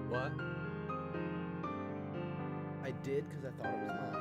What? I did because I thought it was mine.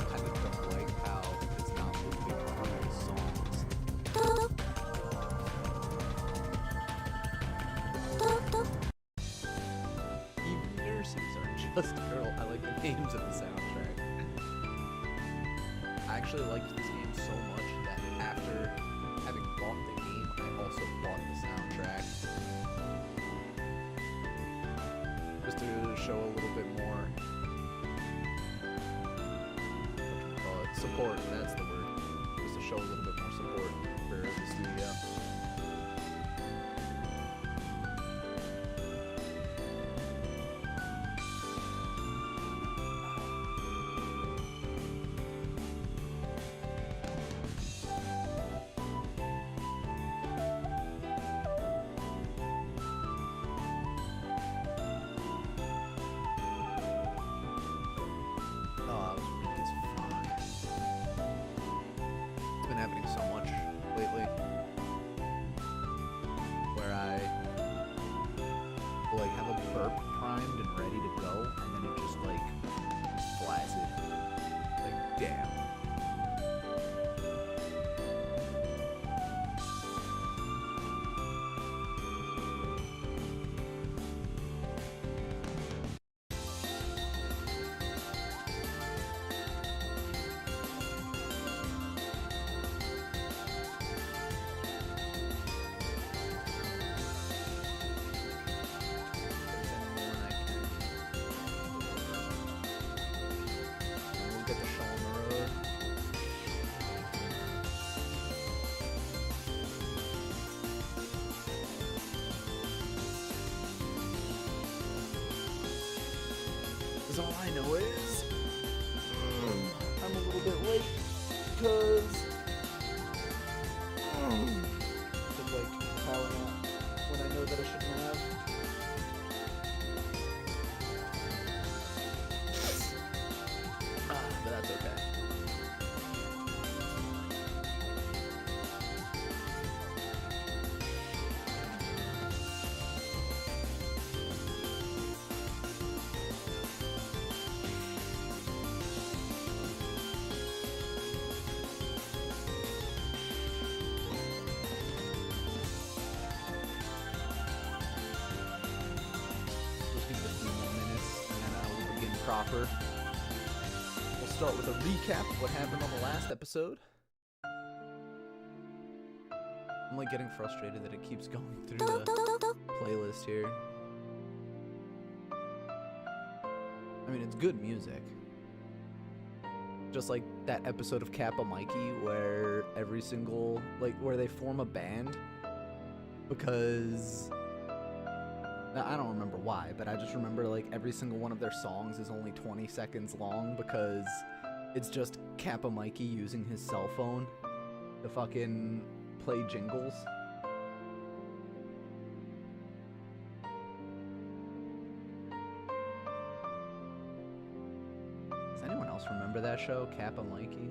Kind of don't like how it's not looping through the songs. Even nurses are just girl. I like the names of the soundtrack. I actually liked this game so much that after having bought the game, I also bought the soundtrack. Just to show a little bit more support, that's the word. Just to show a little bit more support for the studio. Oh, that was weak as fuck. It's been happening so much lately. Where I will, like, have a burp primed and ready to go, and then it just like is flaccid. Like, damn. If there's anyone I can I know is I'm a little bit late because it's like power nap when I know that I shouldn't have. But that's okay. Proper. We'll start with a recap of what happened on the last episode. I'm like getting frustrated that it keeps going through the playlist here. I mean, it's good music. Just like that episode of Kappa Mikey where every single, where they form a band because... I don't remember why, but I just remember every single one of their songs is only 20 seconds long because it's just Kappa Mikey using his cell phone to fucking play jingles. Does anyone else remember that show, Kappa Mikey?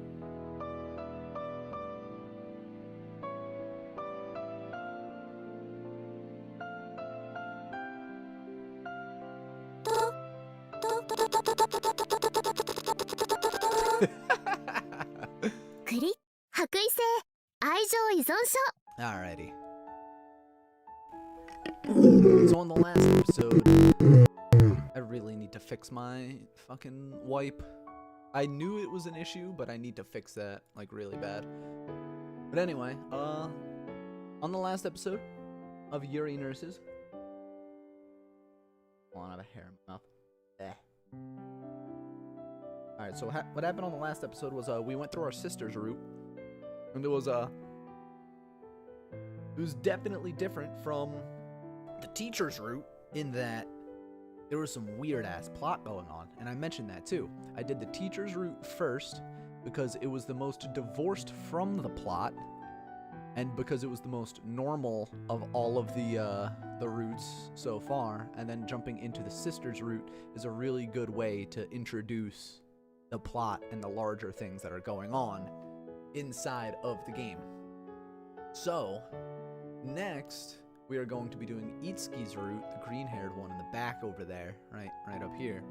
Alrighty. So on the last episode, I really need to fix my fucking wipe. I knew it was an issue, but I need to fix that, really bad. But anyway, on the last episode of Yuri Nurses... Hold on, I have a hair in my mouth. Alright, so what happened on the last episode was we went through our sister's route. And it was definitely different from the teacher's route in that there was some weird-ass plot going on. And I mentioned that too. I did the teacher's route first because it was the most divorced from the plot and because it was the most normal of all of the routes so far. And then jumping into the sister's route is a really good way to introduce the plot and the larger things that are going on inside of the game. So, next, we are going to be doing Itsuki's route, the green-haired one in the back over there, right up here,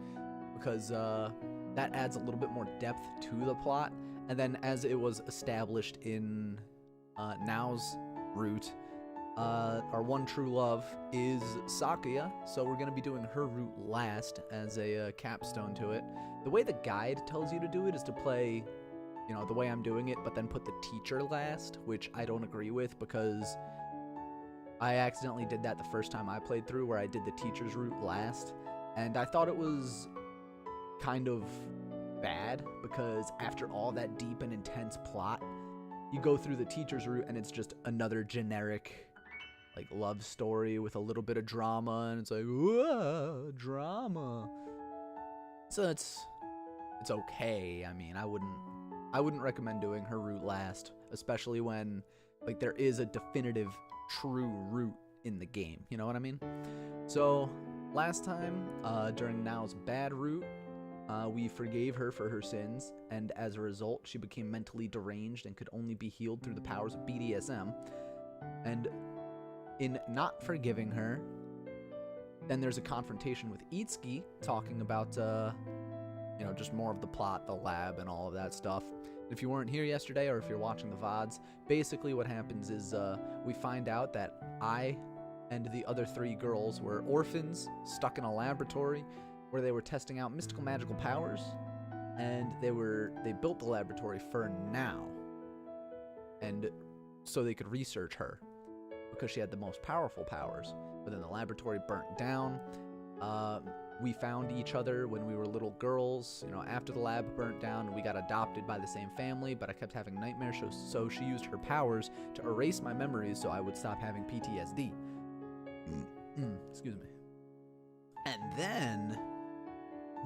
because that adds a little bit more depth to the plot. And then, as it was established in Nao's route, our one true love is Sakuya, so we're going to be doing her route last as a capstone to it. The way the guide tells you to do it is to play, the way I'm doing it, but then put the teacher last, which I don't agree with because I accidentally did that the first time I played through where I did the teacher's route last, and I thought it was kind of bad because after all that deep and intense plot, you go through the teacher's route and it's just another generic love story with a little bit of drama, and it's whoa, drama. So it's okay. I mean, I wouldn't recommend doing her route last, especially when there is a definitive true route in the game. You know what I mean? So last time, during Nao's bad route, we forgave her for her sins, and as a result, she became mentally deranged and could only be healed through the powers of BDSM. And in not forgiving her, then there's a confrontation with Itsuki talking about, just more of the plot, the lab, and all of that stuff. If you weren't here yesterday, or if you're watching the VODs, basically what happens is we find out that I and the other 3 girls were orphans stuck in a laboratory where they were testing out mystical magical powers, and they built the laboratory for Nao, and so they could research her because she had the most powerful powers. But then the laboratory burnt down. We found each other when we were little girls, after the lab burnt down, and we got adopted by the same family, but I kept having nightmares, so she used her powers to erase my memories so I would stop having PTSD. Excuse me. And then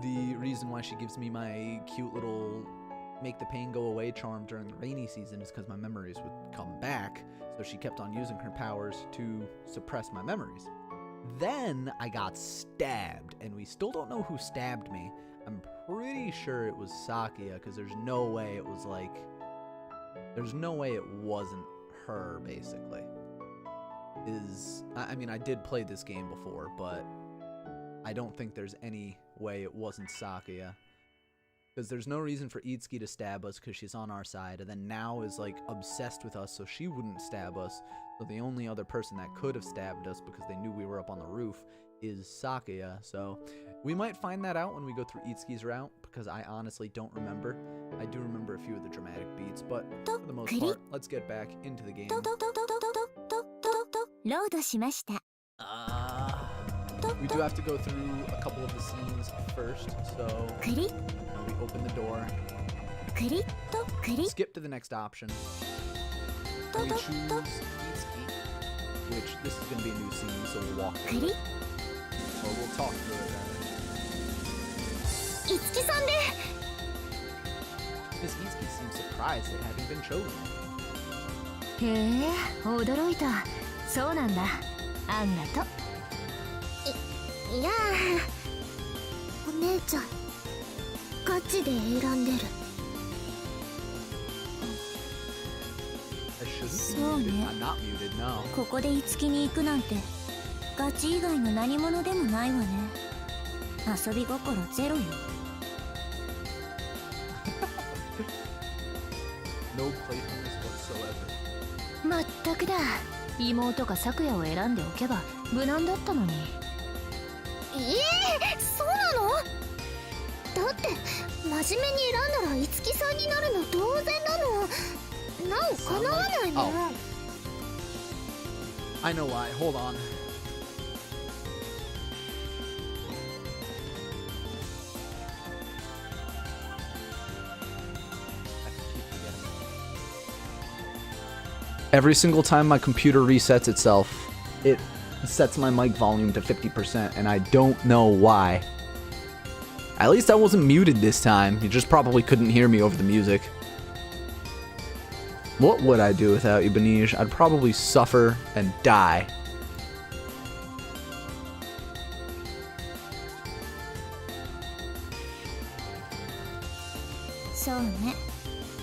the reason why she gives me my cute little make the pain go away charm during the rainy season is because my memories would come back. So she kept on using her powers to suppress my memories. Then I got stabbed, and we still don't know who stabbed me. I'm pretty sure it was Sakia, because there's no way it was like... There's no way it wasn't her, basically. I mean, I did play this game before, but I don't think there's any way it wasn't Sakia. Because there's no reason for Itsuki to stab us because she's on our side, and then Now is like obsessed with us so she wouldn't stab us. So the only other person that could have stabbed us because they knew we were up on the roof is Sakia. So we might find that out when we go through Itsuki's route, because I honestly don't remember. I do remember a few of the dramatic beats, but for the most part, let's get back into the game. We do have to go through a couple of the scenes first, so we open the door, skip to the next option, we choose Itsuki, which this is going to be a new scene, so we'll walk through it, or we'll talk through it rather. Miss Itsuki seems surprised at having been chosen. へえ、驚いた。そうなんだ。あんがと。いやお姉ちゃんガチで選んでる。そうね。ここで樹に行くなんてガチ以外の何者でもないわね。遊び心ゼロよ。まったくだ。妹が咲夜を選んでおけば無難だったのに。そうなの？だって真面目に選んだら樹さんになるの当然なの。なお叶わないもん。I know why. Hold on. Every single time my computer resets itself, it sets my mic volume to 50%, and I don't know why. At least I wasn't muted this time. You just probably couldn't hear me over the music. What would I do without you, Benij? I'd probably suffer and die. So, ね。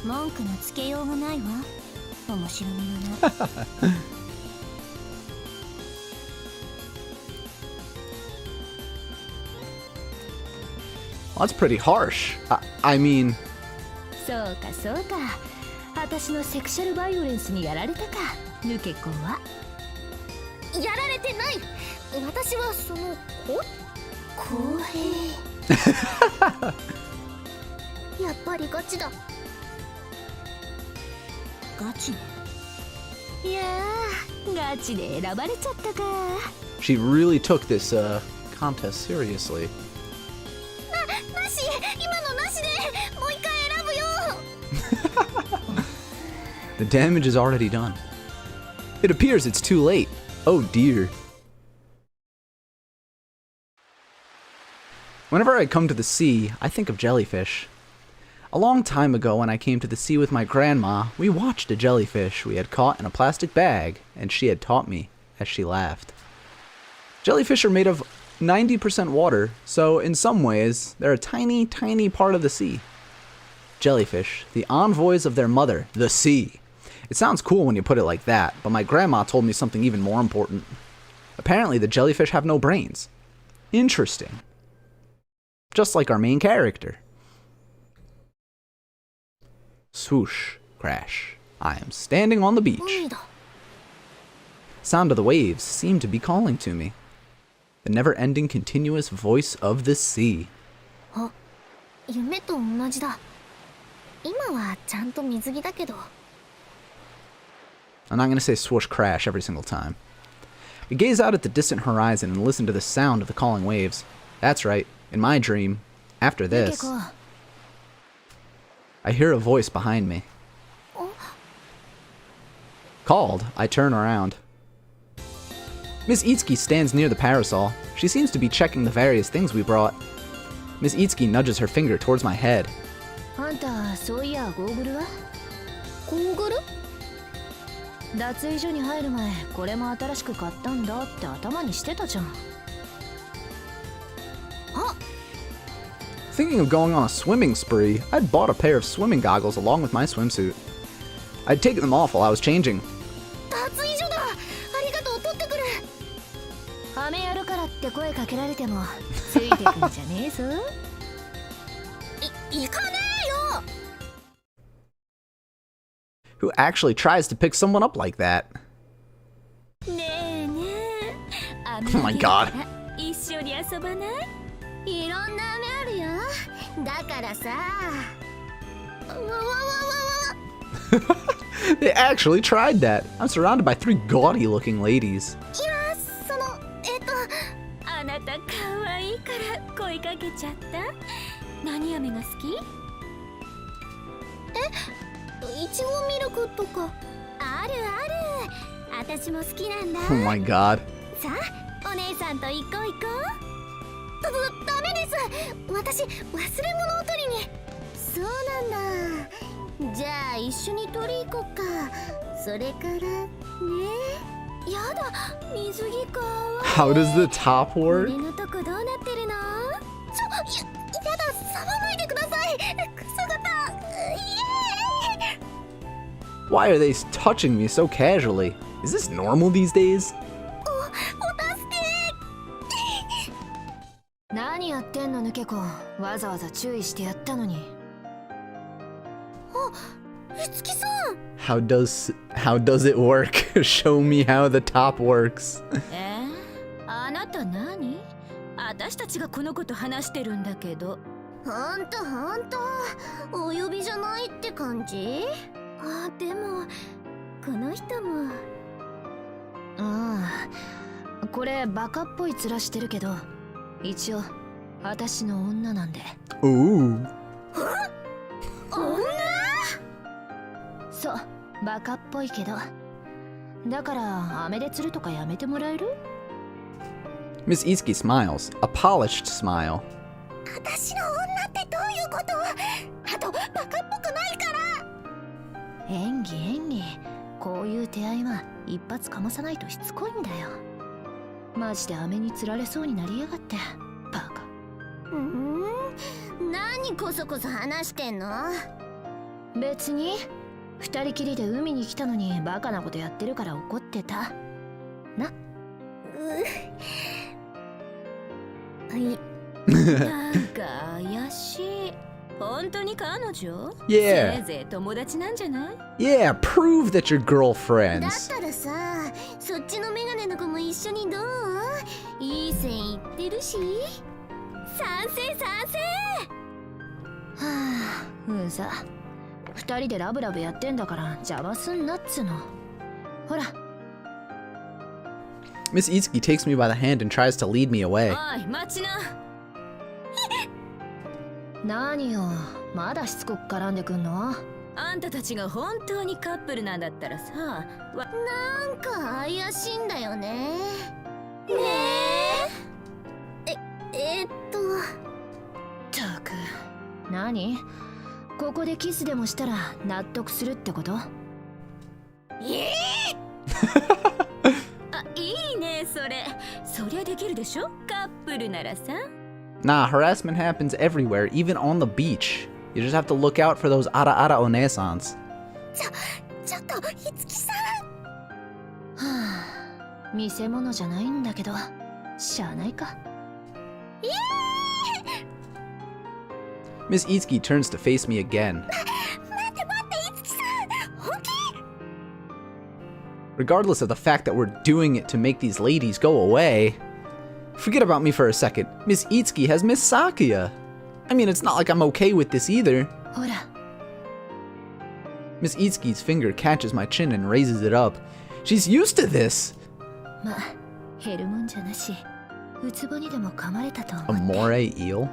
文句のつけようがないわ。面白みがない。Well, that's pretty harsh. I mean... そうかそうか。私のセクシャルバイオレンスにやられたか、抜け子は。やられてない。私はその公平。やっぱりガチだ。ガチね。いやー、ガチで選ばれちゃったか。She really took this contest seriously. なし、今のなしでもう一回選ぶよ。The damage is already done. It appears it's too late. Oh dear. Whenever I come to the sea, I think of jellyfish. A long time ago when I came to the sea with my grandma, we watched a jellyfish we had caught in a plastic bag, and she had taught me as she laughed. Jellyfish are made of 90% water, so in some ways, they're a tiny, tiny part of the sea. Jellyfish, the envoys of their mother, the sea. It sounds cool when you put it like that, but my grandma told me something even more important. Apparently, the jellyfish have no brains. Interesting. Just like our main character. Swoosh, crash. I am standing on the beach. Sound of the waves seem to be calling to me. The never-ending continuous voice of the sea. あ、夢と同じだ。今はちゃんと水着だけど。I'm not going to say swoosh crash every single time. We gaze out at the distant horizon and listen to the sound of the calling waves. That's right, in my dream, after this, I hear a voice behind me. Called, I turn around. Miss Itsuki stands near the parasol. She seems to be checking the various things we brought. Miss Itsuki nudges her finger towards my head. あんたそういやゴーグルは？ゴーグル？脱衣所に入る前これも新しく買ったんだって頭にしてたじゃん。あ、 Thinking of going on a swimming spree, I'd bought a pair of swimming goggles along with my swimsuit. I'd taken them off while I was changing. 脱衣所だ。ありがとう、取ってくる。雨やるからって声かけられてもついてくんじゃねえぞ。行かねえよ。 Who actually tries to pick someone up like that? ねえねえ。 Oh my god. 一緒に遊ばない？いろんな雨あるよ。だからさ。わわわわわ。 They actually tried that. I'm surrounded by 3 gaudy looking ladies. いや、あなた可愛いから声かけちゃった。何飴が好き？いちごミルクとか。あるある。私も好きなんだ。 Oh my god. さあ、お姉さんと行こう行こう。ダメです。私、忘れ物を取りに。そうなんだ。じゃあ、一緒に取り行こうか。それから、ね。やだ、水着かわいい。 How does the top work? 胸のとこどうなってるの？やだ、触らないでください。くすぐった。イエーイ。 Why are they touching me so casually? Is this normal these days? お助け。何やってんの、ヌケ子。わざわざ注意してやったのに。あ、いつきさん。 How does it work? Show me how the top works. あなた何？私たちがこのこと話してるんだけど。ほんとお呼びじゃないって感じ？あ、でもこの人も。これバカっぽい面してるけど、一応私の女なんで。Ooh. 女？そう、バカっぽいけど。だから飴で釣るとかやめてもらえる？ Miss Itsuki smiles, a polished smile. 私の女ってどういうこと？あとバカっぽくないから。演技。こういう手合いは一発かまさないとしつこいんだよ。マジで飴に釣られそうになりやがって、バカ。何こそこそ話してんの？別に二人きりで海に来たのにバカなことやってるから怒ってたな。なんか怪しい。本当に彼女？ Yeah. せいぜい友達なんじゃない？ Yeah, prove that you're だっ girlfriends. たらさ、そっちのメガネの子も一緒にどう？いい線いってるし。賛成。はあ、うざ。二人でラブラブやってんだから邪魔すんなっつの。ほら。 Miss Itsuki takes me by the hand and tries to lead me away. おい、待ちな。何よ、まだしつこく絡んでくんの？あんたたちが本当にカップルなんだったらさ、なんか怪しいんだよね。ったく、何？ここでキスでもしたら納得するってこと？あ、いいね、それ。そりゃできるでしょ、カップルならさ。 Nah, harassment happens everywhere, even on the beach. You just have to look out for those ara onesans. ちょっと、いつきさん。はあ、見せ物じゃないんだけど、しゃあないか。Miss Itsuki turns to face me again. 待って、いつきさん。本気？ Regardless of the fact that we're doing it to make these ladies go away, forget about me for a second. Miss Itsuki has Miss Sakuya. I mean, it's not like I'm okay with this either. ほら。 Miss Itsuki's finger catches my chin and raises it up. She's used to this. まあ、減るもんじゃなし、ウツボにでも噛まれたと思って。 A moray eel?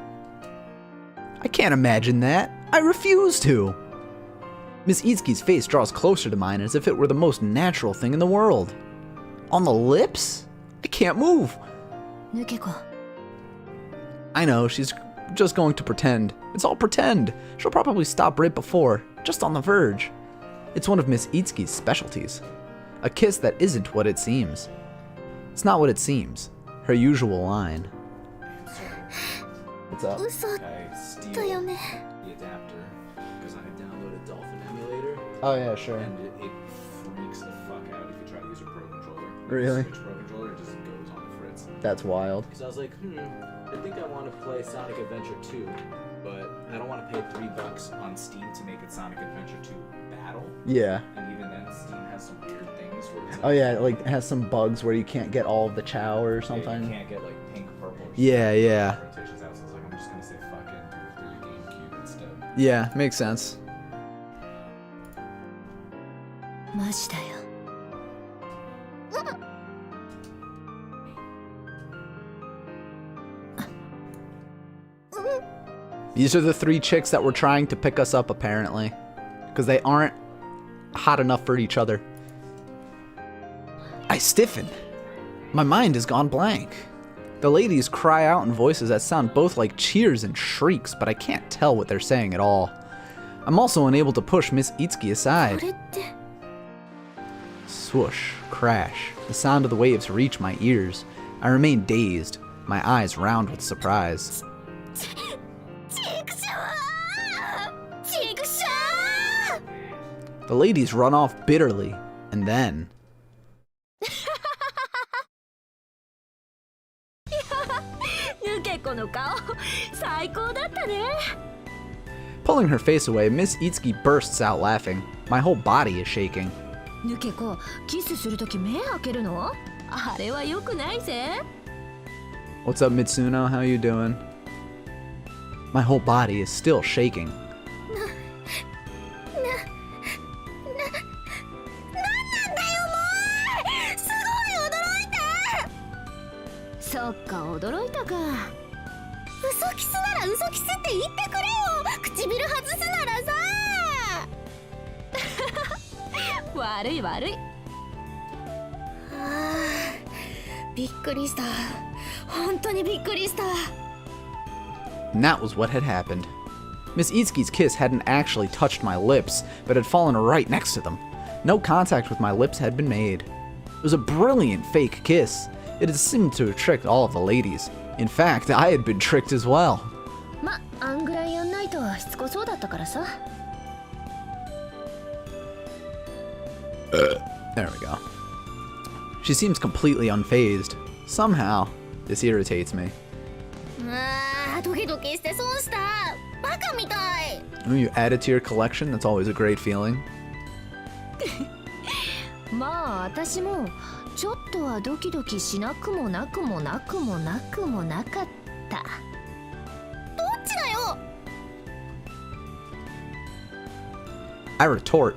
I can't imagine that. I refuse to. Miss Itsuki's face draws closer to mine as if it were the most natural thing in the world. On the lips? I can't move. 抜け子。 I know, she's just going to pretend. It's all pretend. She'll probably stop right before, just on the verge. It's one of Miss Itsuki's specialties. A kiss that isn't what it seems. It's not what it seems. Her usual line. What's up? 嘘 I だ steal よね the adapter because I downloaded Dolphin Emulator Oh yeah, sure. and it freaks the fuck out if you try to use a Pro Controller. Really? Switch Pro Controller, it just goes on the fritz. That's wild. So I was like, I think I want to play Sonic Adventure 2, but I don't want to pay $3 on Steam to make it Sonic Adventure 2 Battle. Yeah. And even then, Steam has some weird things where it's like, Oh yeah, like it has some bugs where you can't get all of the chow or you something. can't get like pink, purple. Or Yeah, something. yeah. Rotations out, so I was like, I'm just gonna say fuck it and do it through the GameCube instead. Yeah, makes sense. マジだよ These are the 3 chicks that were trying to pick us up, apparently. Because they aren't hot enough for each other. I stiffen. My mind has gone blank. The ladies cry out in voices that sound both like cheers and shrieks, but I can't tell what they're saying at all. I'm also unable to push Miss Itsuki こ aside. れって Swoosh, crash. The sound of the waves reach my ears. I remain dazed, my eyes round with surprise. チクショーチクショー The ladies run off bitterly, and then... ヌケコの顔最高だったね Pulling her face away, Miss Itsuki bursts out laughing. My whole body is shaking. ヌケコキスするとき目開けるのあれは良くないぜ What's up, Mitsuno? How you doing? My whole body is still shaking. すごい驚いたそっか驚いたか嘘キスなら嘘キスって言ってくれよ唇外すならさ悪い悪いびっくりした本当にびっくりした And that was what had happened. Miss Itsuki's kiss hadn't actually touched my lips, but had fallen right next to them. No contact with my lips had been made. It was a brilliant fake kiss. It had seemed to have tricked all of the ladies. In fact, I had been tricked as well. まあんぐらいやんないとしつこそうだったからさ There we go. She seems completely unfazed. Somehow, this irritates me. ドキドキして損したバカみたい When you add it to your collection, that's always a great feeling. まあ私もちょっとはドキドキしなくもなくもなくもなくもなかったどっちだよ I retort.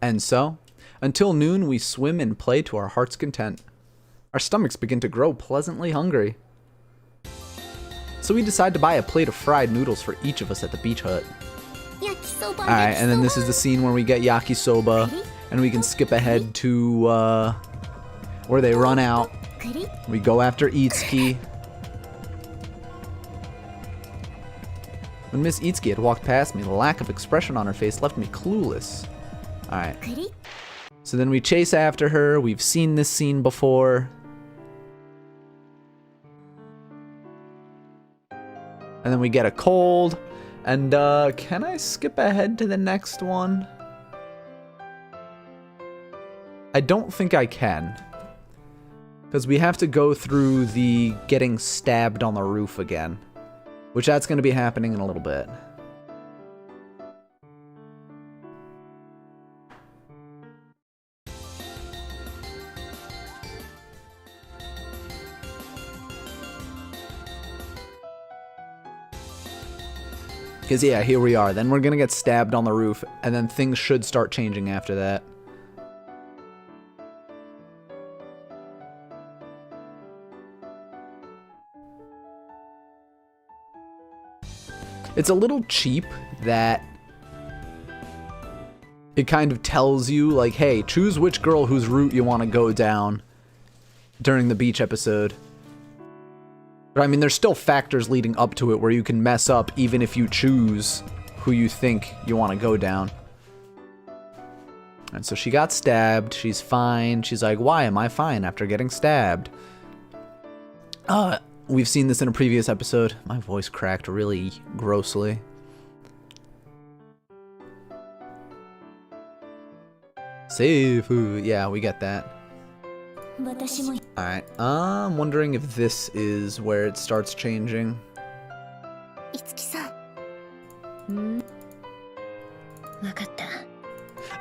And so, until noon, we swim and play to our heart's content. Our stomachs begin to grow pleasantly hungry. So we decide to buy a plate of fried noodles for each of us at the beach hut. 焼きそば Alright, and then this is the scene where we get yakisoba, and we can skip ahead to, where they run out. クリ We go after Itsuki. When Miss Itsuki had walked past me, the lack of expression on her face left me clueless. Alright, クリ so then we chase after her. We've seen this scene before. And then we get a cold. And, can I skip ahead to the next one? I don't think I can. Because we have to go through the getting stabbed on the roof again. Which that's going to be happening in a little bit. Because, yeah, here we are. Then we're going to get stabbed on the roof, and then things should start changing after that. It's a little cheap that it kind of tells you, like, hey, choose which girl whose route you want to go down. during the beach episode. But I mean, there's still factors leading up to it where you can mess up even if you choose who you think you want to go down. And so she got stabbed. She's fine. She's like, why am I fine after getting stabbed? We've seen this in a previous episode. My voice cracked really grossly. Safe. Yeah, we get that. Alright, I'm wondering if this is where it starts changing.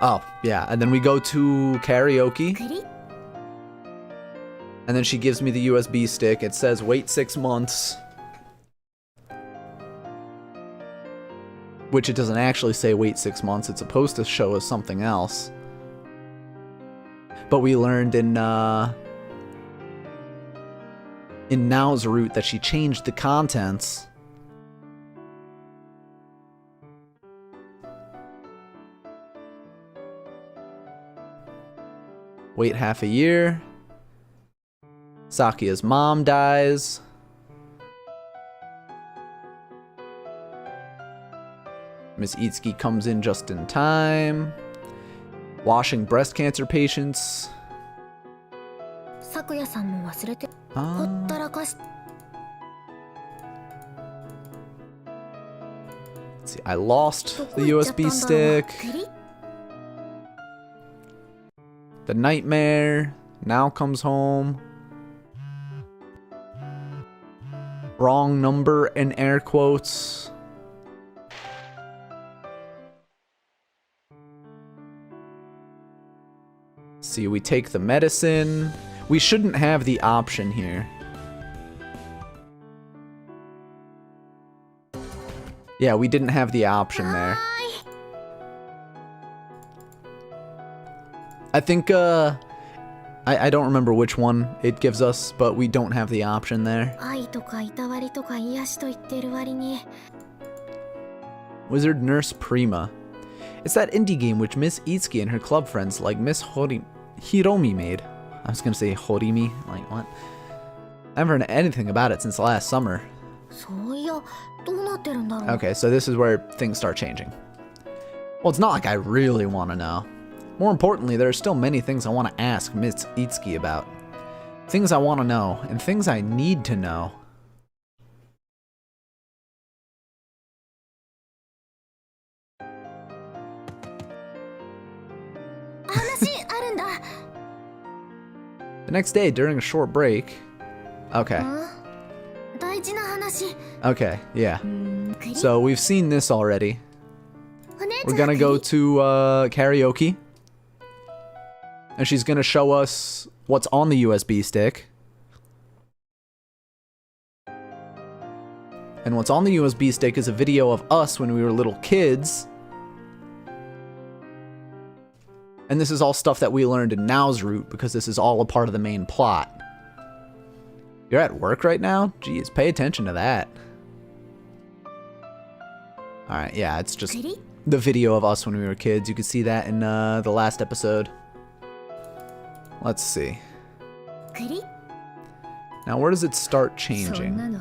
Oh, yeah, and then we go to karaoke. And then she gives me the USB stick. It says, wait 6 months. Which it doesn't actually say wait 6 months. It's supposed to show us something else. But we learned in Now's route that she changed the contents. Wait half a year. Sakuya's mom dies. Miss Itsuki comes in just in time. Washing breast cancer patients. Let's see, I lost the USB stick. The nightmare now comes home. Wrong number in air quotes. See, we take the medicine. We shouldn't have the option here. Yeah, we didn't have the option there. I think, I don't remember which one it gives us, but we don't have the option there. Wizard Nurse Prima. It's that indie game which Miss Itsuki and her club friends like Miss Hiromi made. I was gonna say Horimi, like what? I haven't heard anything about it since last summer. Okay, so this is where things start changing. Well, it's not like I really want to know. More importantly, there are still many things I want to ask Miss Itsuki about. Things I want to know, and things I need to know. The next day, during a short break... Okay. Okay, yeah. So, we've seen this already. We're gonna go to karaoke. And she's gonna show us what's on the USB stick. And what's on the USB stick is a video of us when we were little kids. And this is all stuff that we learned in Now's route because this is all a part of the main plot. You're at work right now? Jeez, pay attention to that. Alright, yeah, it's just the video of us when we were kids. You could see that in the last episode. Let's see. Now, where does it start changing?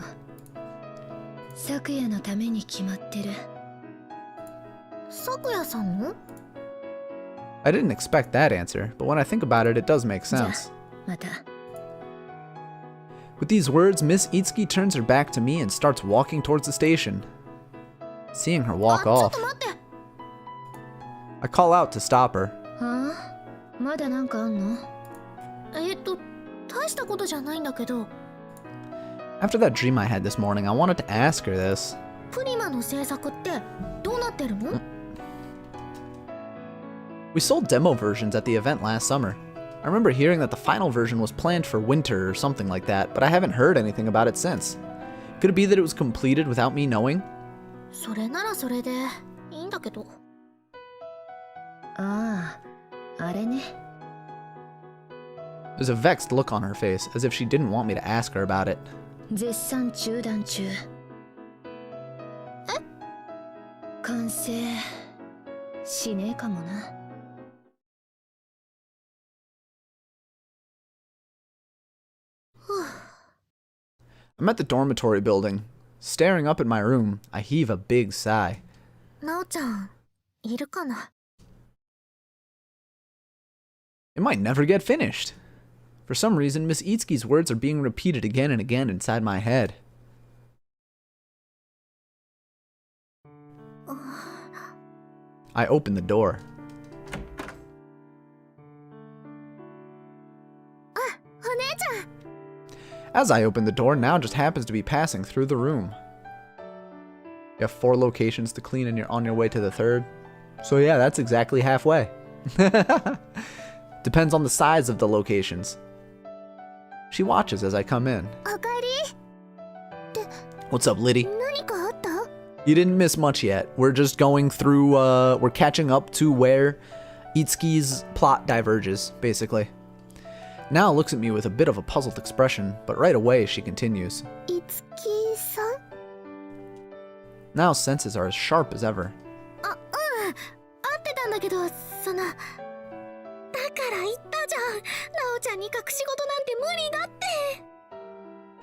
I didn't expect that answer, but when I think about it, it does make sense. With these words, Miss Itsuki turns her back to me and starts walking towards the station. Seeing her walk off, I call out to stop her. After that dream I had this morning, I wanted to ask her this. We sold demo versions at the event last summer. I remember hearing that the final version was planned for winter or something like that, but I haven't heard anything about it since. Could it be that it was completed without me knowing? There's a vexed look on her face, as if she didn't want me to ask her about it. I'm at the dormitory building. Staring up at my room, I heave a big sigh. なおちゃん、いるかな? It might never get finished. For some reason, Miss Itsuki's words are being repeated again and again inside my head. I open the door. As I open the door, Nao just happens to be passing through the room. You have 4 locations to clean and you're on your way to the 3rd. So yeah, that's exactly halfway. Depends on the size of the locations. She watches as I come in. What's up, Liddy? You didn't miss much yet. We're just going through, we're catching up to where Itsuki's plot diverges, basically. Nao looks at me with a bit of a puzzled expression, but right away she continues. Itsuki-san? Nao's senses are as sharp as ever.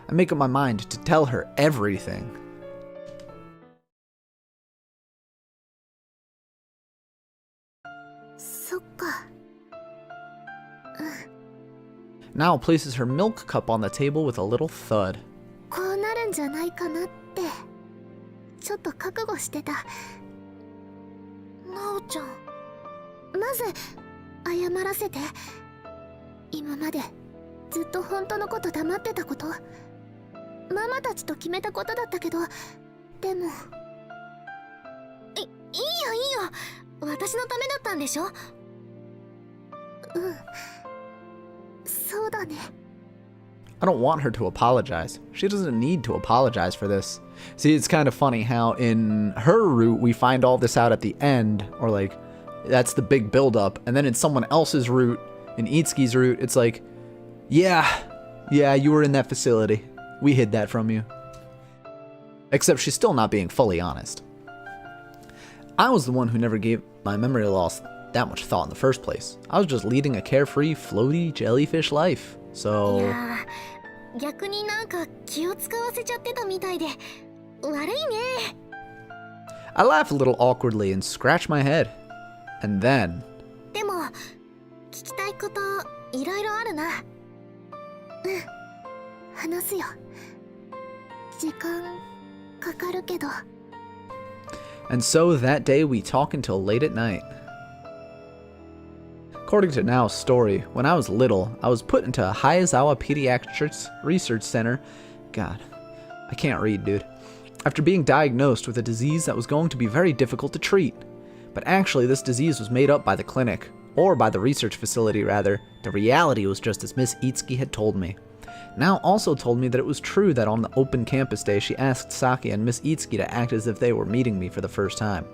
I make up my mind to tell her everything. Nao places her milk cup on the table with a little thud. こうなるんじゃないかなって、ちょっと覚悟してた。なおちゃん、まず謝らせて。今までずっと本当のこと黙ってたこと、ママたちと決めたことだったけど、でもいいよ私のためだったんでしょ。そうだね。I don't want her to apologize. She doesn't need to apologize for this. See, it's kind of funny how in her route we find all this out at the end, or like, that's the big build-up, and then in someone else's route, in Itsuki's route, it's like, yeah, you were in that facility. We hid that from you. Except she's still not being fully honest. I was the one who never gave my memory loss that much thought in the first place. I was just leading a carefree, floaty, jellyfish life. So... いや、逆になんか気を使わせちゃってたみたいで悪いね。I laugh a little awkwardly and scratch my head. And then... でも、聞きたいこといろいろあるな。話すよ。時間かかるけど。And so that day we talk until late at night. According to Nao's story, when I was little, I was put into a Hyazawa Pediatrics Research Center. God, I can't read, dude. After being diagnosed with a disease that was going to be very difficult to treat. But actually, this disease was made up by the clinic, or by the research facility rather. The reality was just as Miss Itsuki had told me. Nao also told me that it was true that on the open campus day she asked Saki and Miss Itsuki to act as if they were meeting me for the first time.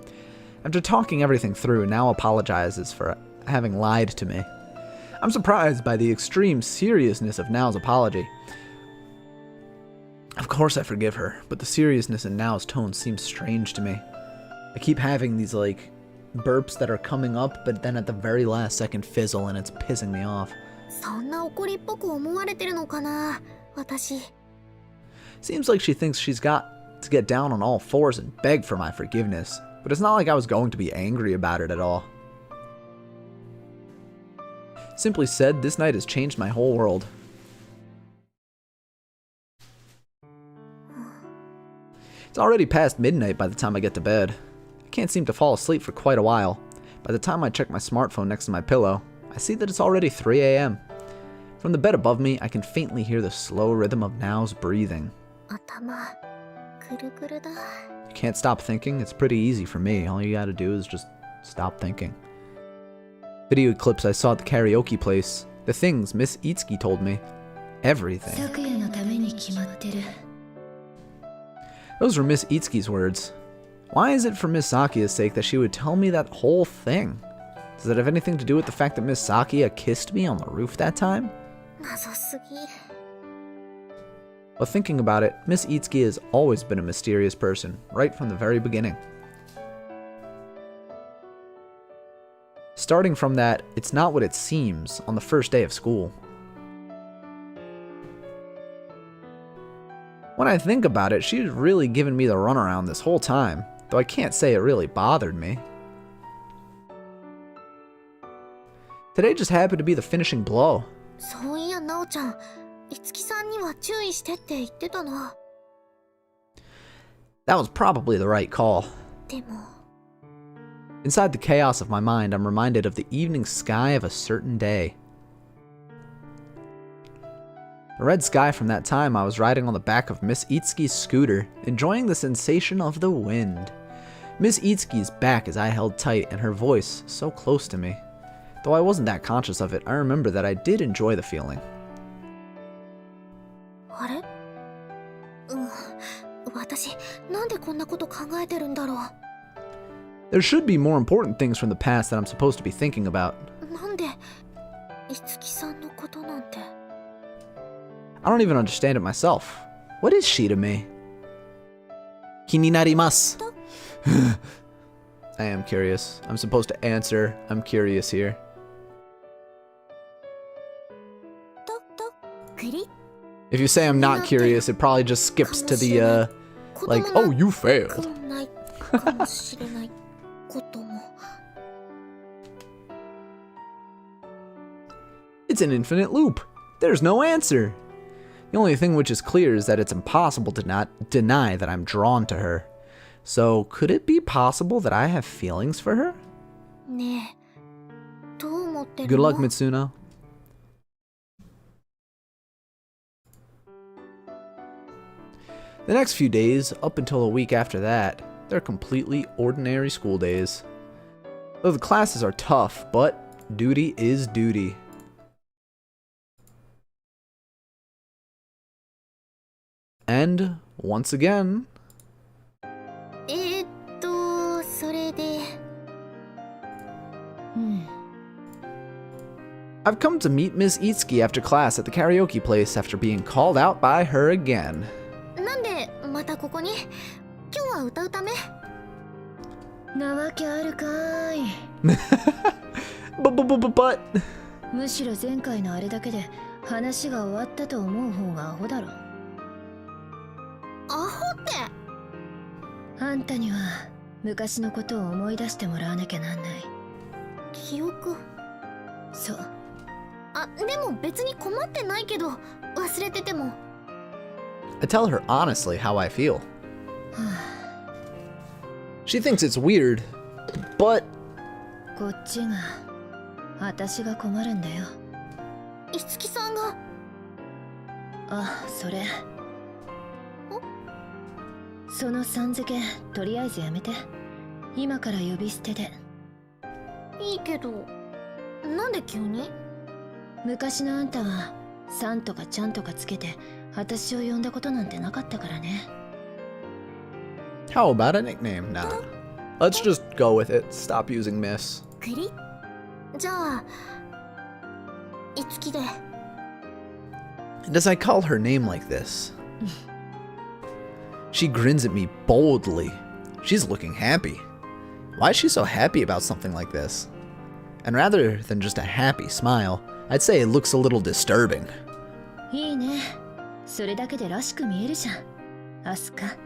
After talking everything through, Nao apologizes for having lied to me. I'm surprised by the extreme seriousness of Nao's apology. Of course I forgive her, but the seriousness in Nao's tone seems strange to me. I keep having these like burps that are coming up, but then at the very last second fizzle and it's pissing me off. そんな怒りっぽく思われてるのかな、私。 Seems like she thinks she's got to get down on all fours and beg for my forgiveness, but it's not like I was going to be angry about it at all. Simply said, this night has changed my whole world. It's already past midnight by the time I get to bed. I can't seem to fall asleep for quite a while. By the time I check my smartphone next to my pillow, I see that it's already 3 a.m. From the bed above me, I can faintly hear the slow rhythm of Nao's breathing. 頭くるくるだ。 You can't stop thinking? It's pretty easy for me. All you gotta do is just stop thinking. Video clips I saw at the karaoke place. The things Miss Itsuki told me. Everything. 昨夜のために決まってる。 Those were Miss Itsuki's words. Why is it for Miss Sakia's sake that she would tell me that whole thing? Does it have anything to do with the fact that Miss Sakia kissed me on the roof that time? 謎すぎ。 But thinking about it, Miss Itsuki has always been a mysterious person, right from the very beginning. Starting from that, it's not what it seems on the first day of school. when I think about it, she's really given me the runaround this whole time, though I can't say it really bothered me. Today just happened to be the finishing blow. そういや、なおちゃん、いつきさんには注意してって言ってたな。That was probably the right call. でも。 Inside the chaos of my mind, I'm reminded of the evening sky of a certain day. The red sky from that time I was riding on the back of Miss Itsuki's scooter, enjoying the sensation of the wind. Miss Itsuki's back as I held tight and her voice so close to me. Though I wasn't that conscious of it, I remember that I did enjoy the feeling. あれ？私、なんでこんなこと考えてるんだろう。 There should be more important things from the past that I'm supposed to be thinking about. なんで、いつきさんのことなんて。 I don't even understand it myself. What is she to me? 気になります。I am curious. I'm supposed to answer. I'm curious here. If you say I'm not curious, it probably just skips to the, like, oh, you failed. It's an infinite loop. There's no answer. The only thing which is clear is that it's impossible to not deny that I'm drawn to her. So, could it be possible that I have feelings for her? Good luck, Mitsuno. The next few days, up until a week after that, they're completely ordinary school days. Though the classes are tough, but duty is duty. And, once again... それで... I've come to meet Miss Itsuki after class at the karaoke place after being called out by her again. なんでまたここに？今日は歌うため？なわけあるかーい。But むしろ前回のあれだけで話が終わったと思う方がアホだろ。アホって？あんたには昔のことを思い出してもらわなきゃなんない。記憶？そう。あ、でも別に困ってないけど、忘れてても。I tell her honestly how I feel. She thinks it's weird, but... こっちが、私が困るんだよ。いつきさんが。あ、それ。そのさん付け、とりあえずやめて。今から呼び捨てで。いいけど、なんで急に？昔のあんたは、さんとかちゃんとかつけて、私を呼んだことなんてなかったからね。How about a nickname? Nah. Let's just go with it. Stop using Miss. クリ？じゃあ、いつきで。Does I call her name like this? She grins at me boldly. She's looking happy. Why is she so happy about something like this? And rather than just a happy smile, I'd say it looks a little disturbing. いいね。それだけでらしく見えるじゃん。アスカ。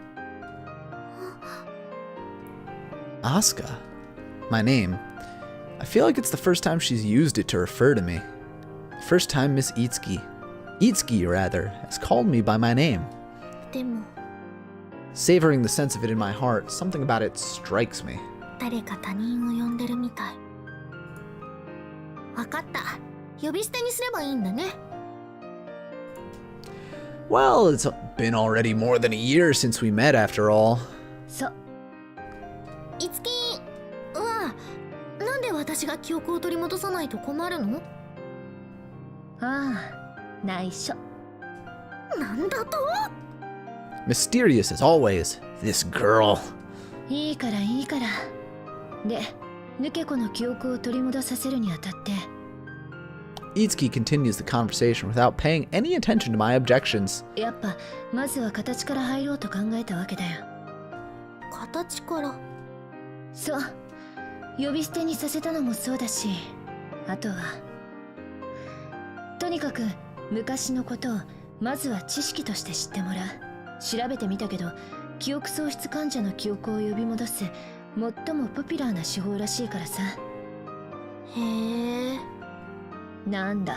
Asuka? My name. I feel like it's the first time she's used it to refer to me. The first time Miss Itsuki rather, has called me by my name. でも。Savoring the sense of it in my heart, something about it strikes me. 誰か他人を呼んでるみたい。わかった。呼び捨てにすればいいんだね。Well, it's been already more than a year since we met after all. そう。いつきは、なんで私が記憶を取り戻さないと困るの？ああ、内緒。なんだと？ Mysterious as always, this girl. いいからいいから。で、ヌケコの記憶を取り戻させるにあたって。Itsuki continues the conversation without paying any attention to my objections. やっぱ、まずは形から入ろうと考えたわけだよ。形から？そう。呼び捨てにさせたのもそうだし、あとは。とにかく、昔のことを、まずは知識として知ってもらう。調べてみたけど、記憶喪失患者の記憶を呼び戻す最もポピュラーな手法らしいからさ。へえ。なんだ、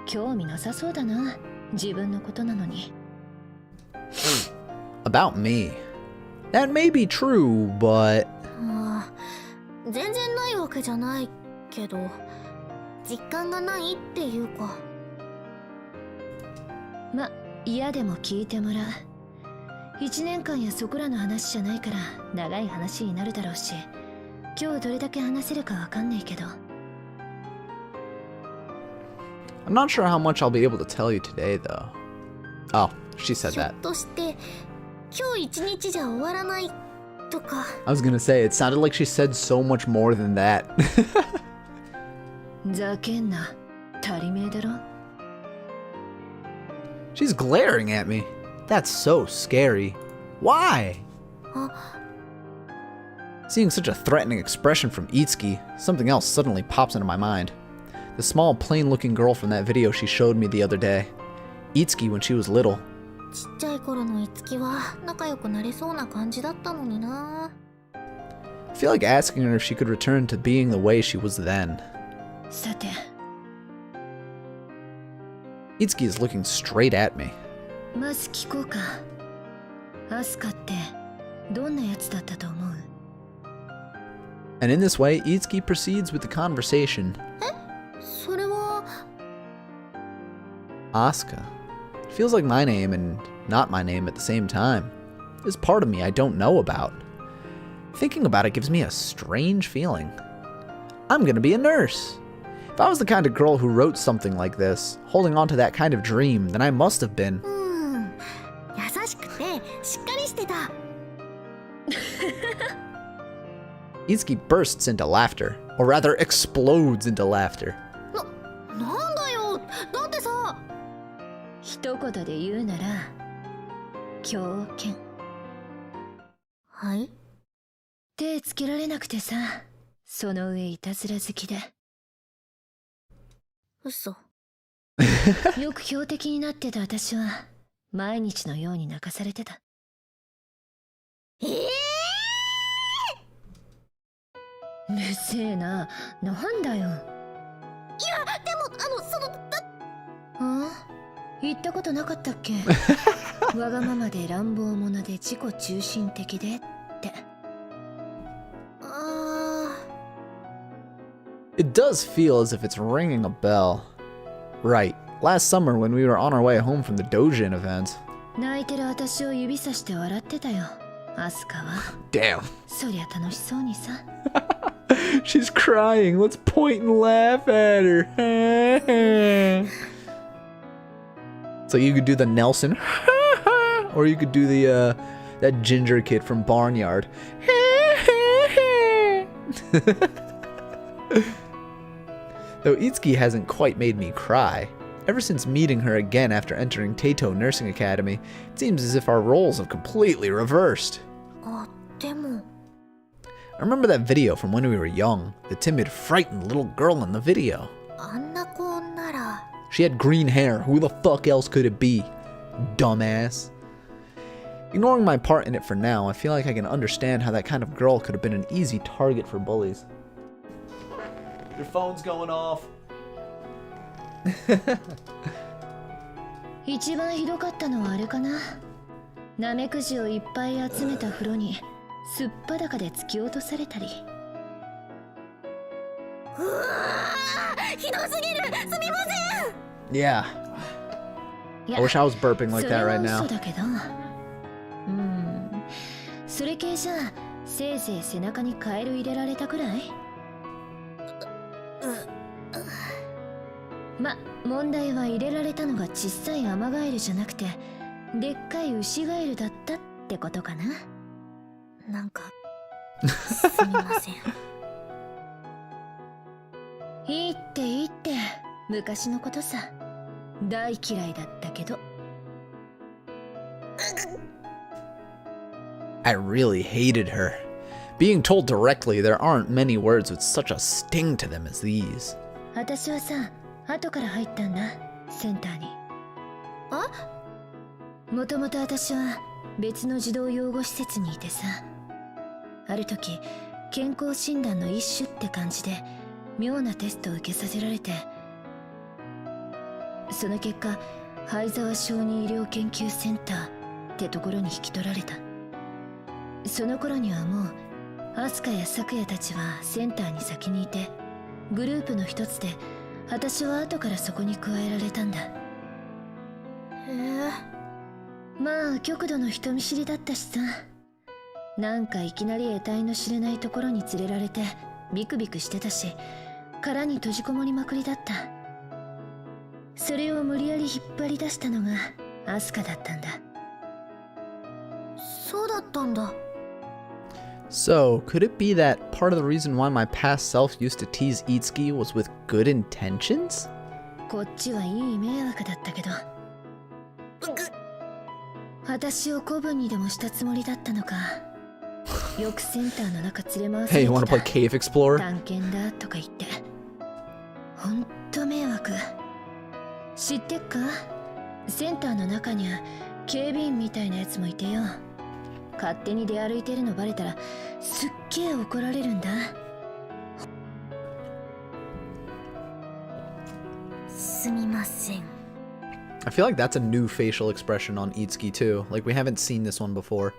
興味なさそうだな。自分のことなのに。About me. That may be true, but... 全然ないわけじゃないけど、実感がないっていうか。ま、嫌でも聞いてもらう。1年間やそこらの話じゃないから長い話になるだろうし、今日どれだけ話せるかわかんないけど。I'm not sure how much I'll be able to tell you today, though. Oh, she said ひょっ that. として今日一日じゃ終わらないとか。 I was gonna say, it sounded like she said so much more than that. ざけんな、足りめえだろ。 She's glaring at me. That's so scary. Why? Seeing such a threatening expression from Itsuki, something else suddenly pops into my mind. The small, plain-looking girl from that video she showed me the other day. Itsuki when she was little. ちっちゃい頃のいつきは仲良くなれそうな感じだったのにな。 I feel like asking her if she could return to being the way she was then. さて、 Itsuki is looking straight at me. まず聞こうか。アスカってどんなやつだったと思う？ And in this way, Itsuki proceeds with the conversation. それは Asuka. It feels like my name and not my name at the same time. There's part of me I don't know about. Thinking about it gives me a strange feeling. I'm gonna be a nurse. If I was the kind of girl who wrote something like this, holding on to that kind of dream, then I must have been. 優しくてしっかりしてた。 Itsuki bursts into laughter, or rather explodes into laughter. なんだよ、だってさ。一言で言うなら狂犬。はい？手つけられなくてさ、その上いたずら好きで。嘘。よく標的になってた私は毎日のように泣かされてた。うるせえな、なんだよ。いや、でもその言ったことなかったっけ？わがままで乱暴者で自己中心的でって。It does feel as if it's ringing a bell. Right, last summer when we were on our way home from the Dojin event. 泣いてる私を指さして笑ってたよ、アスカは。Damn. そりゃ楽しそうにさ。She's crying. Let's point and laugh at her. So you could do the Nelson, or you could do the that ginger kid from Barnyard. Though Itsuki hasn't quite made me cry. Ever since meeting her again after entering Teito Nursing Academy, it seems as if our roles have completely reversed. でも I remember that video from when we were young, the timid, frightened little girl in the video. あんな子なら She had green hair. Who the fuck else could it be? Dumbass. Ignoring my part in it for now, I feel like I can understand how that kind of girl could have been an easy target for bullies. Your phone's going off. 一番ひどかったのはあれかな。ナメクジをいっぱい集めた風呂にすっぱだかで突き落とされたり。うわー、ひどすぎる。すみません。 Yeah. I wish I was burping like that right now. それは嘘だけど。それ系じゃせいぜい背中にカエル入れられたくらい。ま、問題は入れられたのが小さいアマガエルじゃなくてでっかいウシガエルだったってことかな。なんかすみません。いいっていいって、昔のことさ。大嫌いだったけど。I really hated her. Being told directly, there aren't many words with such a sting to them as these. 私はさ、後から入ったんだ、センターに。もともと私は別の児童養護施設にいてさ、ある時健康診断の一種って感じで妙なテストを受けさせられて、その結果灰沢小児医療研究センターってところに引き取られた。その頃にはもうアスカやサクヤたちはセンターに先にいて、グループの一つで私は後からそこに加えられたんだ。へえ。まあ極度の人見知りだったしさ、なんかいきなり得体の知れないところに連れられてビクビクしてたし、殻に閉じこもりまくりだった。それを無理やり引っ張り出したのがアスカだったんだ。そうだったんだ。So, could it be that part of the reason why my past self used to tease Itsuki was with good intentions? こっちはいい迷惑だったけど、私を子分にでもしたつもりだったのか。よくセンターの中連れ回さ Hey, れ you て wanna た。 play Cave Explorer? 探検だとか言って、ほんと迷惑。知ってっか？センターの中には警備員みたいなやつもいてよ。勝手に出歩いてるのバレたらすっげえ怒られるんだ。すみません。I feel like that's a new facial expression on Itsuki too. Like, we haven't seen this one before.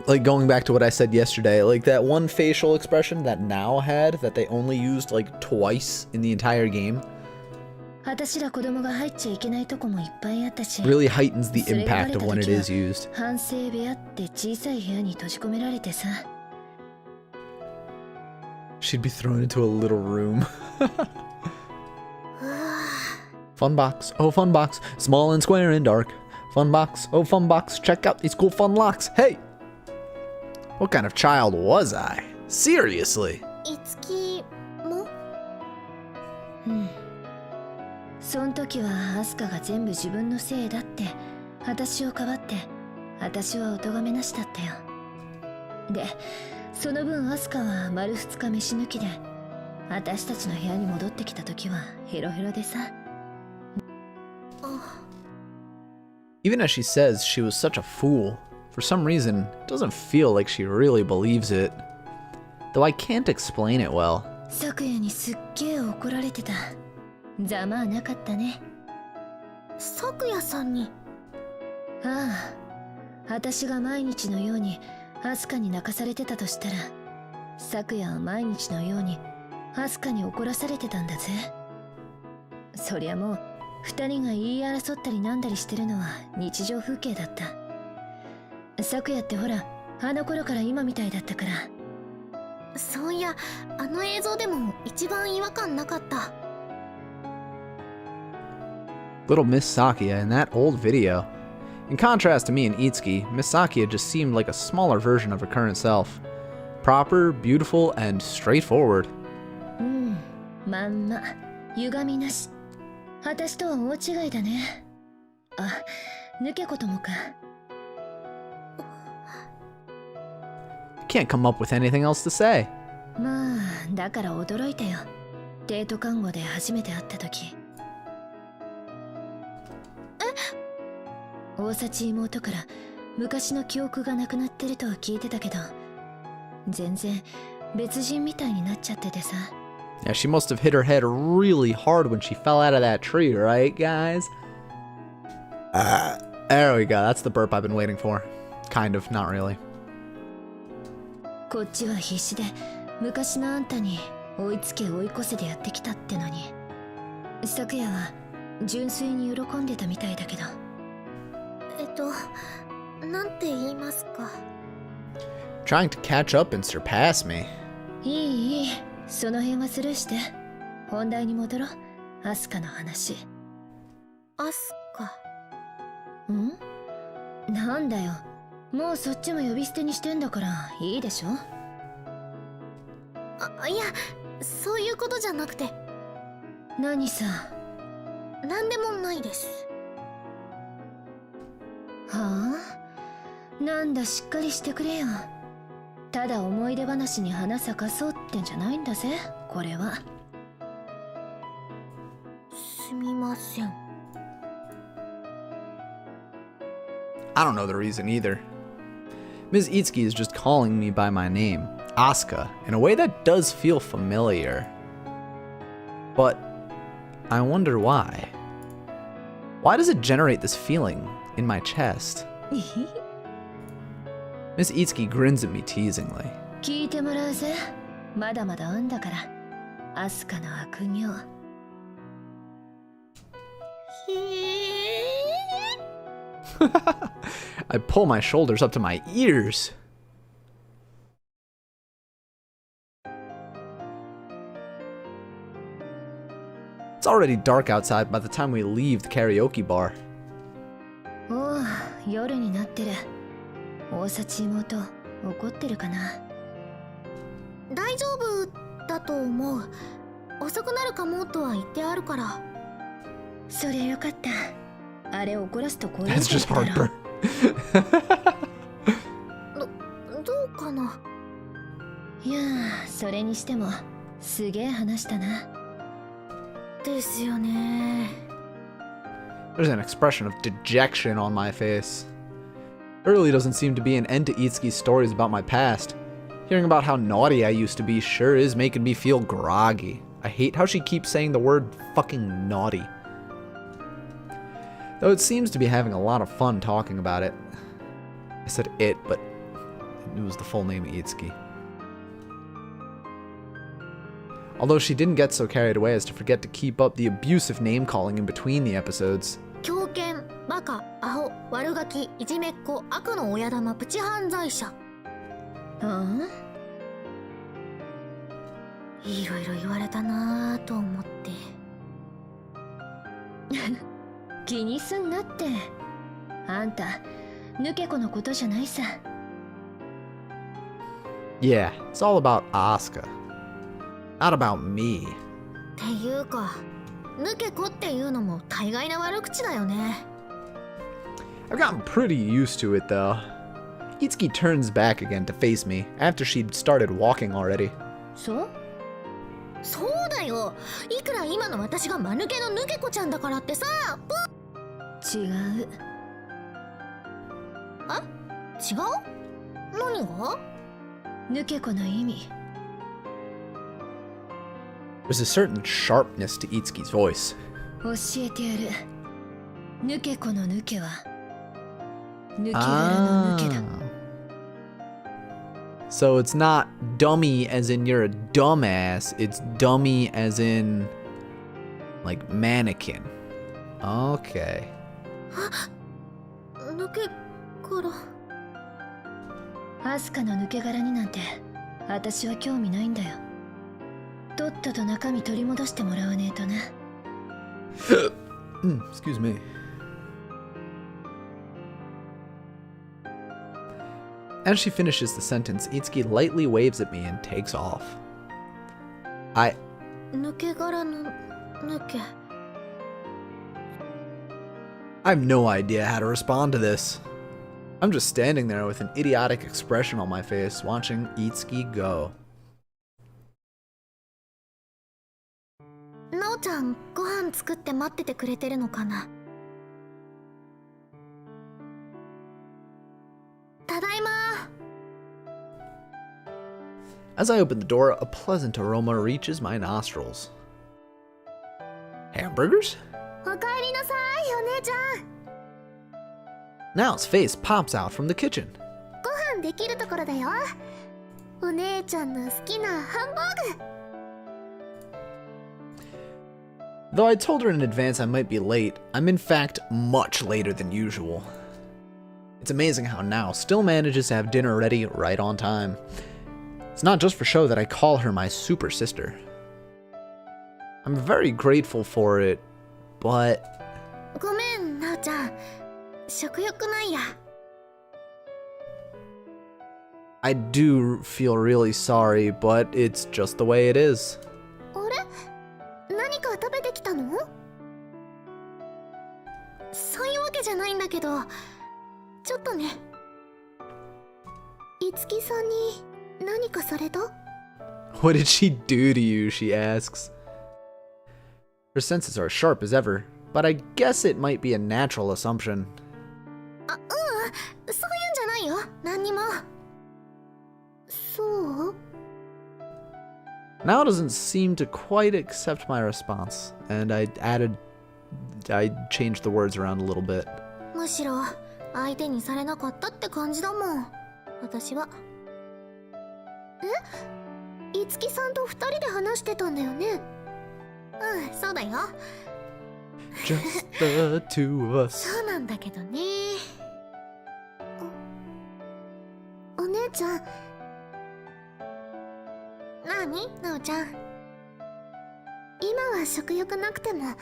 Like, going back to what I said yesterday, like that one facial expression that Now had that they only used like twice in the entire game 私ら子供が入っちゃいけないとこもいっぱいあったし、 really heightens the impact of when it is used. 反省部屋って小さい部屋に閉じ込められてさ。She'd be thrown into a little room. Fun box, oh fun box, small and square and dark. Fun box, oh fun box, check out these cool fun locks. Hey! What kind of child was I? Seriously! いつきも？うん。そん時はアスカが全部自分のせいだって私をかばって、私はお咎めなしだったよ。で、その分アスカは丸2日飯抜きで、私たちの部屋に戻ってきた時はヘロヘロでさ。Even as she says she was such a fool, for some reason, it doesn't feel like she really believes it. Though I can't explain it well. 昨夜にすっげえ怒られてた。ざまあなかったね。昨夜さんに？ああ、私が毎日のようにアスカに泣かされてたとしたら、昨夜は毎日のようにアスカに怒らされてたんだぜ。そりゃもう二人が言い争ったりなんだりしてるのは日常風景だった。昨夜ってほら、あの頃から今みたいだったから。そういや、あの映像でも一番違和感なかった。Little Miss Sakia in that old video. In contrast to me and Itsuki, Miss Sakia just seemed like a smaller version of her current self. Proper, beautiful, and straightforward. まんま、歪みなし。私とは大違いだね。あ、抜けこともか。Can't come up with anything else to say. まあ、だから驚いたよ。デート看護で初めて会った時。大幸妹から昔の記憶がなくなってるとは聞いてたけど、全然別人みたいになっちゃっててさ。Yeah, she must have hit her head really hard when she fell out of that tree, right, guys? There we go. That's the burp I've been waiting for. Kind of, not really. こっちは必死で昔のあんたに追いつけ追い越せでやってきたってのに、昨夜は純粋に喜んでたみたいだけど。なんて言いますか。Trying to catch up and surpass me. いい、その辺はスルーして本題に戻ろう。アスカの話。アスカ？なんだよ、もうそっちも呼び捨てにしてんだからいいでしょ。いや、そういうことじゃなくて。何さ？なんでもないです。はあ？なんだ、しっかりしてくれよ。ただ思い出話に花咲かそうってんじゃないんだぜ、これは。すみません。I don't know the reason either. Ms. Itsuki is just calling me by my name, Asuka, in a way that does feel familiar. But I wonder why. Why does it generate this feeling in my chest? Miss Itsuki grins at me teasingly. 聞いてもらうぜ。まだまだあんだから。アスカの悪行。I pull my shoulders up to my ears. It's already dark outside by the time we leave the karaoke bar. おう、夜になってる。大幸妹、怒ってるかな。大丈夫だと思う。遅くなるかもとは言ってあるから。そりゃよかった。あれ怒らすとこういう That's just heartburn. どうかな。いやー、それにしてもすげえ話したな。ですよね。There's an expression of dejection on my face. There really doesn't seem to be an end to Itsuki's stories about my past. Hearing about how naughty I used to be sure is making me feel groggy. I hate how she keeps saying the word fucking naughty. Though it seems to be having a lot of fun talking about it. I said it, but it was the full name of Itsuki. Although she didn't get so carried away as to forget to keep up the abusive name-calling in between the episodes. 狂犬、バカ、アホ、悪ガキ、いじめっ子、悪の親玉、プチ犯罪者。いろいろ言われたなぁと思って。気にすんなって。あんた、抜け子のことじゃないさ。Yeah, it's all about Asuka. Not about me. っていうか、抜け子っていうのも大概な悪口だよね。I've gotten pretty used to it though. Itsuki turns back again to face me after she'd started walking already. そうだよ。いくら今の私が間抜けの抜け子ちゃんだからってさ。違う。あ？違う？何が？抜け子の意味。There's a certain sharpness to Itsuki's voice. 教えてやる。抜け子の抜けは抜け殻の抜けだ。So it's not dummy as in you're a dumbass, it's dummy as in like mannequin. Okay. 抜け殻。アスカの抜け殻になんて私は興味ないんだよ。とっとと中身取り戻してもらわねえとな。Excuse me. As she finishes the sentence, Itsuki lightly waves at me and takes off. 抜け殻の抜け。I have no idea how to respond to this. I'm just standing there with an idiotic expression on my face, watching Itsuki go. なおちゃん、ご飯作って待っててくれてるのかな。ただいま。As I open the door, a pleasant aroma reaches my nostrils. Hamburgers? おかえりなさい、お姉ちゃん。Nao's face pops out from the kitchen. ご飯できるところだよ。お姉ちゃんの好きなハンバーグ。Though I told her in advance I might be late, I'm in fact much later than usual. It's amazing how Nao still manages to have dinner ready right on time. It's not just for show that I call her my super sister. I'm very grateful for it, but... ごめん、なおちゃん。食欲ないや。I do feel really sorry, but it's just the way it is. あれ？何か食べてきたの？そういうわけじゃないんだけど、ちょっとね。いつきさんに何かされた？ What did she do to you, she asks. Her senses are sharp as ever, but I guess it might be a natural assumption. あ、Now doesn't seem to quite accept my response, and I changed the words around a little bit. むしろ相手にされなかったって感じだもん私は。いつきさんと2人で話してたんだよね。うん、そうだよ。Just the two of us. そうなんだけどね。お姉ちゃん。なに、なおちゃん。今は食欲なくても後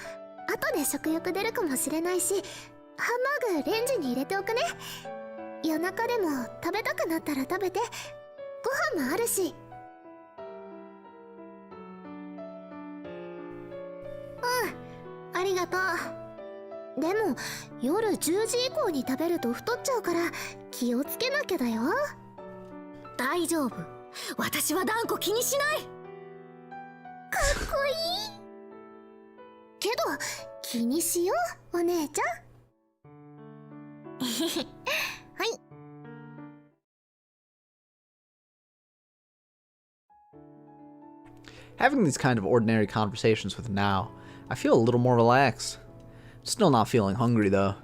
で食欲出るかもしれないし、ハンバーグレンジに入れておくね。夜中でも食べたくなったら食べて。ご飯もあるし。うん、ありがとう。でも夜10時以降に食べると太っちゃうから気をつけなきゃだよ。大丈夫、私は断固気にしない。かっこいいけど気にしよう、お姉ちゃん。はい。Having these kind of ordinary conversations with Now, I feel a little more relaxed. Still not feeling hungry though.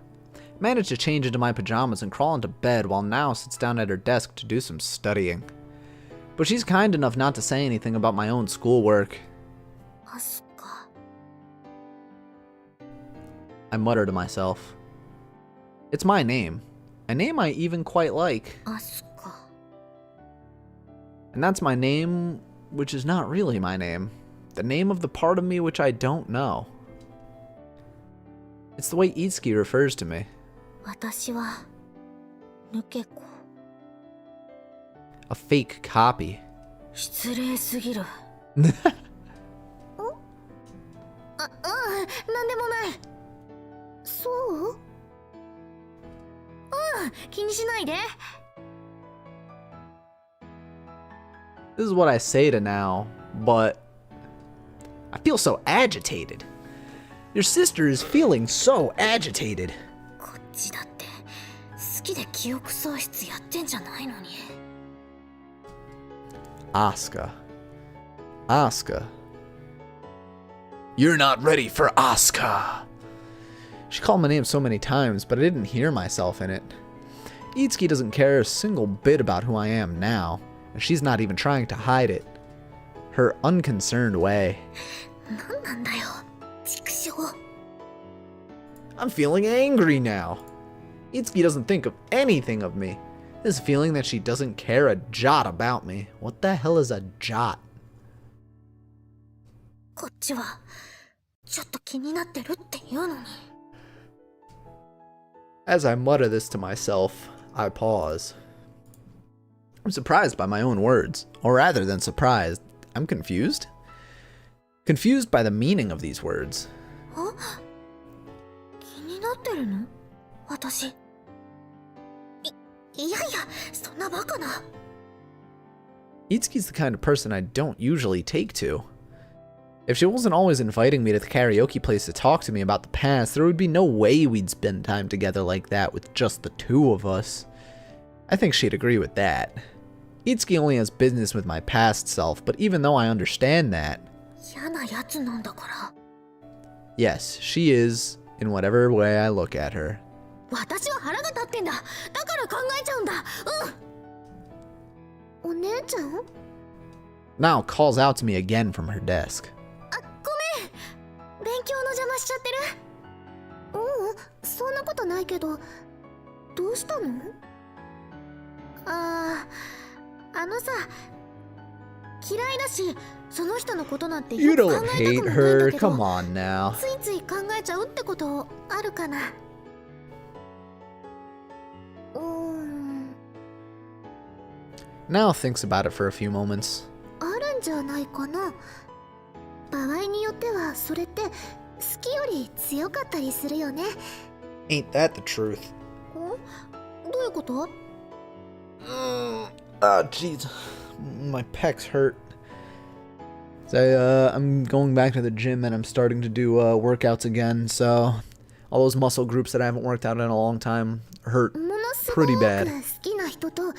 Managed to change into my pajamas and crawl into bed while Now sits down at her desk to do some studying. But she's kind enough not to say anything about my own schoolwork. Asuka. I mutter to myself. It's my name. A name I even quite like. Asuka. And that's my name, which is not really my name. The name of the part of me which I don't know. It's the way Itsuki refers to me. 私は抜け子。A fake copy. 失礼すぎる。あ、なんでもない。そう？うん、気にしないで。This is what I say to Now, but I feel so agitated. Your sister is feeling so agitated. こっちだって好きで記憶喪失やってんじゃないのに。Asuka. Asuka. You're not ready for Asuka. She called my name so many times, but I didn't hear myself in it. Itsuki doesn't care a single bit about who I am now, and she's not even trying to hide it. Her unconcerned way. なんなんだよ、畜生。I'm feeling angry now. Itsuki doesn't think of anything of me. This feeling that she doesn't care a jot about me. What the hell is a jot? こっちはちょっと気になってるって言うのに。As I mutter this to myself, I pause. I'm surprised by my own words, or rather than surprised, I'm confused. Confused by the meaning of these words. あ、気になってるの？私。いやいや、そんなバカな。Itsuki's the kind of person I don't usually take to. If she wasn't always inviting me to the karaoke place to talk to me about the past, there would be no way we'd spend time together like that with just the two of us. I think she'd agree with that. Itsuki only has business with my past self, but even though I understand that... 嫌なやつなんだから。Yes, she is, in whatever way I look at her. 私は腹が立ってんだ。だから考えちゃうんだ。うん。お姉ちゃん？ Now calls out to me again from her desk. あ、ごめん。勉強の邪魔しちゃってる？そんなことないけど。どうしたの？あのさ、嫌いだし、その人のことなんて You よく考 don't えたく hate もないん her, だけど。 come on now. ついつい考えちゃうってことあるかな。Now thinks about it for a few moments. あるんじゃないかな。場合によってはそれって好きより強かったりするよね。 Ain't that the truth? どういうこと？ Jeez. My pecs hurt. So, I'm going back to the gym and I'm starting to do workouts again, so all those muscle groups that I haven't worked out in a long time hurt pretty bad. 好きな人とも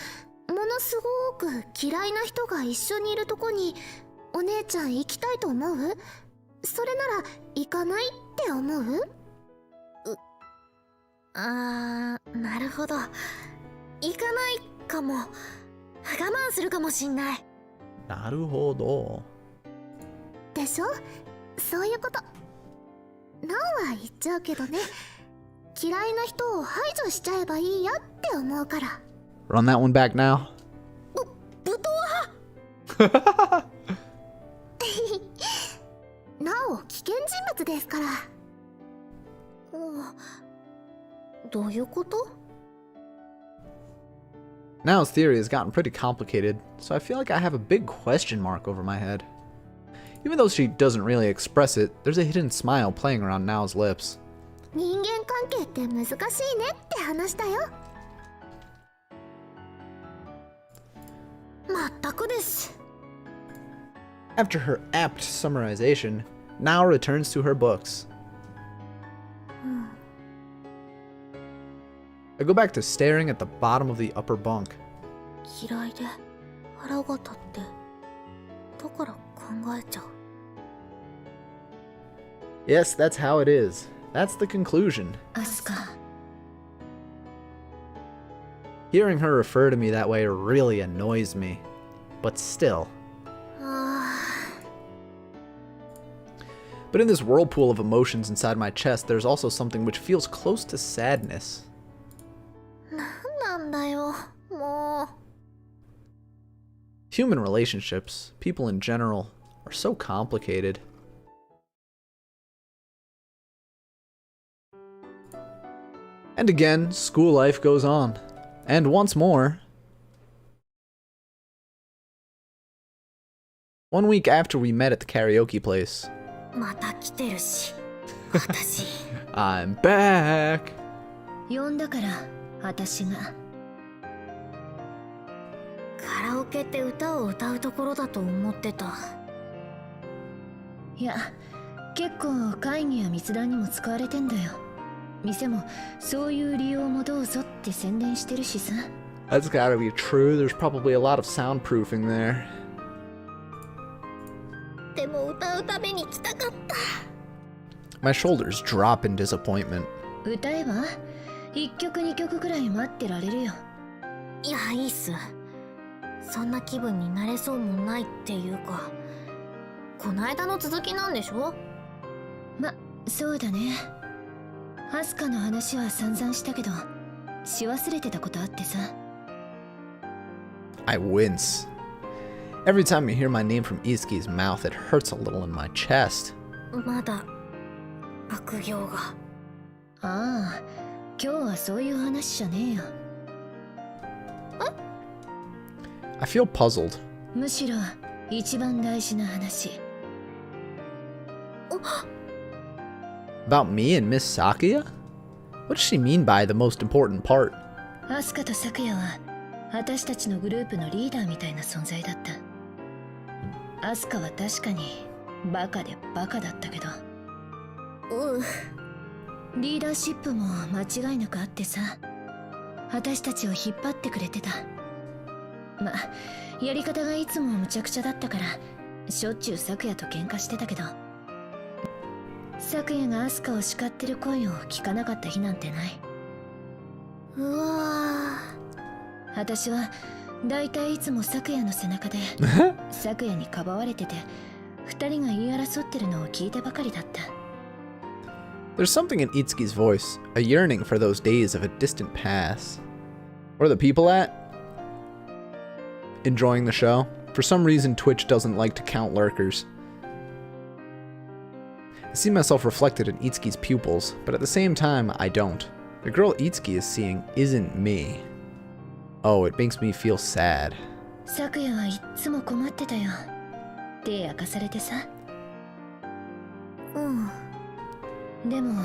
のすごく嫌いな人が一緒にいるとこにお姉ちゃん行きたいと思う？それなら行かないって思う？なるほど。行かないかも。我慢するかもしんない。なるほど。でしょ？そういうこと。なおは言っちゃうけどね。嫌いな人を排除しちゃえばいいやって思うから。Run that one back now. 武闘派なお危険人物ですから。どういうこと？ Nao's theory has gotten pretty complicated, so I feel like I have a big question mark over my head. Even though she doesn't really express it, there's a hidden smile playing around Nao's lips. 人間関係って難しいねって話だよ。まったくです。After her apt summarization, Nao returns to her books. I go back to staring at the bottom of the upper bunk. 嫌いで腹が立ってだから考えちゃう。 Yes, that's how it is. That's the conclusion. アスカ。 Hearing her refer to me that way really annoys me. But still. But in this whirlpool of emotions inside my chest, there's also something which feels close to sadness. なんだよ、もう。 Human relationships, people in general, are so complicated. And again, school life goes on. And once more, one week after we met at the karaoke place, また来てるし、私。I'm back! 呼んだから、私が。カラオケって歌を歌うところだと思ってた。いや、結構会議や密談にも使われてんだよ。店もそういう利用もどうぞって宣伝してるしさ。That's gotta be true. There's probably a lot of soundproofing there. でも歌うために来たかった。My shoulders drop in disappointment. 歌えば1曲2曲くらい待ってられるよ。いや、いいっす。そんな気分になれそうもないっていうか、こないだの続きなんでしょ？ま、そうだね。アスカの話は散々したけど、し忘れてたことあってさ。I wince. Every time I hear my name from Itsuki's mouth, it hurts a little in my chest. まだ悪行が。ああ、今日はそういう話じゃねえよ。I feel puzzled. むしろ一番大事な話。About me and Miss Sakuya? What does she mean by the most important part? アスカとサクヤは私たちのグループのリーダーみたいな存在だった。アスカは確かにバカでバカだったけど、リーダーシップも間違いなくあってさ、私たちを引っ張ってくれてた。ま、やり方がいつもむちゃくちゃだったからしょっちゅうサクヤと喧嘩してたけど、サクヤがアスカを叱ってる声を聞かなかった日なんてない。うわー、私はだいたいいつもサクヤの背中でサクヤにかばわれてて、二人が言い争ってるのを聞いてばかりだった。 There's something in Itsuki's voice, a yearning for those days of a distant past. Where are the people at? Enjoying the show? For some reason, Twitch doesn't like to count lurkers. I see myself reflected in Itsuki's pupils, but at the same time, I don't. The girl Itsuki is seeing isn't me. Oh, it makes me feel sad. サクヤはいっつも困ってたよ。手明かされてさ。でも、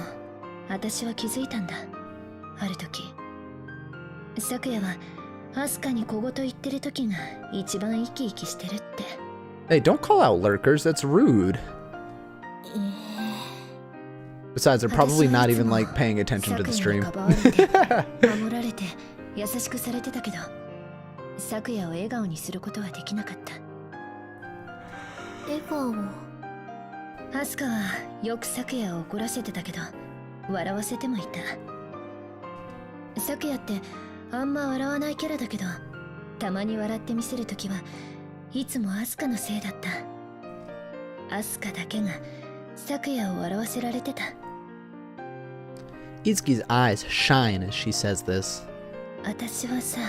私は気づいたんだ。ある時。サクヤはアスカに小言言ってる時が一番生き生きしてるって。Hey, don't call out lurkers, that's rude. Besides, they're probably not even like paying attention to the stream. 守られて優しくされてたけど、サクヤを笑顔にすることはできなかった。笑顔を。アスカはよく昨夜を怒らせてたけど、笑わせてもいた。昨夜ってあんま笑わないキャラだけど、たまに笑ってみせるときはいつもアスカのせいだった。アスカだけが昨夜を笑わせられてた。Itsuki's eyes shine as she says this. 私はさ、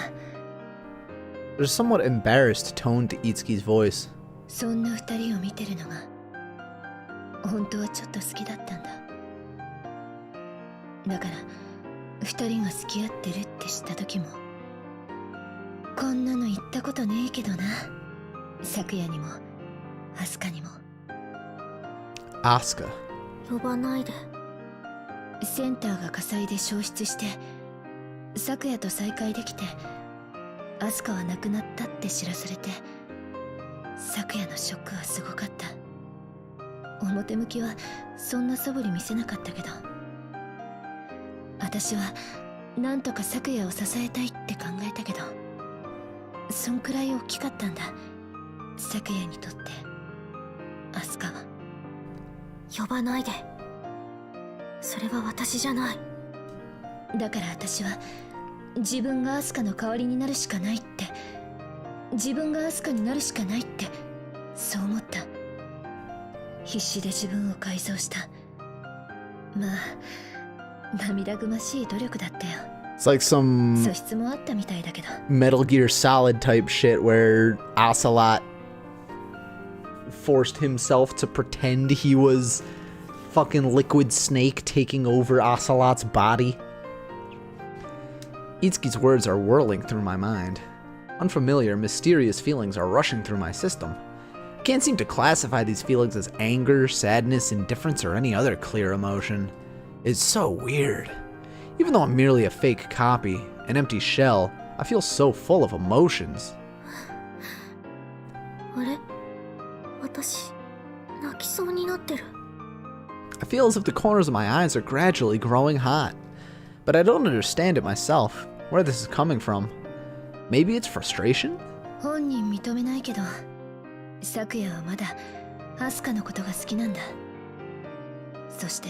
There's a somewhat embarrassed tone to Itsuki's voice. そんな二人を見てるのが本当はちょっと好きだったんだ。だから二人が付き合ってるって知った時も、こんなの言ったことねえけどな、昨夜にもアスカにも。 Asuka. 呼ばないで。センターが火災で消失して昨夜と再会できて、アスカは亡くなったって知らされて、昨夜のショックはすごかった。表向きはそんな素振り見せなかったけど、私はなんとか昨夜を支えたいって考えたけど、そんくらい大きかったんだ、昨夜にとってアスカは。呼ばないで。それは私じゃない。だから私は自分がアスカの代わりになるしかないって、自分がアスカになるしかないって、そう思った。必死で自分を改造した。まあ涙ぐましい努力だったよ。 It's like some 素質もあったみたいだけど。 Metal Gear Solid type shit where Ocelot forced himself to pretend he was fucking Liquid Snake taking over Ocelot's body. Itsuki's words are whirling through my mind. Unfamiliar, mysterious feelings are rushing through my system. I can't seem to classify these feelings as anger, sadness, indifference, or any other clear emotion. It's so weird. Even though I'm merely a fake copy, an empty shell, I feel so full of emotions. あれ、私泣きそうになってる。 I feel as if the corners of my eyes are gradually growing hot. But I don't understand it myself, where this is coming from. Maybe it's frustration? 本人認めないけど、昨夜はまだアスカのことが好きなんだ。そして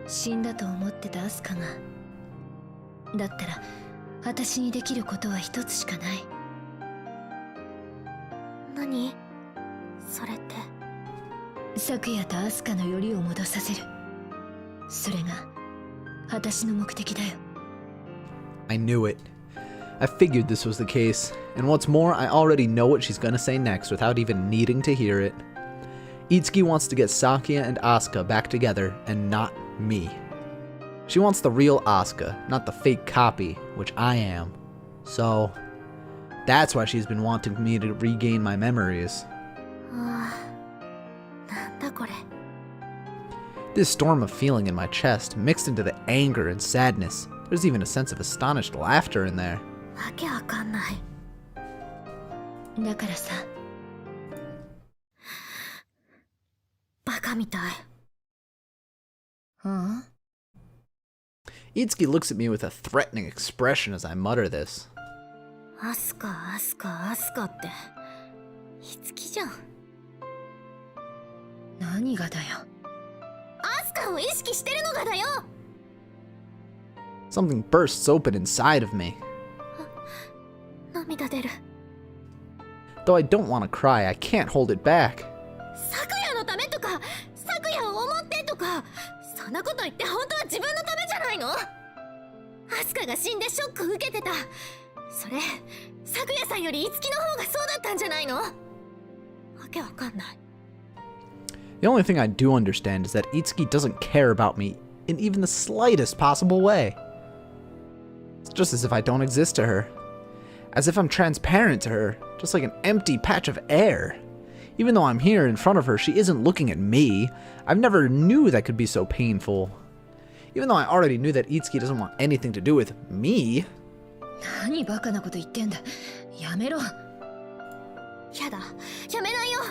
死んだと思ってたアスカが、だったら私にできることは一つしかない。何？それって。昨夜とアスカのよりを戻させる。それが私の目的だよ。 I knew it. I figured this was the case, and what's more, I already know what she's gonna say next without even needing to hear it. Itsuki wants to get Sakuya and Asuka back together, and not me. She wants the real Asuka, not the fake copy, which I am. So, that's why she's been wanting me to regain my memories. なんだこれ。 This storm of feeling in my chest, mixed into the anger and sadness. There's even a sense of astonished laughter in there. わけわかんない。だからさ、バカみたい。はあ？ Itsuki looks at me with a threatening expression as I mutter this. アスカって、いつきじゃん。何がだよ。アスカを意識してるのがだよ。 Something bursts open inside of me. 涙出る。 Though I don't want to cry, I can't hold it back. 昨夜のためとか、昨夜を思ってとか、そんなこと言って本当は自分のためじゃないの？アスカが死んでショック受けてた。それ、昨夜さんよりいつきの方がそうだったんじゃないの？わけわかんない。 The only thing I do understand is that Itsuki doesn't care about me in even the slightest possible way. It's just as if I don't exist to her. As if I'm transparent to her, just like an empty patch of air. Even though I'm here in front of her, she isn't looking at me. I've never knew that could be so painful. Even though I already knew that Itsuki doesn't want anything to do with me. 何バカなこと言ってんだ。やめろ。やだ、やめないよ。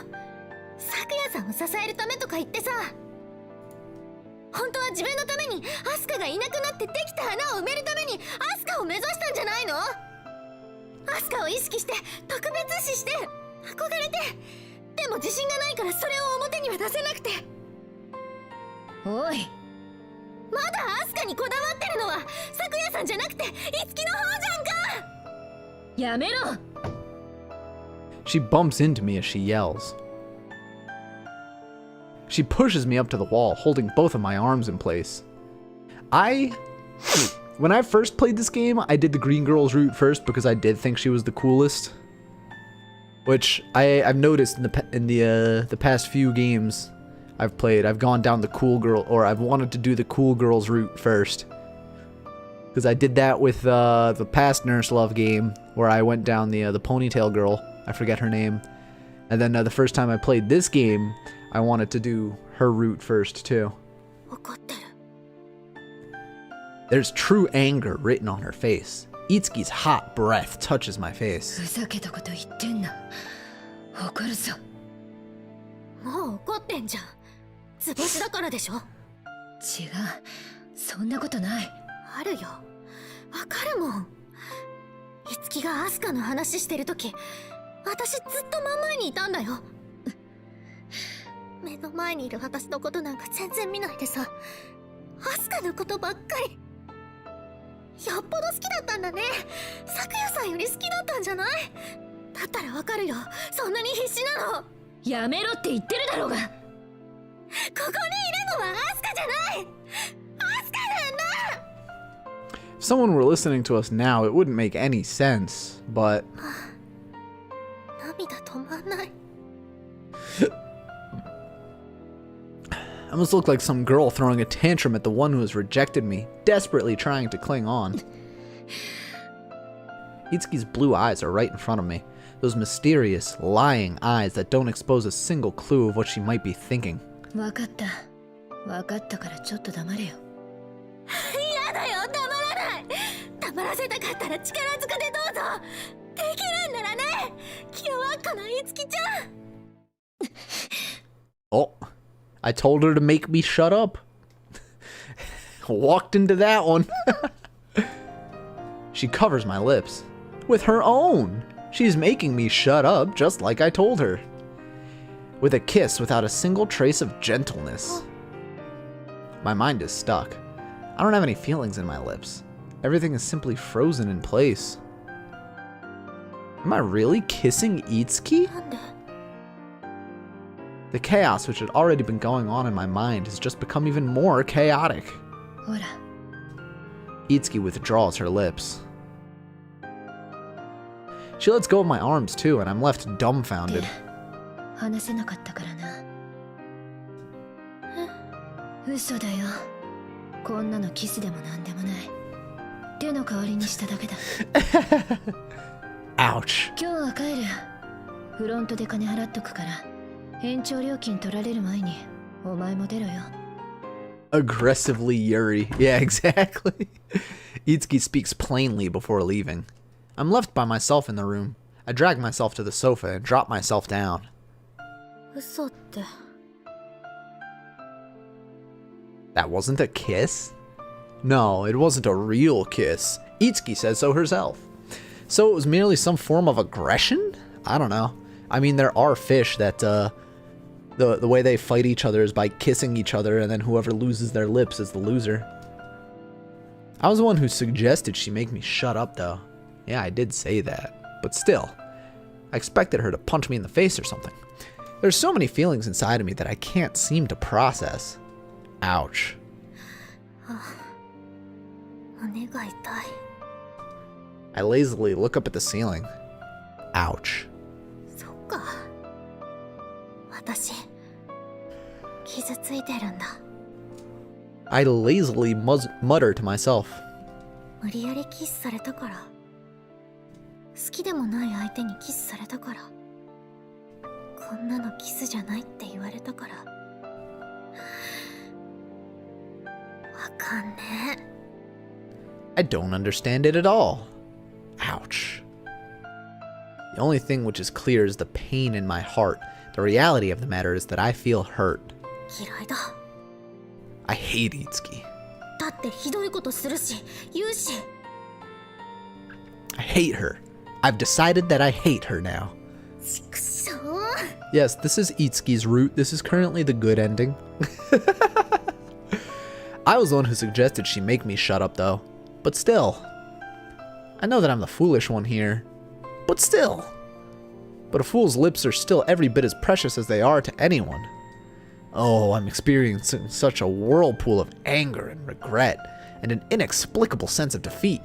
昨夜さんを支えるためとか言ってさ、本当は自分のためにアスカがいなくなってできた穴を埋めるためにアスカを目指したんじゃないの？アスカを意識して特別視して憧れて、ででも自信がないからそれを表には出せなくて。おい、まだアスカにこだわってるのは咲夜さんじゃなくていつきの方じゃんか。やめろ。 She bumps into me as she yells. She pushes me up to the wall, holding both of my arms in place. When I first played this game, I did the green girl's route first because I did think she was the coolest. Which I've noticed in the past few games I've played, I've gone down the cool girl, or I've wanted to do the cool girl's route first. Because I did that with the past Nurse Love game, where I went down the ponytail girl. I forget her name. And then the first time I played this game, I wanted to do her route first too. There's true anger written on her face. Itsuki's hot breath touches my face. ふざけたこと言ってんな。怒るぞ。もう怒ってんじゃん。図星だからでしょ。違う、そんなことない。あるよ。わかるもん。Itsukiがアスカの話してるとき、私ずっと真ん前にいたんだよ。目の前にいる私のことなんか全然見ないでさ、アスカのことばっかり。よっぽど好きだったんだね。咲夜さんより好きだったんじゃない？だったらわかるよ。そんなに必死なの。やめろって言ってるだろうが。ここにいるのはアスカじゃない。アスカなんだ。If someone were listening to us now, it wouldn't make any sense, but... 涙止まんない。I almost look like some girl throwing a tantrum at the one who has rejected me, desperately trying to cling on. Itsuki's blue eyes are right in front of me. Those mysterious, lying eyes that don't expose a single clue of what she might be thinking. わかった。わかったからちょっと黙れよ。嫌だよ、黙らない。黙らせたかったら力ずくでどうぞ。できるんならね。気弱っかなItsukiちゃん。Oh. I told her to make me shut up. Walked into that one. She covers my lips. With her own. She's making me shut up just like I told her. With a kiss without a single trace of gentleness. My mind is stuck. I don't have any feelings in my lips. Everything is simply frozen in place. Am I really kissing Itsuki? The chaos which had already been going on in my mind has just become even more chaotic. Itsuki withdraws her lips. She lets go of my arms too, and I'm left dumbfounded. Ouch. Aggressively Yuri. Yeah, exactly. Itsuki speaks plainly before leaving. I'm left by myself in the room. I drag myself to the sofa and drop myself down. That wasn't a kiss? No, it wasn't a real kiss. Itsuki says so herself. So it was merely some form of aggression? I don't know. I mean, there are fish that, the way they fight each other is by kissing each other, and then whoever loses their lips is the loser. I was the one who suggested she make me shut up, though. Yeah, I did say that. But still, I expected her to punch me in the face or something. There's so many feelings inside of me that I can't seem to process. Ouch. I lazily look up at the ceiling. Ouch. I lazily mutter to myself. I don't understand it at all. Ouch. The only thing which is clear is the pain in my heart. The reality of the matter is that I feel hurt. I hate Itsuki. I hate her. I've decided that I hate her now. Yes, this is Itsuki's route. This is currently the good ending. I was the one who suggested she make me shut up, though. But still. I know that I'm the foolish one here. But still. But a fool's lips are still every bit as precious as they are to anyone. Oh, I'm experiencing such a whirlpool of anger and regret, and an inexplicable sense of defeat.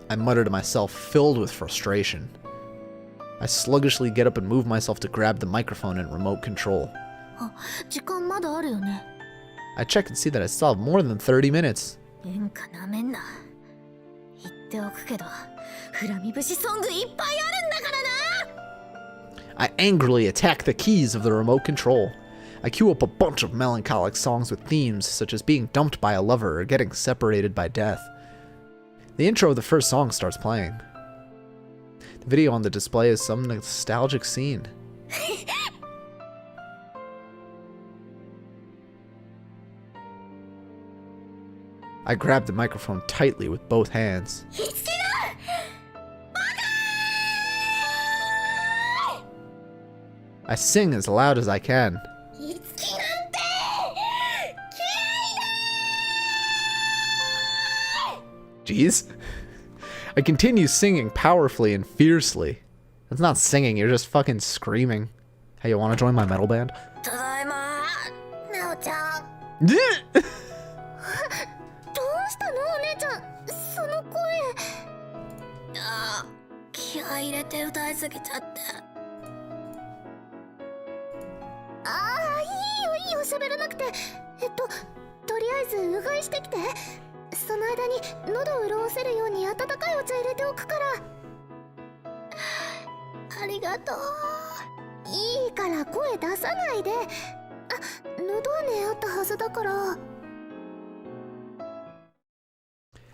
I mutter to myself, filled with frustration. I sluggishly get up and move myself to grab the microphone and remote control. I check and see that I still have more than 30 minutes. I angrily attack the keys of the remote control. I queue up a bunch of melancholic songs with themes such as being dumped by a lover or getting separated by death. The intro of the first song starts playing. The video on the display is some nostalgic scene. I grab the microphone tightly with both hands. I sing as loud as I can. Jeez. I continue singing powerfully and fiercely. That's not singing, you're just fucking screaming. Hey, you wanna join my metal band?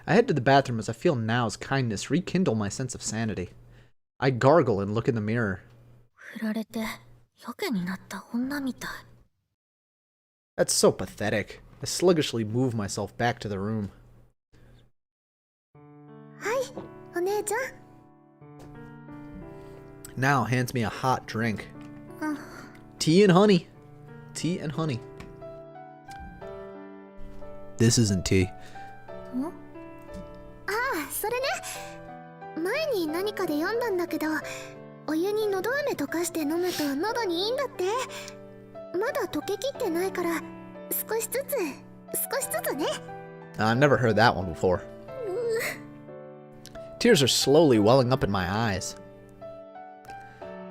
I head to the bathroom as I feel Nao's kindness rekindle my sense of sanity. I gargle and look in the mirror. That's so pathetic. I sluggishly move myself back to the room. Nao hands me a hot drink. Tea and honey. Tea and honey. This isn't tea. I've never heard that one before. Tears are slowly welling up in my eyes.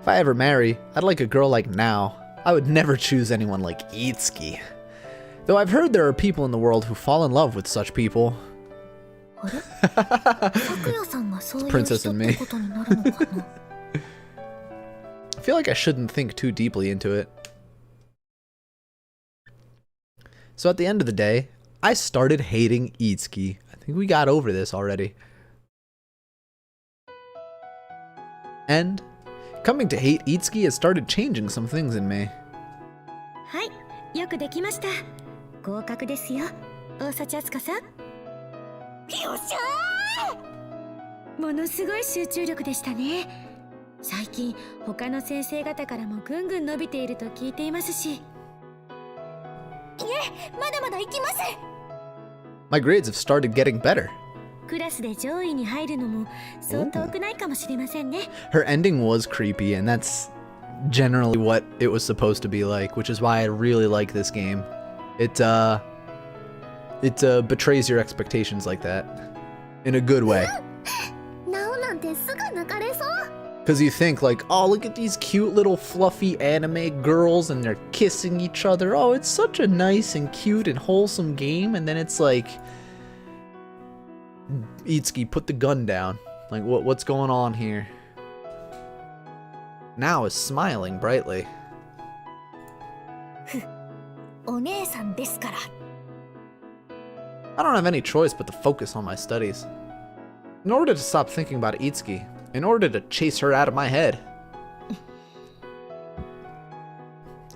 If I ever marry, I'd like a girl like Nao. I would never choose anyone like Itsuki. Though I've heard there are people in the world who fall in love with such people. It's Princess and me. I feel like I shouldn't think too deeply into it. So at the end of the day, I started hating Itsuki. I think we got over this already. And coming to hate Itsuki has started changing some things in me. My grades have started getting better. Her ending was creepy, and that's generally what it was supposed to be like, which is why I really like this game. It betrays your expectations like that. In a good way. Because you think like, oh, look at these cute little fluffy anime girls and they're kissing each other. Oh, it's such a nice and cute and wholesome game. And then it's like, Itsuki, put the gun down. Like, what's going on here? Nao is smiling brightly. I don't have any choice but to focus on my studies. In order to stop thinking about Itsuki, in order to chase her out of my head.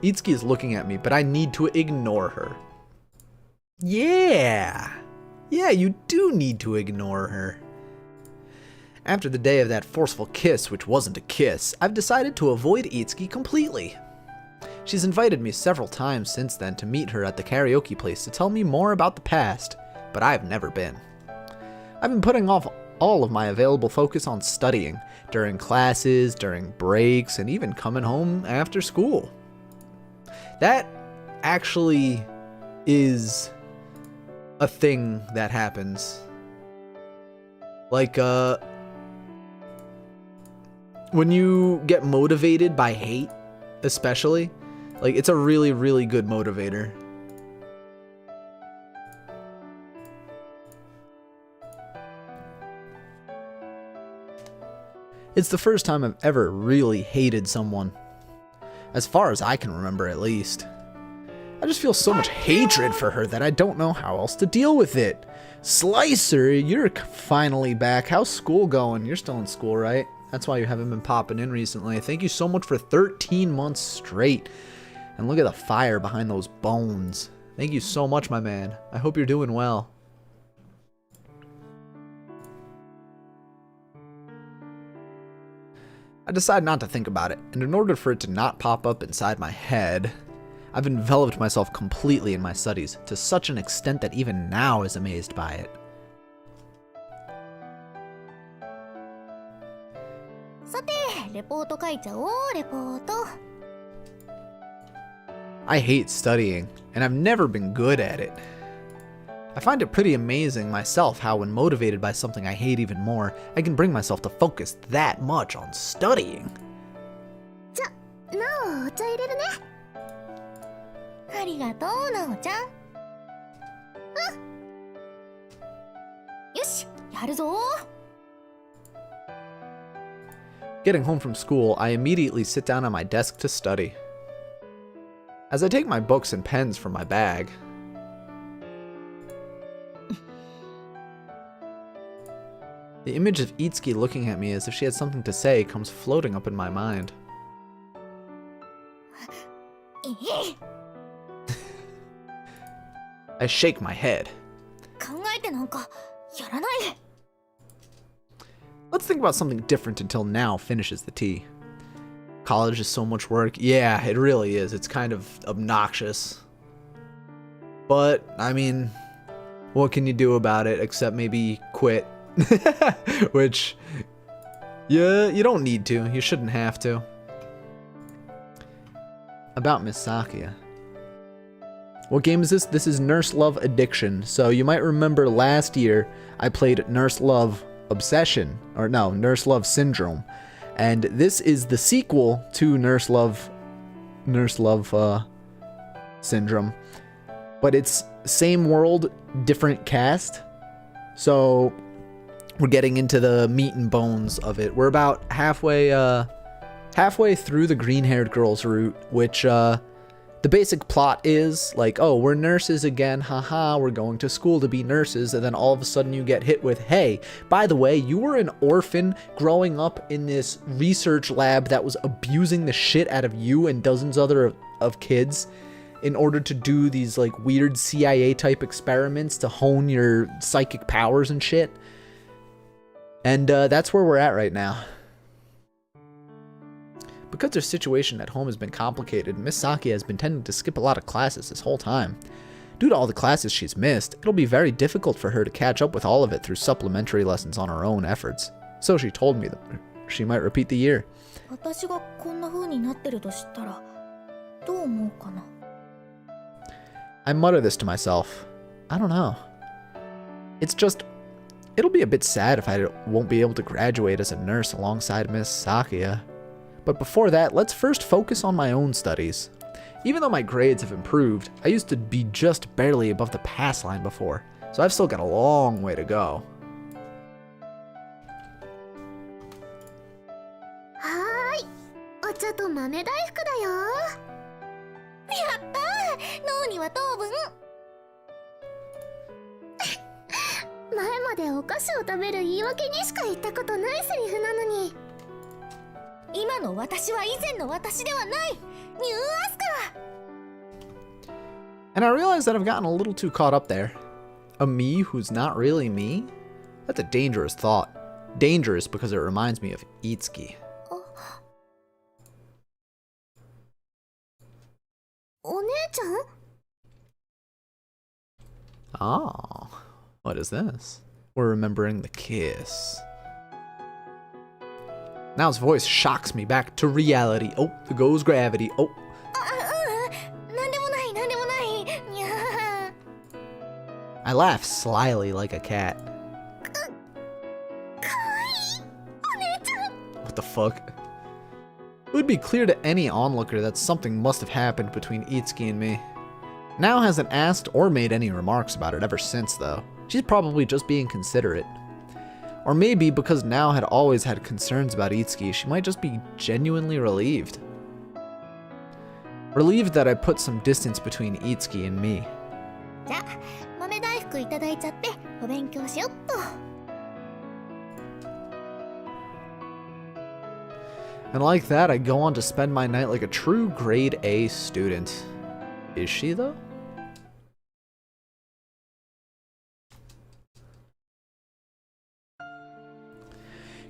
Itsuki is looking at me, but I need to ignore her. Yeah! Yeah, you do need to ignore her. After the day of that forceful kiss, which wasn't a kiss, I've decided to avoid Itsuki completely. She's invited me several times since then to meet her at the karaoke place to tell me more about the past, but I've never been. I've been putting off all of my available focus on studying, during classes, during breaks, and even coming home after school. That actually is a thing that happens. Like, when you get motivated by hate, especially, like, it's a really, really good motivator. It's the first time I've ever really hated someone. As far as I can remember, at least. I just feel so much hatred for her that I don't know how else to deal with it. Slicer, you're finally back. How's school going? You're still in school, right? That's why you haven't been popping in recently. Thank you so much for 13 months straight. And look at the fire behind those bones. Thank you so much, my man. I hope you're doing well. I decide not to think about it, and in order for it to not pop up inside my head, I've enveloped myself completely in my studies, to such an extent that even now is amazed by it. I hate studying, and I've never been good at it. I find it pretty amazing myself how when motivated by something I hate even more, I can bring myself to focus that much on studying. Getting home from school, I immediately sit down on my desk to study. As I take my books and pens from my bag, the image of Itsuki looking at me as if she had something to say comes floating up in my mind. I shake my head. Let's think about something different until now finishes the tea. College is so much work. Yeah, it really is. It's kind of obnoxious. But, I mean, what can you do about it except maybe quit? Which, yeah, you don't need to. You shouldn't have to. About Miss Sakuya. What game is this? This is Nurse Love Addiction. So you might remember last year I played Nurse Love Obsession. Or no, Nurse Love Syndrome. And this is the sequel to Nurse Love Syndrome. But it's same world, different cast. So we're getting into the meat and bones of it. We're about halfway through the green-haired girl's route, which the basic plot is like, oh, we're nurses again, haha, we're going to school to be nurses, and then all of a sudden you get hit with, hey, by the way, you were an orphan growing up in this research lab that was abusing the shit out of you and dozens other of kids in order to do these like weird CIA type experiments to hone your psychic powers and shit. And that's where we're at right now. Because their situation at home has been complicated, Miss Sakuya has been tending to skip a lot of classes this whole time. Due to all the classes she's missed, it'll be very difficult for her to catch up with all of it through supplementary lessons on her own efforts. So she told me that she might repeat the year. I mutter this to myself. I don't know. It's just, it'll be a bit sad if I won't be able to graduate as a nurse alongside Miss Sakuya. But before that, let's first focus on my own studies. Even though my grades have improved, I used to be just barely above the pass line before, so I've still got a long way to go. And I realize that I've gotten a little too caught up there. A me who's not really me? That's a dangerous thought. dangerous because it reminds me of Itsuki. お姉ちゃん Oh, what is this? We're remembering the kiss. Now's voice shocks me back to reality. Oh, there goes gravity. Oh. なんでもないなんでもないにゃ I laugh slyly like a cat. かわいいお姉ちゃん What the fuck? It would be clear to any onlooker that something must have happened between Itsuki and me. Nao hasn't asked or made any remarks about it ever since, though. She's probably just being considerate. Or maybe because Nao had always had concerns about Itsuki, she might just be genuinely relieved. Relieved that I put some distance between Itsuki and me. じゃあ豆大福いただいちゃってお勉強しよっと And like that, I go on to spend my night like a true grade A student. Is she, though?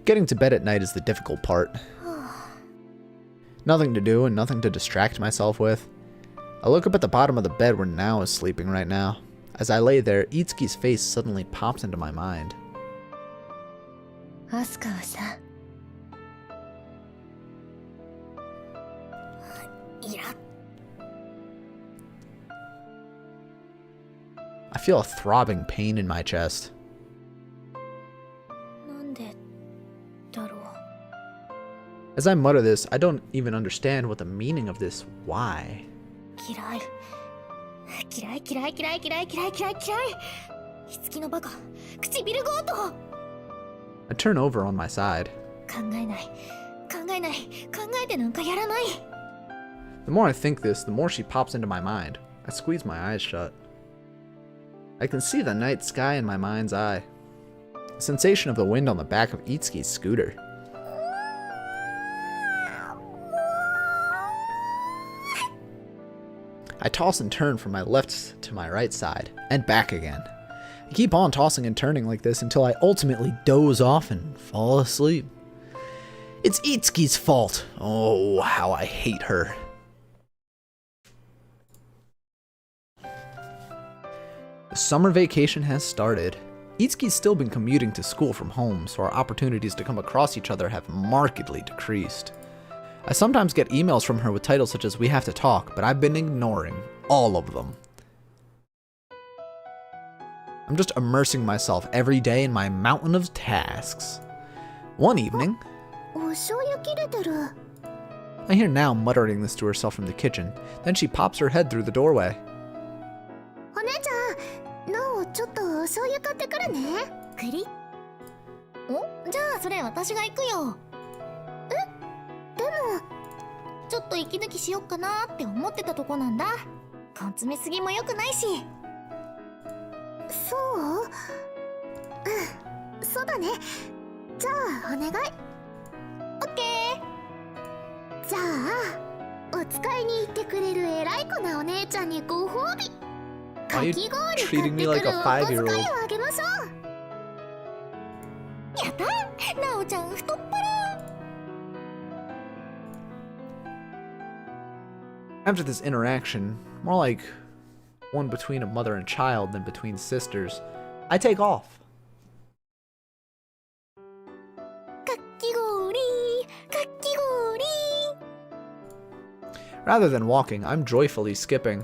Getting to bed at night is the difficult part. Nothing to do and nothing to distract myself with. I look up at the bottom of the bed where Nao is sleeping right now. As I lay there, Itsuki's face suddenly pops into my mind. アスカはさいら I feel a throbbing pain in my chest. なんでだろう As I mutter this, I don't even understand what the meaning of this why. 嫌い嫌い嫌い嫌い嫌い嫌い嫌い嫌いひつきのバカ唇強盗 I turn over on my side. 考えない考えない考えてなんかやらない The more I think this, the more she pops into my mind. I squeeze my eyes shut. I can see the night sky in my mind's eye. The sensation of the wind on the back of Itsuki's scooter. I toss and turn from my left to my right side, and back again. I keep on tossing and turning like this until I ultimately doze off and fall asleep. It's Itsuki's fault. Oh, how I hate her. The summer vacation has started. Itsuki's still been commuting to school from home, so our opportunities to come across each other have markedly decreased. I sometimes get emails from her with titles such as "We have to talk," but I've been ignoring all of them. I'm just immersing myself every day in my mountain of tasks. One evening, お醤油切れてる I hear Nao muttering this to herself from the kitchen. Then she pops her head through the doorway. お姉ちゃんなおちょっとお醤油買ってくるねクリおじゃあそれ私が行くよえでもちょっと息抜きしよっかなって思ってたとこなんだ根詰めすぎも良くないしそううんそうだねじゃあお願いオッケーじゃあお使いに行ってくれる偉い子なお姉ちゃんにご褒美 Why are you かき氷買ってく treating る me like a お小遣い 5-year-old? をあげましょうやったなおちゃん太っ腹 After this interaction, more like one between a mother and child than between sisters, I take off. かき氷かき氷 Rather than walking, I'm joyfully skipping.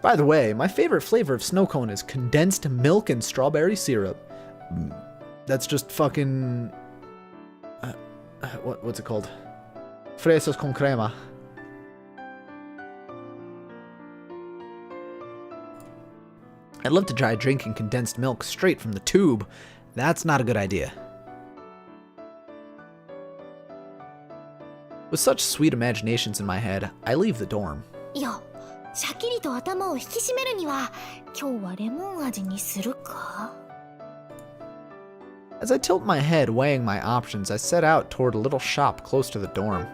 By the way, my favorite flavor of snow cone is condensed milk and strawberry syrup. That's just fucking... what's it called? Fresas con crema. I'd love to try drinking condensed milk straight from the tube. That's not a good idea. With such sweet imaginations in my head, I leave the dorm. いやシャキリと頭を引き締めるには今日はレモン味にするか As I tilt my head, weighing my options, I set out toward a little shop close to the dorm.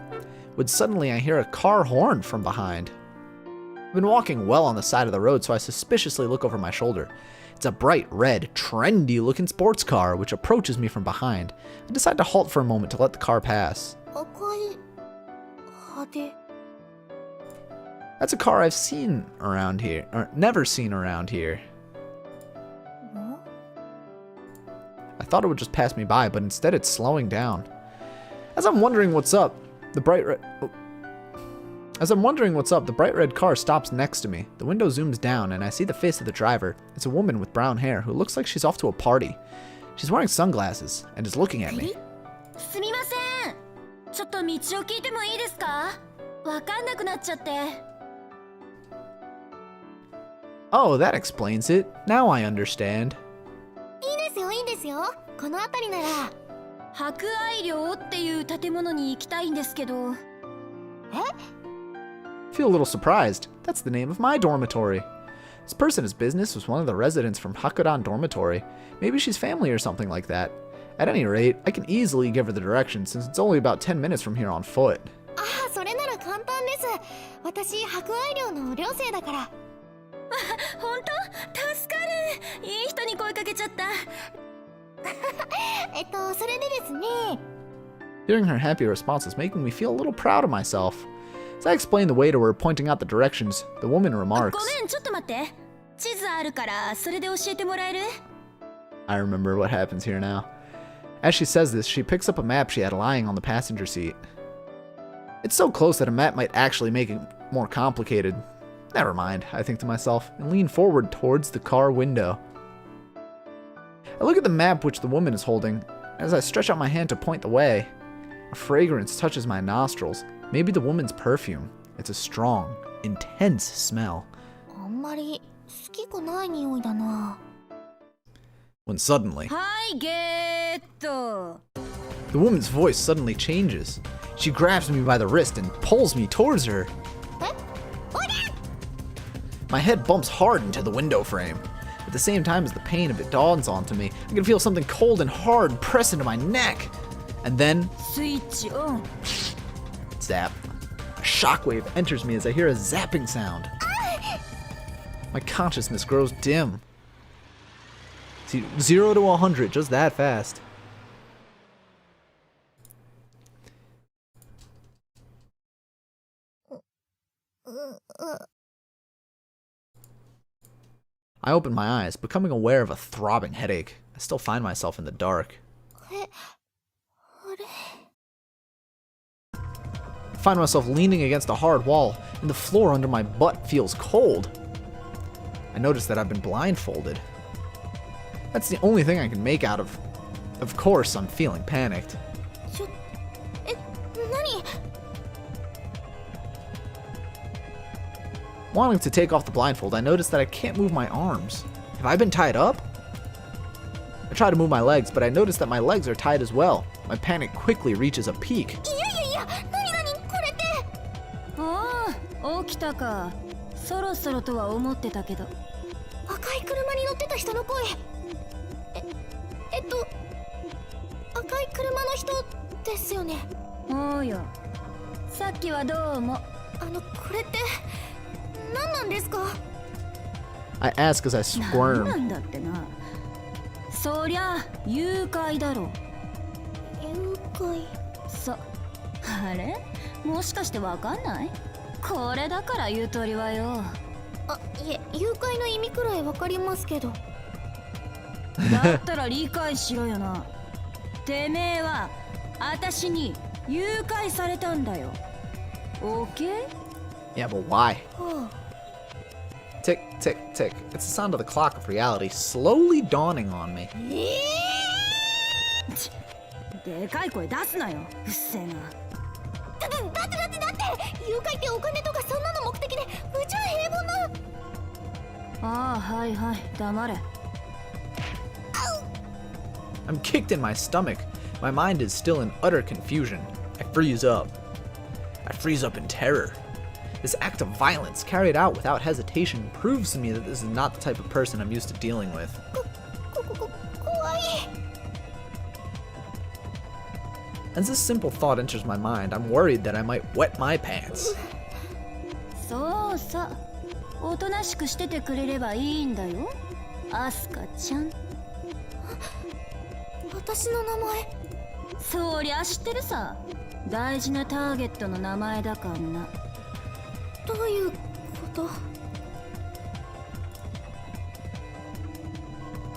When suddenly I hear a car horn from behind. I've been walking well on the side of the road, so I suspiciously look over my shoulder. It's a bright red, trendy looking sports car which approaches me from behind. I decide to halt for a moment to let the car pass. That's a car I've seen around here, or never seen around here. I thought it would just pass me by, but instead it's slowing down. As I'm wondering what's up, the bright red car stops next to me. The window zooms down and I see the face of the driver. It's a woman with brown hair who looks like she's off to a party. She's wearing sunglasses and is looking at me. Oh, that explains it. Now I understand. Feel a little surprised. That's the name of my dormitory. This person is business with one of the residents from Hakuran dormitory. Maybe she's family or something like that. At any rate, I can easily give her the direction since it's only about 10 minutes from here on foot. Hearing her happy response is making me feel a little proud of myself. As I explain the way to her, pointing out the directions, the woman remarks, I remember what happens here now. As she says this, she picks up a map she had lying on the passenger seat. It's so close that a map might actually make it more complicated. Never mind, I think to myself, and lean forward towards the car window. I look at the map which the woman is holding. As I stretch out my hand to point the way, a fragrance touches my nostrils. Maybe the woman's perfume. It's a strong, intense smell. When suddenly, the woman's voice suddenly changes. She grabs me by the wrist and pulls me towards her. My head bumps hard into the window frame. At the same time as the pain of it dawns onto me, I can feel something cold and hard press into my neck. And then, zap. A shockwave enters me as I hear a zapping sound. My consciousness grows dim. 0 to 100, just that fast. I open my eyes, becoming aware of a throbbing headache. I still find myself in the dark. I find myself leaning against a hard wall, and the floor under my butt feels cold. I notice that I've been blindfolded. That's the only thing I can make out of. Of course, I'm feeling panicked. Wanting to take off the blindfold, I notice that I can't move my arms. Have I been tied up? I try to move my legs, but I notice that my legs are tied as well. My panic quickly reaches a peak. I ask as I squirm. Yeah, but why? Tick, tick, tick. It's the sound of the clock of reality slowly dawning on me. I'm kicked in my stomach. My mind is still in utter confusion. I freeze up. I freeze up in terror. This act of violence, carried out without hesitation, proves to me that this is not the type of person I'm used to dealing with. As this simple thought enters my mind, I'm worried that I might wet my pants. アスカちゃん。私の名前。そりゃ知ってるさ。大事なターゲットの名前だからな。どういうこと？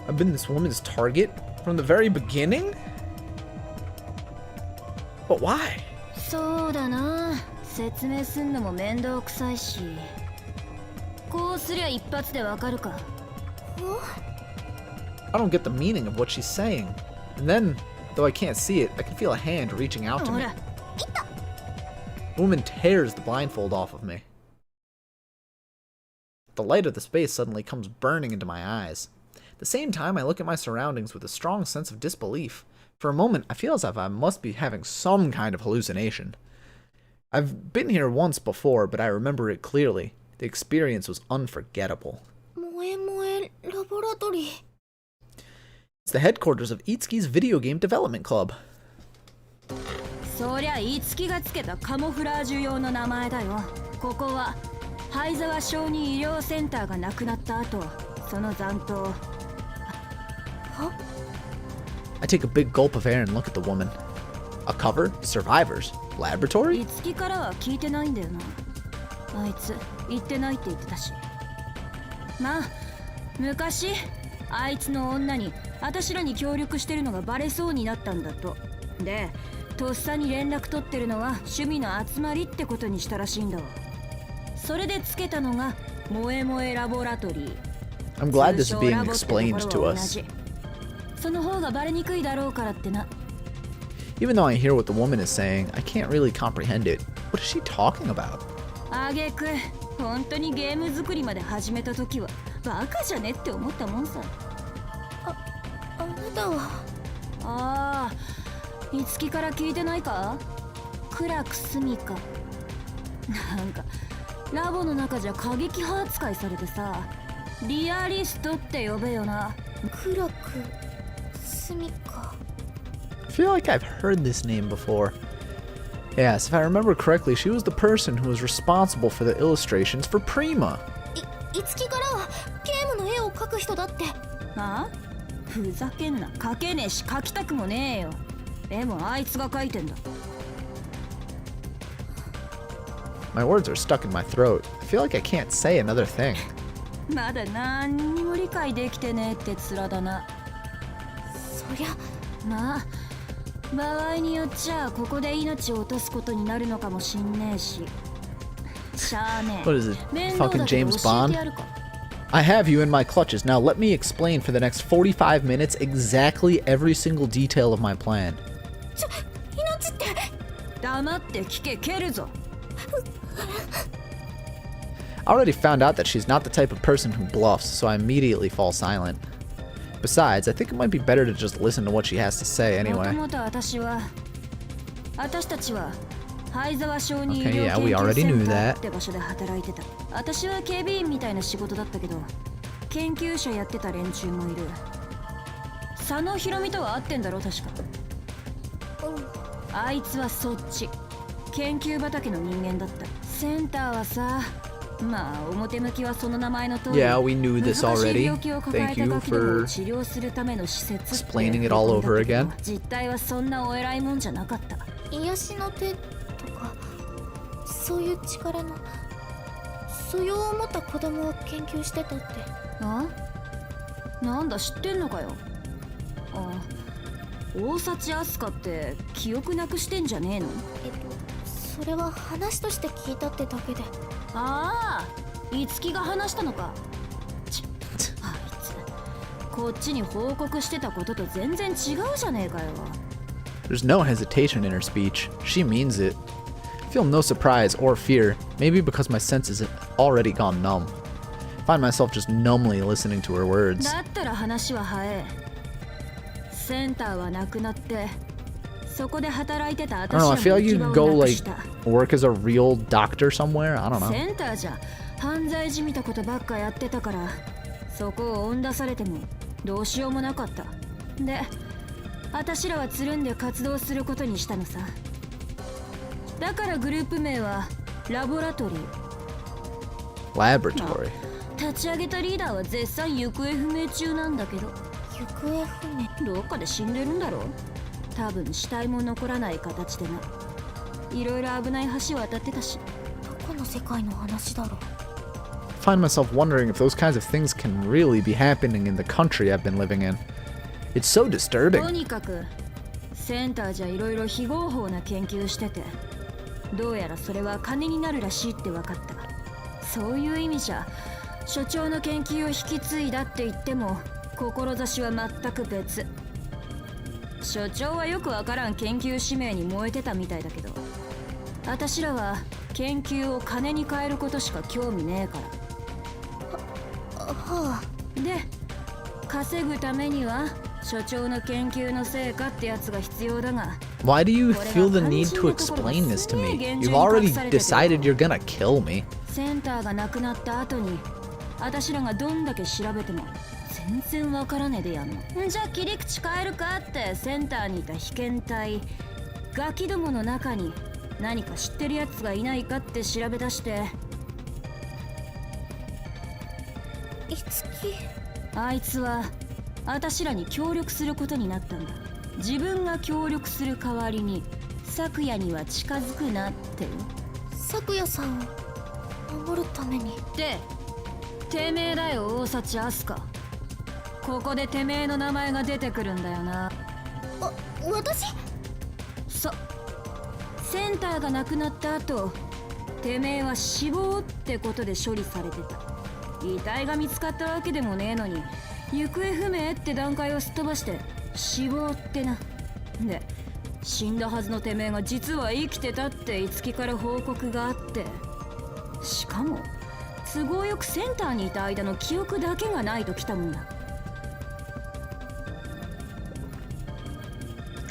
I've been this woman's target from the very beginning? But why? そうだな。説明すんのも面倒くさいし。こうすりゃ一発でわかるか。I don't get the meaning of what she's saying. And then, though I can't see it, I can feel a hand reaching out to me. The woman tears the blindfold off of me. The light of the space suddenly comes burning into my eyes. At the same time, I look at my surroundings with a strong sense of disbelief. For a moment, I feel as if I must be having some kind of hallucination. I've been here once before, but I remember it clearly. The experience was unforgettable. 萌え萌えラボラトリー。 It's the headquarters of Itsuki's video game development club. そりゃいつきがつけたカモフラージュ用の名前だよ。ここは灰沢小児医療センターがなくなった後、その残党。I take a big gulp of air and look at the woman. A cover? Survivors? Laboratory? いつきからは聞いてないんだよな。あいつ言ってないって言ってたし。まあ昔あいつの女に私らに協力してるのがバレそうになったんだと。でとっさに連絡取ってるのは趣味の集まりってことにしたらしいんだわ。それでつけたのが萌え萌えラボラトリー。 I'm glad this is being explained to us. その方がバレにくいだろうからってな。 Even though I hear what the woman is saying, I can't really comprehend it. What is she talking about? あげく本当にゲーム作りまで始めた時はバカじゃねって思ったもんさ。あなたは。ああ、いつきから聞いてないか？クラクスミカ。なんかラボの中じゃ過激派扱いされてさ、リアリストって呼べよな。クラクスミカ。 I feel like I've heard this name before. Yes, if I remember correctly, she was the person who was responsible for the illustrations for Prima. いつきからはゲームの絵を描く人だって。あ？ふざけんな。描けねえし描きたくもねえよ。絵もあいつが描いてんだ。 My words are stuck in my throat. I feel like I can't say another thing. まだ何にも理解できてねえって面だな。そりゃまあ場合によっちゃここで命を落とすことになるのかもしんねえし。しゃあねえ。 What is it? 面倒 Fucking だけど James 教えて Bond? やるか。 I have you in my clutches. Now let me explain for the next 45 minutes exactly every single detail of my plan. 命って。黙って聞け。蹴るぞ。 I already found out that she's not the type of person who bluffs, so I immediately fall silent. Besides, I think it might be better to just listen to what she has to say もと anyway. もと私たちは灰沢小児医 Okay, 療 yeah, we 研究 already セ knew ンター that. って場所で働いてた。私は警備員みたいな仕事だったけど、研究者やってた連中もいる。佐野ひろみとは会ってんだろ確か。あいつはそっち研究畑の人間だった。センターはさ、まあ表向きはその名前の通り Yeah, we knew this 難しい already. 病気を抱え Thank た you ガキでも for 治療するための施設って explaining it all over again. 実態はそんなお偉いもんじゃなかった。癒しの手とかそういう力の素養を持った子供を研究してたって。あ？なんだ知ってんのかよ。あ、大幸あすかって記憶なくしてんじゃねえの？それは話として聞いたってだけで。ああ、いつきが話したのか。あいつこっちに報告してたことと全然違うじゃねえかよ。 There's no hesitation in her speech. She means it. I feel no surprise or fear, maybe because my senses have already gone numb. I find myself just numbly listening to her words. だったら話は早え。センターはなくなってそこで働いてた I don't know, I 私 feel ら like の you 行き could 場 go をなく like した。 work as a real doctor somewhere. I don't know. センターじゃ犯罪じみたことばっかやってたからそこを追ん出されてもどうしようもなかった。で私らはつるんで活動することにしたのさ。だからグループ名はラボラトリー。 Laboratory. 立ち上げたリーダーは絶賛行方不明中なんだけど。行方不明。どっかで死んでるんだろう。多分死体も残らない形でな。いろいろ危ない橋渡ってたし。どこの世界の話だろう。I find myself wondering if those kinds of things can really be happening in the country I've been living in. It's so と disturbing. にかくセンターじゃいろいろ非合法な研究してて、どうやらそれは金になるらしいって分かった。そういう意味じゃ所長の研究を引き継いだって言っても志は全く別。所長はよくわからん研究使命に燃えてたみたいだけど、私らは研究を金に変えることしか興味ねえから。はあ。で、稼ぐためには所長の研究の成果ってやつが必要だが、 Why do you feel the need to explain this to me? You've already decided you're gonna kill me. センターがなくなった後に私らがどんだけ調べても全然わからねえでやんの。じゃあ切り口変えるかってセンターにいた被験体ガキどもの中に何か知ってるやつがいないかって調べ出して、Itsuki。あいつは私らに協力することになったんだ。自分が協力する代わりに昨夜には近づくなってよ。昨夜さんを守るために。で、てめえだよ大幸飛鳥。ここでてめえの名前が出てくるんだよな。私？センターがなくなった後、てめえは死亡ってことで処理されてた。遺体が見つかったわけでもねえのに行方不明って段階をすっ飛ばして死亡ってな。で、死んだはずのてめえが実は生きてたってItsukiから報告があって、しかも都合よくセンターにいた間の記憶だけがないときたもんだ。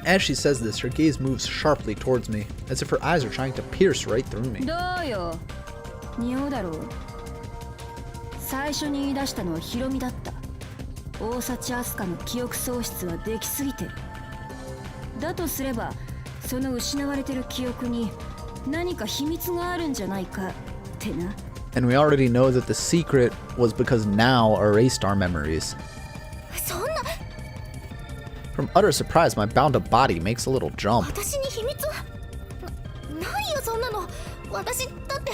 As she says this, her gaze moves sharply towards me, as if her eyes are trying to pierce right through me. どうよ、匂うだろう。最初に言い出したのはヒロミだった。大幸飛鳥の記憶喪失はできすぎてる。だとすればその失われてる記憶に何か秘密があるんじゃないかってな。 And we already know that the secret was because Now erased our memories. そんな。From utter surprise, my bound-up body makes a little jump. 私に秘密はないよ。そんなの。私だって。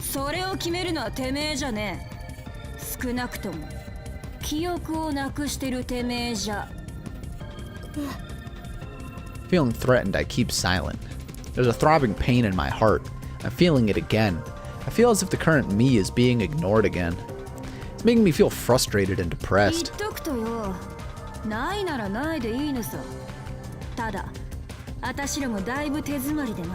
それを決めるのはてめえじゃねえ。少なくとも記憶をなくしてるてめえじゃ。Feeling threatened, I keep silent. There's a throbbing pain in my heart. I'm feeling it again. I feel as if the current me is being ignored again. It's making me feel frustrated and 言っ depressed. とくとよ、ないならないでいいのさ。ただ私らもだいぶ手詰まりでな。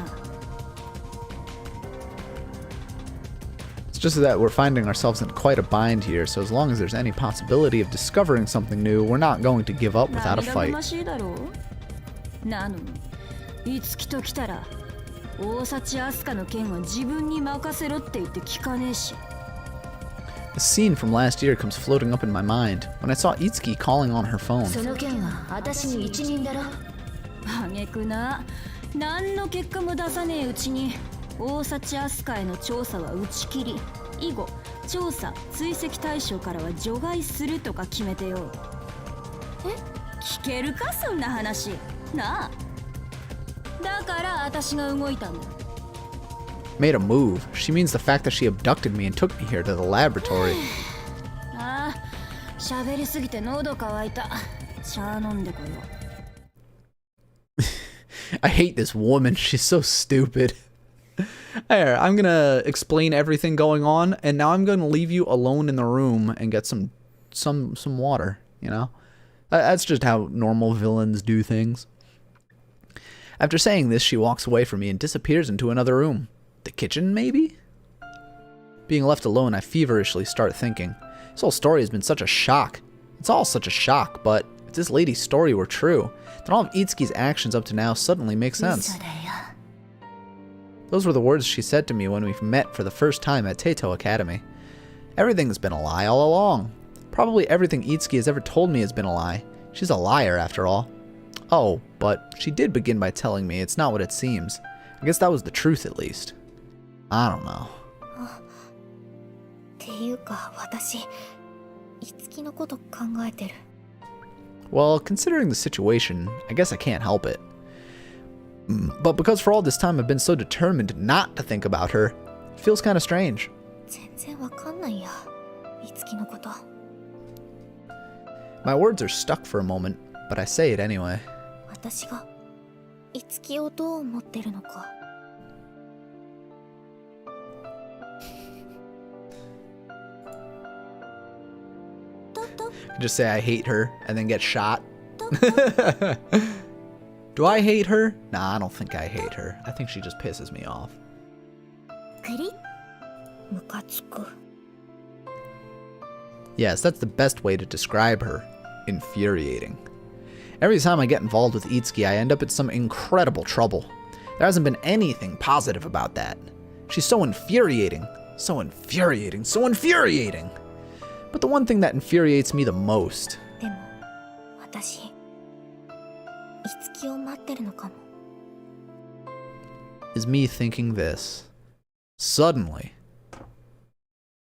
It's just that we're finding ourselves in quite a bind here, so as long as there's any possibility of discovering something new, we're not going to give up without a 涙ぐ fight. ましいだろう。なのにItsukiと来たら大幸飛鳥の件は自分に任せろって言って聞かねえし。 A scene from last year comes floating up in my mind when I saw Itsuki calling on her phone. その件は私に一任だろ。あげくな、何の結果も出さねえうちに大幸飛鳥への調査は打ち切り、以後調査追跡対象からは除外するとか決めてよ。聞けるかそんな話なあ。だから私が動いたんだ。 Made a move. She means the fact that she abducted me and took me here to the laboratory. ああ、喋りすぎて喉乾いた。茶飲んでこよう。 I hate this woman. She's so stupid. There, I'm gonna explain everything going on, and now I'm gonna leave you alone in the room and get some water. You know, that's just how normal villains do things. After saying this, she walks away from me and disappears into another room. The kitchen, maybe? Being left alone, I feverishly start thinking. This whole story has been such a shock. It's all such a shock, but if this lady's story were true, then all of Itsuki's actions up to now suddenly make sense. Those were the words she said to me when we met for the first time at Teito Academy. Everything's been a lie all along. Probably everything Itsuki has ever told me has been a lie. She's a liar, after all. Oh, but she did begin by telling me it's not what it seems. I guess that was the truth, at least. I don't know. ていうか私いつきのこと考えてる。 Well, considering the situation, I guess I can't help it. But because for all this time I've been so determined not to think about her, it feels kind of strange. 全然わかんないやいつきのこと。 My words are stuck for a moment, but I say it anyway. 私がいつきをどう思ってるのか。 Just say I hate her and then get shot. Do I hate her? Nah, I don't think I hate her. I think she just pisses me off. クリムカつく。 Yes, that's the best way to describe her. Infuriating. Every time I get involved with Itsuki, I end up in some incredible trouble. There hasn't been anything positive about that. She's so infuriating. So infuriating. So infuriating. But the one thing that infuriates me the most でも私いつきを待ってるのかも。 is me thinking this. Suddenly,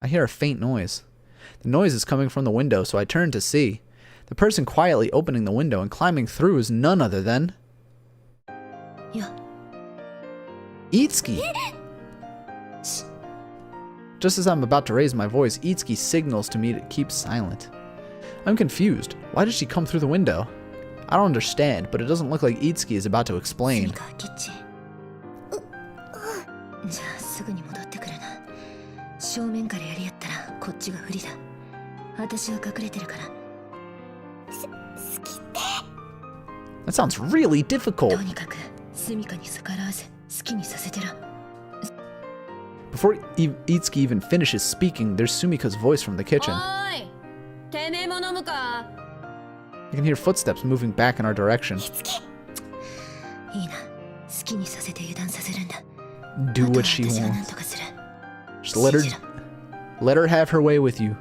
I hear a faint noise. The noise is coming from the window, so I turn to see. The person quietly opening the window and climbing through is none other than いや Itsuki. Just as I'm about to raise my voice, Itsuki signals to me to keep silent. I'm confused. Why did she come through the window? I don't understand, but it doesn't look like Itsuki is about to explain. かキッチン。じゃあすぐに戻ってくるな。正面からやり合ったらこっちが不利だ。私は隠れてるから。好きって。 That sounds really difficult. とにかく住処に逆らわず好きにさせてら。 Before Itsuki even finishes speaking, there's Sumika's voice from the kitchen. I can hear footsteps moving back in our direction. いいな。好きにさせて油断させるんだ。 Do what she 私が何 wants. とかする。 Just let her have her way with you.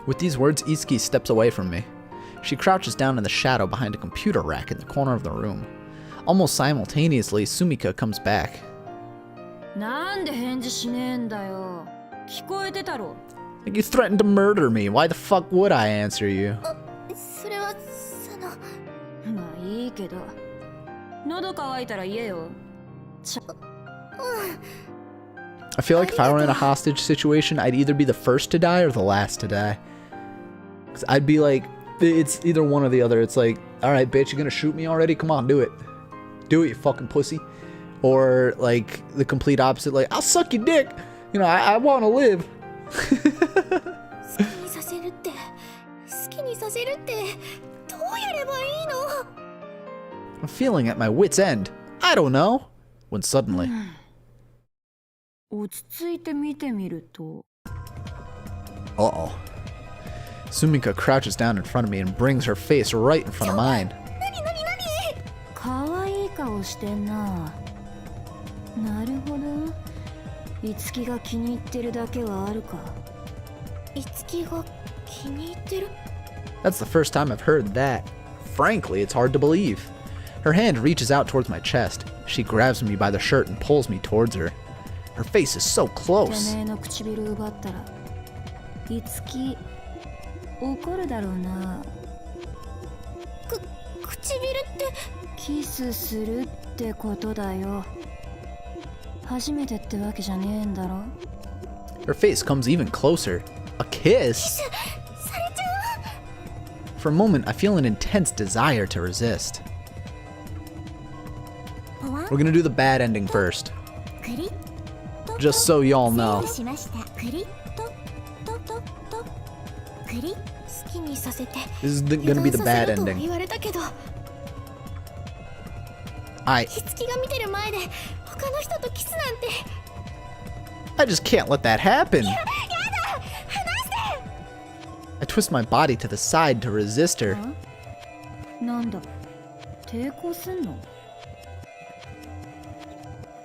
With these words, Itsuki steps away from me. She crouches down in the shadow behind a computer rack in the corner of the room. Almost simultaneously, Sumika comes back. なんで返事しねえんだよ。聞こえてたろ。 Like you threatened to murder me. Why the fuck would I answer you? それはその。まあいいけど。喉乾いたら言えよ。I feel like if I were in a hostage situation, I'd either be the first to die or the last to die. 'Cause I'd be like, it's either one or the other. It's like, alright, bitch, you gonna shoot me already? Come on, do it. Do it, you fucking pussy. Or, like, the complete opposite, like, I'll suck your dick. You know, I wanna live. 好きにさせるって好きにさせるってどうやればいいの？ I'm feeling at my wit's end. I don't know. When suddenly... 落ち着いて見てみると。 Uh-oh. Sumika crouches down in front of me and brings her face right in front of mine. 可愛い顔してんな。なるほど。いつきが気に入ってるだけはあるか。いつきが気に入ってる？ That's the first time I've heard that. Frankly, it's hard to believe. Her hand reaches out towards my chest. She grabs me by the shirt and pulls me towards her. Her face is so て close. めえの唇奪ったら。いつき怒るだろうな。唇ってキスするってことだよ。初めてってわけじゃねえんだろ。 Her face comes even closer. A kiss? されちゃ For a moment, I feel an intense desire to resist. う。 We're gonna do the bad ending first. クリッと Just so y'all know. しました。クリッとクリッ好きにさせて。 This is gonna be the bad 油断させろと ending. 言われたけど、 I いつきが見てる前で他の人とキスなんて。 I just can't let that happen. I twist my body to the side to resist her. なんだ。抵抗すんの？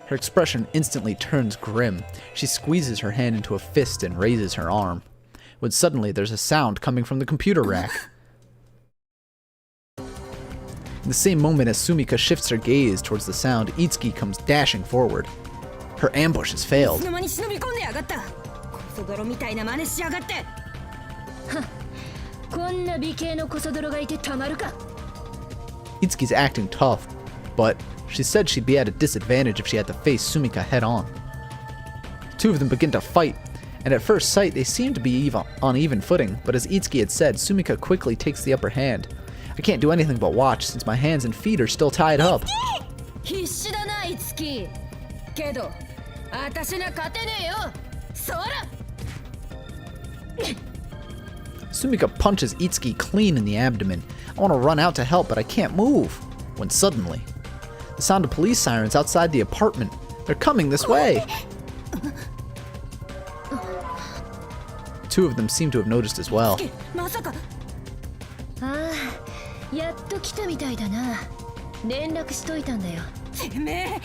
Her expression instantly turns grim. She squeezes her hand into a fist and raises her arm. When suddenly there's a sound coming from the computer rack. In the same moment as Sumika shifts her gaze towards the sound, Itsuki comes dashing forward. Her ambush has failed. いつの間に忍び込んでやがった。コソ泥みたいな真似しやがって。はっ、こんな美形のコソ泥がいてたまるか。Itsuki's acting tough, but she said she'd be at a disadvantage if she had to face Sumika head on. The two of them begin to fight, and at first sight they seem to be on even footing, but as Itsuki had said, Sumika quickly takes the upper hand. I can't do anything but watch since my hands and feet are still tied up. 必死だな、いつき。けど、私には勝てねえよ。そら。Sumika punches Itsuki clean in the abdomen. I want to run out to help, but I can't move. When suddenly, the sound of police sirens outside the apartment. They're coming this way. Two of them seem to have noticed as well. まさか。ああ、やっと来たみたいだな。連絡しといたんだよ。てめ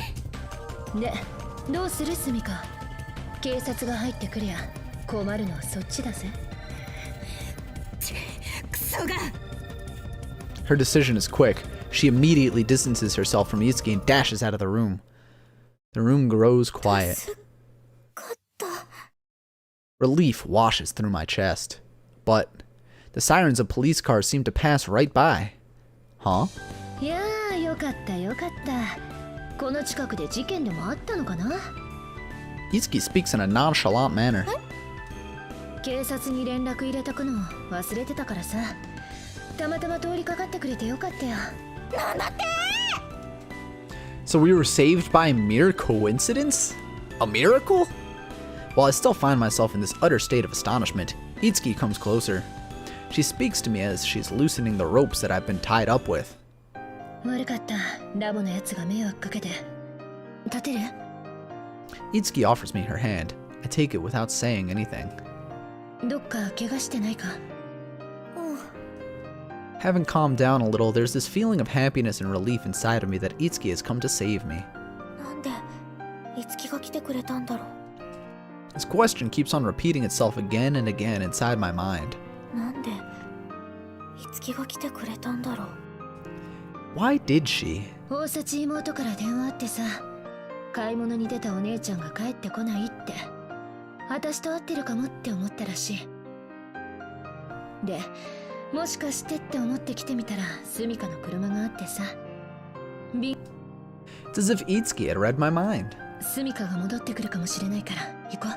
え。で、どうするスミカ。警察が入ってくりゃ困るのはそっちだぜ。クソが。Her decision is quick. She immediately distances herself from Itsuki and dashes out of the room. The room grows quiet. Relief washes through my chest. But the sirens of police cars seem to pass right by. Huh? いやー、よかったよかった。この近くで事件でもあったのかな。Itsuki speaks in a nonchalant manner. 警察に連絡入れたくの忘れてたからさ。たまたま通りかかってくれてよかったよ。なんだって。 So we were saved by mere coincidence? A miracle? While I still find myself in this utter state of astonishment, Itsuki comes closer. She speaks to me as she's loosening the ropes that I've been tied up with. 悪かった。ラボのやつが迷惑かけて。立てる？ Itsuki offers me her hand. I take it without saying anything. どっか怪我してないか？ Having calmed down a little, there's this feeling of happiness and relief inside of me that Itsuki has come to save me. なんでいつきが来てくれたんだろう。 This question keeps on repeating itself again and again inside my mind. なんでいつきが来てくれたんだろう。 Why did she? 大幸妹から電話あってさ、買い物に出たお姉ちゃんが帰ってこないって。私と会ってるかもって思ったらしい。で、もしかしてって思って来てみたら、スミカの車があってさ。It's as if Itsuki had read my mind. スミカが戻ってくるかもしれないから、行こ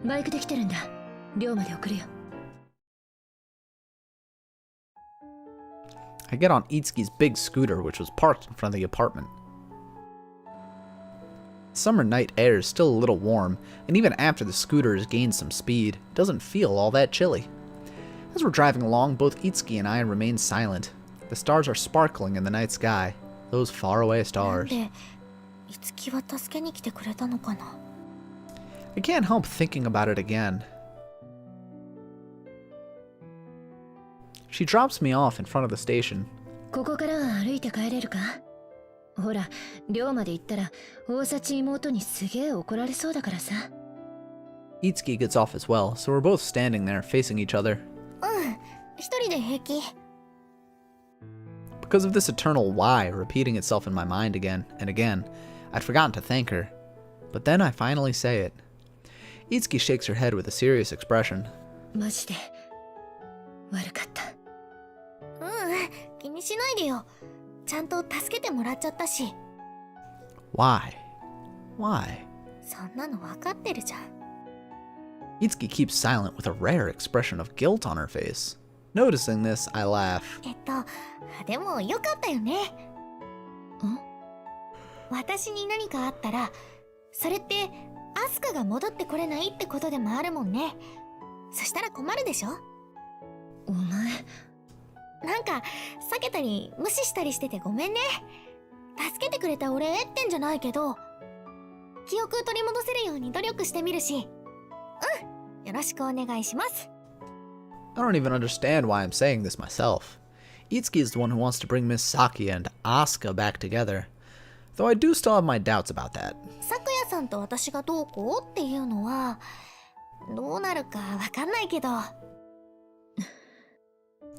う。バイクで来てるんだ。寮まで送るよ。I get on Itsuki's big scooter, which was parked in front of the apartment. Summer night air is still a little warm, and even after the scooter has gained some speed, it doesn't feel all that chilly. As we're driving along, both Itsuki and I remain silent. The stars are sparkling in the night sky, those faraway stars. なんでいつきは助けに来てくれたのかな。 I can't help thinking about it again. She drops me off in front of the station. ここからは歩いて帰れるか？ほら、寮まで行ったら大幸妹にすげえ怒られそうだからさ。Itsuki gets off as well, so we're both standing there facing each other. 一人で平気。 Because of this eternal why repeating itself in my mind again and again, I'd forgotten to thank her. But then I finally say it. Itsuki shakes her head with a serious expression. マジで悪かった。気にしないでよ。ちゃんと助けてもらっちゃったし。 Why? Why? そんなの分かってるじゃん。 Itsuki keeps silent with a rare expression of guilt on her face. Noticing this, I laugh. でもよかったよね。私に何かあったら、それってアスカが戻ってこれないってことでもあるもんね。そしたら困るでしょ。お前なんか避けたり無視したりしててごめんね。助けてくれたお礼ってんじゃないけど、記憶取り戻せるように努力してみるし。よろしくお願いします。 I don't even understand why I'm saying this myself. Itsuki is the one who wants to bring Miss Saki and Asuka back together, though I do still have my doubts about that. 咲夜さんと私がどうこうっていうのはどうなるかわかんないけど。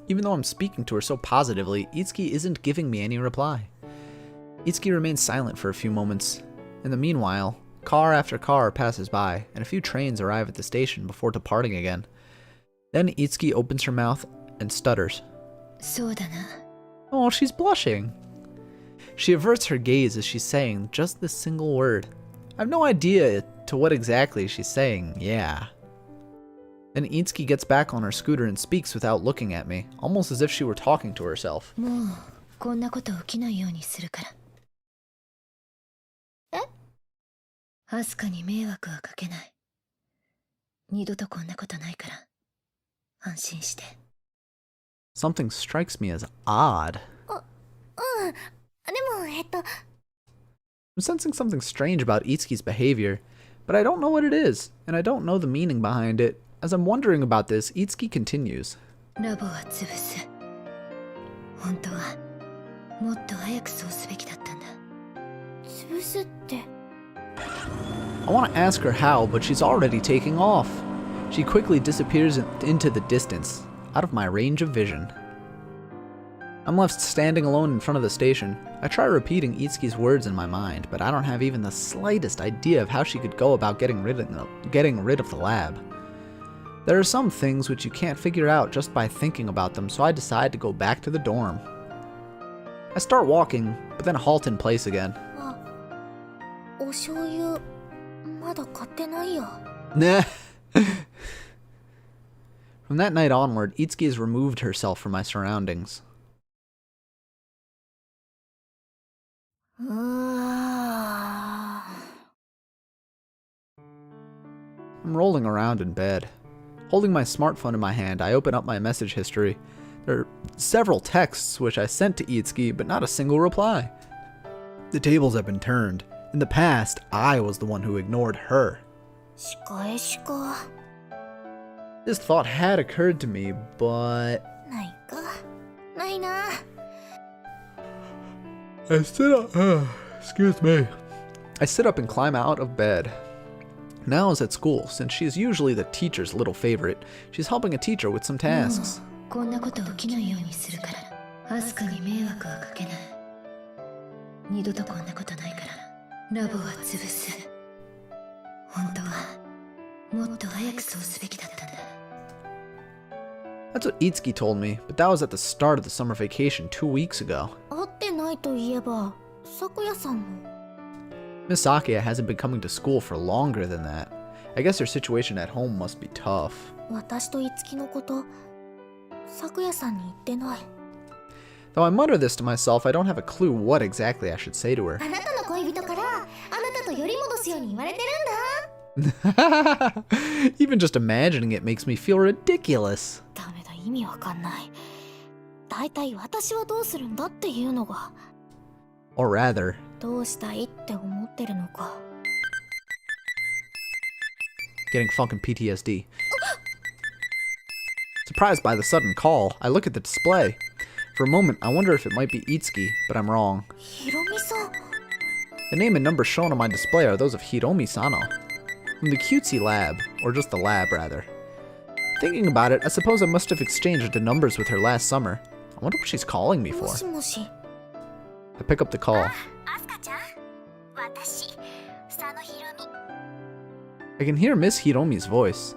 Even though I'm speaking to her so positively, Itsuki isn't giving me any reply. Itsuki remains silent for a few moments. In the meanwhile, Car after car passes by, and a few trains arrive at the station before departing again. Then Itsuki opens her mouth and stutters. そうだな。 Oh, she's blushing. She averts her gaze as she's saying just this single word. I have no idea to what exactly she's saying, yeah. Then Itsuki gets back on her scooter and speaks without looking at me, almost as if she were talking to herself. もうこんなこと起きないようにするから。え？アスカに迷惑はかけない。二度とこんなことないから。安心して。 Something strikes me as odd. でもI'm sensing something strange about Itsuki's behavior, but I don't know what it is, and I don't know the meaning behind it. As I'm wondering about this, Itsuki continues. ラボは潰す。本当はもっと早くそうすべきだったんだ。潰すって。I want to ask her how, but she's already taking off. She quickly disappears into the distance, out of my range of vision. I'm left standing alone in front of the station. I try repeating Itsuki's words in my mind, but I don't have even the slightest idea of how she could go about getting rid of the lab. There are some things which you can't figure out just by thinking about them, so I decide to go back to the dorm. I start walking, but then halt in place again. お醤油まだ買ってないよ。 Nah. From that night onward, Itsuki has removed herself from my surroundings. I'm rolling around in bed. Holding my smartphone in my hand, I open up my message history. There are several texts which I sent to Itsuki, but not a single reply. The tables have been turned. In the past, I was the one who ignored her. 仕返しか。 This thought had occurred to me, but... ないか。ないな。 I sit up. Excuse me. I sit up and climb out of bed. Now is at school, since she is usually the teacher's little favorite. She's helping a teacher with some tasks. こんなこと起きないようにするから。アスカに迷惑はかけない。二度とこんなことないから。ラボは潰す。本当はもっと早くそうすべきだったんだ。 That's what Itsuki told me, but that was at the start of the summer vacation 2 weeks ago. 会ってないといえば、咲夜さんも。 Miss Sakia hasn't been coming to school for longer than that. I guess her situation at home must be tough. 私と樹のこと、咲夜さんに言ってない。 Though I mutter this to myself, I don't have a clue what exactly I should say to her. あなたの恋人から、あなたとより戻すように言われてるんだ。 Even just imagining it makes me feel ridiculous. ダメだ、意味わかんない。だいたい私はどうするんだっていうのが。 Or rather, どうしたいって思ってるのか。 getting fucking PTSD. Surprised by the sudden call, I look at the display. For a moment, I wonder if it might be Itsuki, but I'm wrong. ひろみさん。 The name and number shown on my display are those of Hiromi Sano. From the cutesy lab, or just the lab rather. Thinking about it, I suppose I must have exchanged the numbers with her last summer. I wonder what she's calling me も for. しもし。 I pick up the call. アスカちゃん、私、佐野ひろみ。 I can hear Miss Hiromi's voice.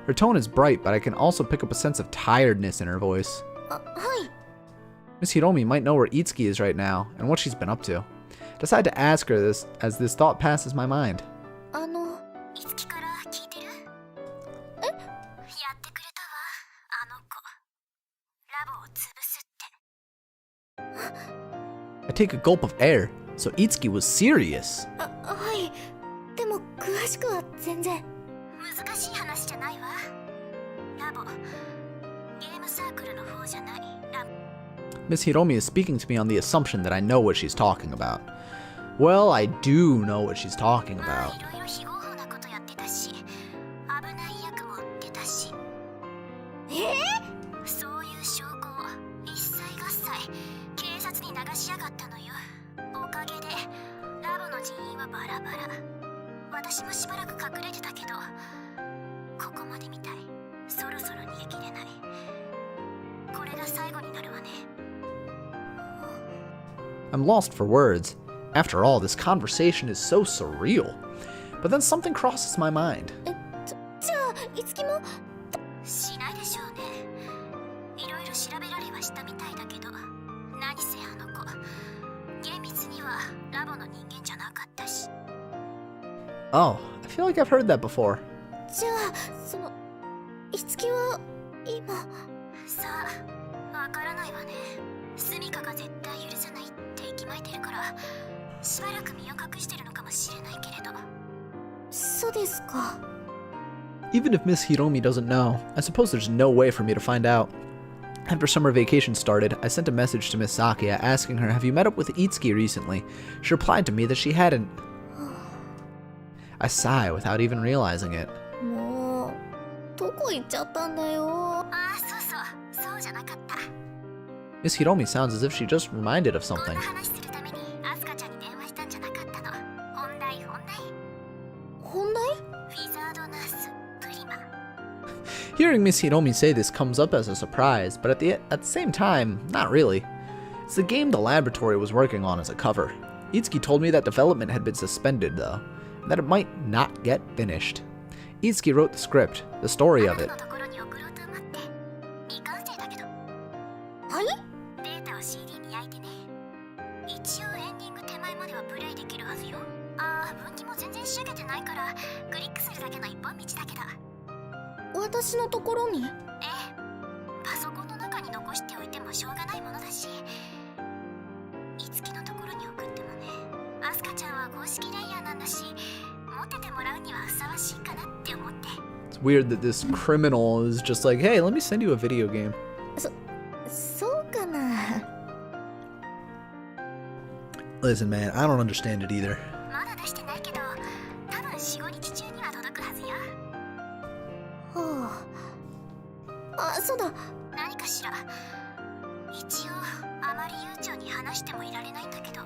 Her tone is bright, but I can also pick up a sense of tiredness in her voice. はい。 Miss Hiromi might know where Itsuki is right now, and what she's been up to. Decide to ask her this as this thought passes my mind. 樹から聞いてる？え？やってくれたわ、あの子。ラボを潰すって。 I take a gulp of air, so Itsuki was serious. はい。でも詳しくは全然。難しい話じゃないわ。ラボ、ゲームサークルの方じゃない。ラボ。 Miss Hiromi is speaking to me on the assumption that I know what she's talking about. Well, I do know what she's talking まあ about. いろいろ非合法なことやってたし、危ない役も売ってたし。そういう証拠を一切合切警察に流しやがったのよ。おかげでラボの人員はバラバラ。私もしばらく隠れてたけど、ここまでみたい。そろそろ逃げきれない。これが最後になるわね。 I'm lost for words. After all, this conversation is so surreal. But then something crosses my mind. じゃあいつきもしないでしょうね。いろいろ調べられはしたみたいだけど、何せあの子厳密にはラボの人間じゃなかったし。 Oh, I feel like I've heard that before. じゃあそのいつきは今さあわからないわね。スミカが絶対許さないって息巻いてるからしばらく身を隠してるのかもしれないけれど。そうですか。 Even if Miss Hiromi doesn't know, I suppose there's no way for me to find out. After summer vacation started, I sent a message to Miss Sakia asking her, "Have you met up with Itsuki recently?" She replied to me that she hadn't. I sigh without even realizing it. もうどこ行っちゃったんだよ。ああ、そうそうじゃなかった。 Miss Hiromi sounds as if she just reminded of こん something. な話するためにアスカちゃんに電話したんじゃなかったの。本題フィザードナースプリマ。 Hearing Miss Hiromi say this comes up as a surprise, but at the same time, not really. It's the game the laboratory was working on as a cover. Itsuki told me that development had been suspended, though, and that it might not get finished. Itsuki wrote the script, the story of it. あなたのところに送ろうと思って未完成だけど。はい？データを CD に焼いてね。一応エンディング手前まではプレイできるはずよ。ああ、分岐も全然仕上げてないからクリックするだけの一本道だけど。私のところに？ええ。パソコンの中に残しておいてもしょうがないものだし、いつきのところに送ってもね。アスカちゃんは公式レイヤーなんだし、持っててもらうにはふさわしいかなって思って。 It's weird that this criminal is just like, hey, let me send you a video game. そうかな。 Listen, man, I don't understand it either. まだ出してないけど、多分 4,5 日中には届くはずよ。はあ。あ、そうだ。何かしら。一応あまり悠長に話してもいられないんだけど。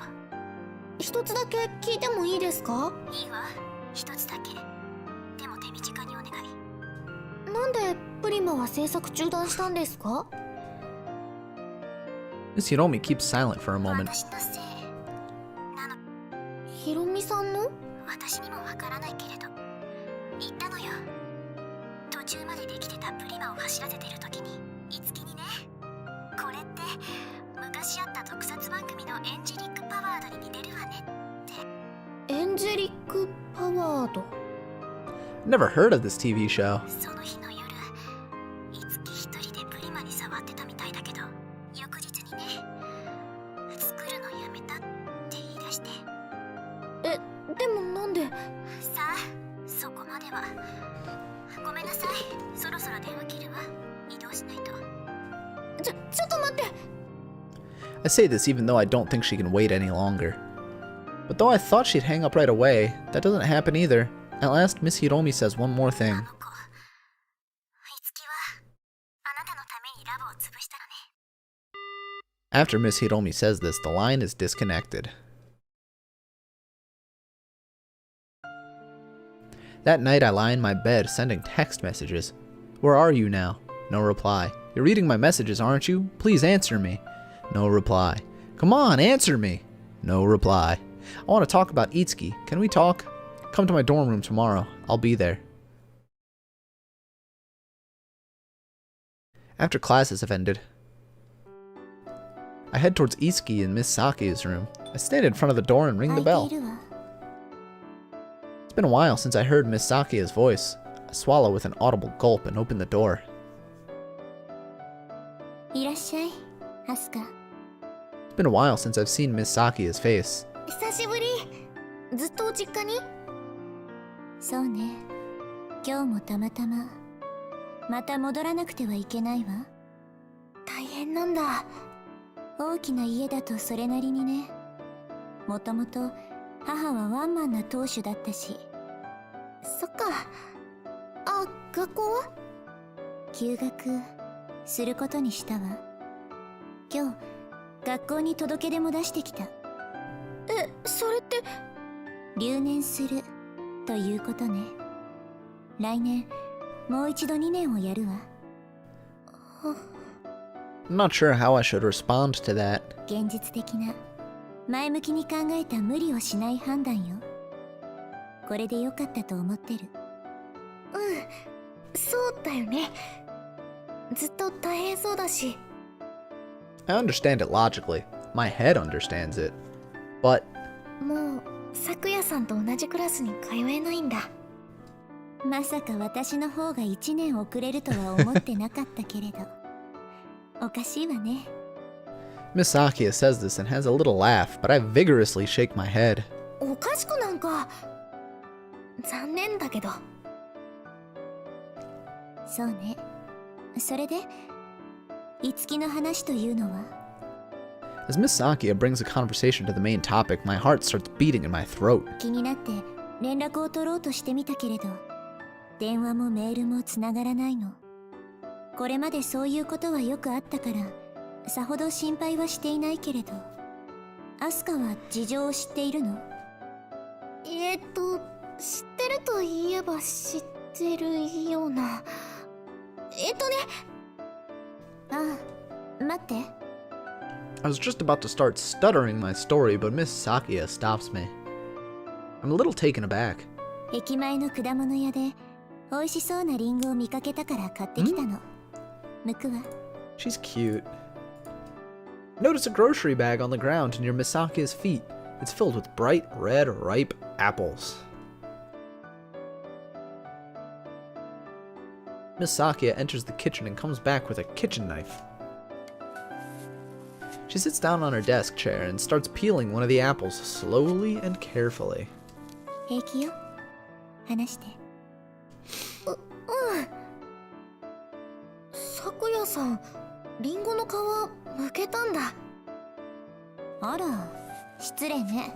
一つだけ聞いてもいいですか？いいわ。一つだけ。でも手短にお願い。なんでプリマは制作中断したんですか？ Miss Hiromi keeps silent for a moment. 私のせいなの。ヒロミさんの？私にもわからないけれど言ったのよ。途中までできてたプリマを走らせてる時にいつきにね、これって昔あった特撮番組のエンジェリックパワードに似てるわねって。エンジェリックパワード？ Never heard of this TV show. その日の夜、いつき一人でプリマに触ってたみたいだけど、翌日にね、作るのやめたって言い出して。でもなんで？さあ、そこまでは。ごめんなさい、そろそろ電話切るわ。移動しないと。ちょっと待って。 I say this even though I don't think she can wait any longer. But though I thought she'd hang up right away, that doesn't happen either. At last, Miss Hiromi says one more thing. あの子、いつきはあなたのためにラボを潰したのね。 After Miss Hiromi says this, the line is disconnected. That night, I lie in my bed, sending text messages. Where are you now? No reply. You're reading my messages, aren't you? Please answer me. No reply. Come on, answer me. No reply. I want to talk about Itsuki. Can we talk? Come to my dorm room tomorrow. I'll be there. After classes have ended, I head towards Itsuki in Miss Saki's room. I stand in front of the door and ring the bell. It's been a while since I heard Miss Saki's voice. I swallow with an audible gulp and open the door. いらっしゃい、アスカ。 It's been a while since I've seen Miss Saki's face. 久しぶり。ずっと実家に？そうね。今日もたまたま。また戻らなくてはいけないわ。大変なんだ。大きな家だとそれなりにね。もともと母はワンマンな当主だったし。そっか。あ、学校は？休学することにしたわ。今日学校に届け出も出してきた。それって留年するということね。来年もう一度2年をやるわ。I'm not sure how I should respond to that. 現実的な前向きに考えた無理をしない判断よ。これでよかったと思ってる。そうだよね。ずっと大変そうだし。 I understand it logically. My head understands it. But もう咲夜さんと同じクラスに通えないんだ。まさか私の方が1年遅れるとは思ってなかったけれどおかしいわね。 Miss Sakia says this and has a little laugh, but I vigorously shake my head. おかしくなんか。残念だけど。そうね。それでItsukiの話というのは？ As Miss Sakia brings the conversation to the main topic, my heart starts beating in my throat. 気になって連絡を取ろうとしてみたけれど電話もメールもつながらないの。これまでそういうことはよくあったからさほど心配はしていないけれど、アスカは事情を知っているの？知ってるといえば知ってるような。ああ、待って。 I was just about to start stuttering my story, but Miss Sakia stops me. I'm a little taken aback. 駅前の果物屋で美味しそうなリンゴを見かけたから買ってきたの。剥くわ。 She's cute. Notice a grocery bag on the ground near Miss Sakia's feet. It's filled with bright red ripe apples. Miss Sakia enters the kitchen and comes back with a kitchen knife. She sits down on her desk chair and starts peeling one of the apples slowly and carefully. 平気よ。話して。咲夜さん、リンゴの皮剥けたんだ。あら、失礼ね。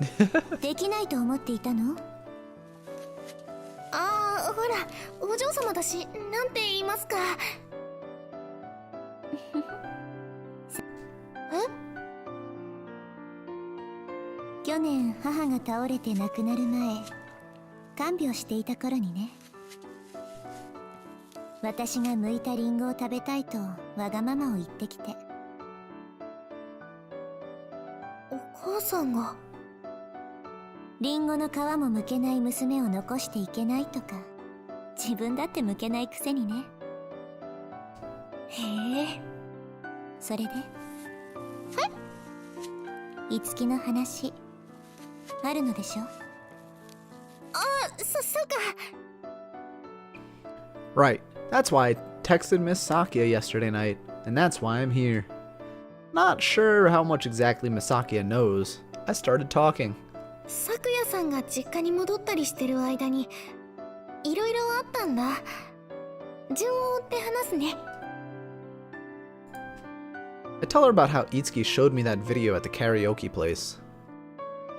できないと思っていたの？ほら、お嬢様だし、なんて言いますか。去年母が倒れて亡くなる前、看病していた頃にね。私が剥いたリンゴを食べたいとわがままを言ってきて。お母さんが。リンゴの皮も剥けない娘を残していけないとか、自分だって剥けないくせにね。へえ。それでItsukiの話あるのでしょ？そうか。 Right. That's why I texted Miss Sakia yesterday night, and that's why I'm here. Not sure how much exactly Miss Sakia knows. I started talking. 咲夜さんが実家に戻ったりしてる間にいろいろあったんだ。順を追って話すね。 I tell her about how Itsuki showed me that video at the karaoke place,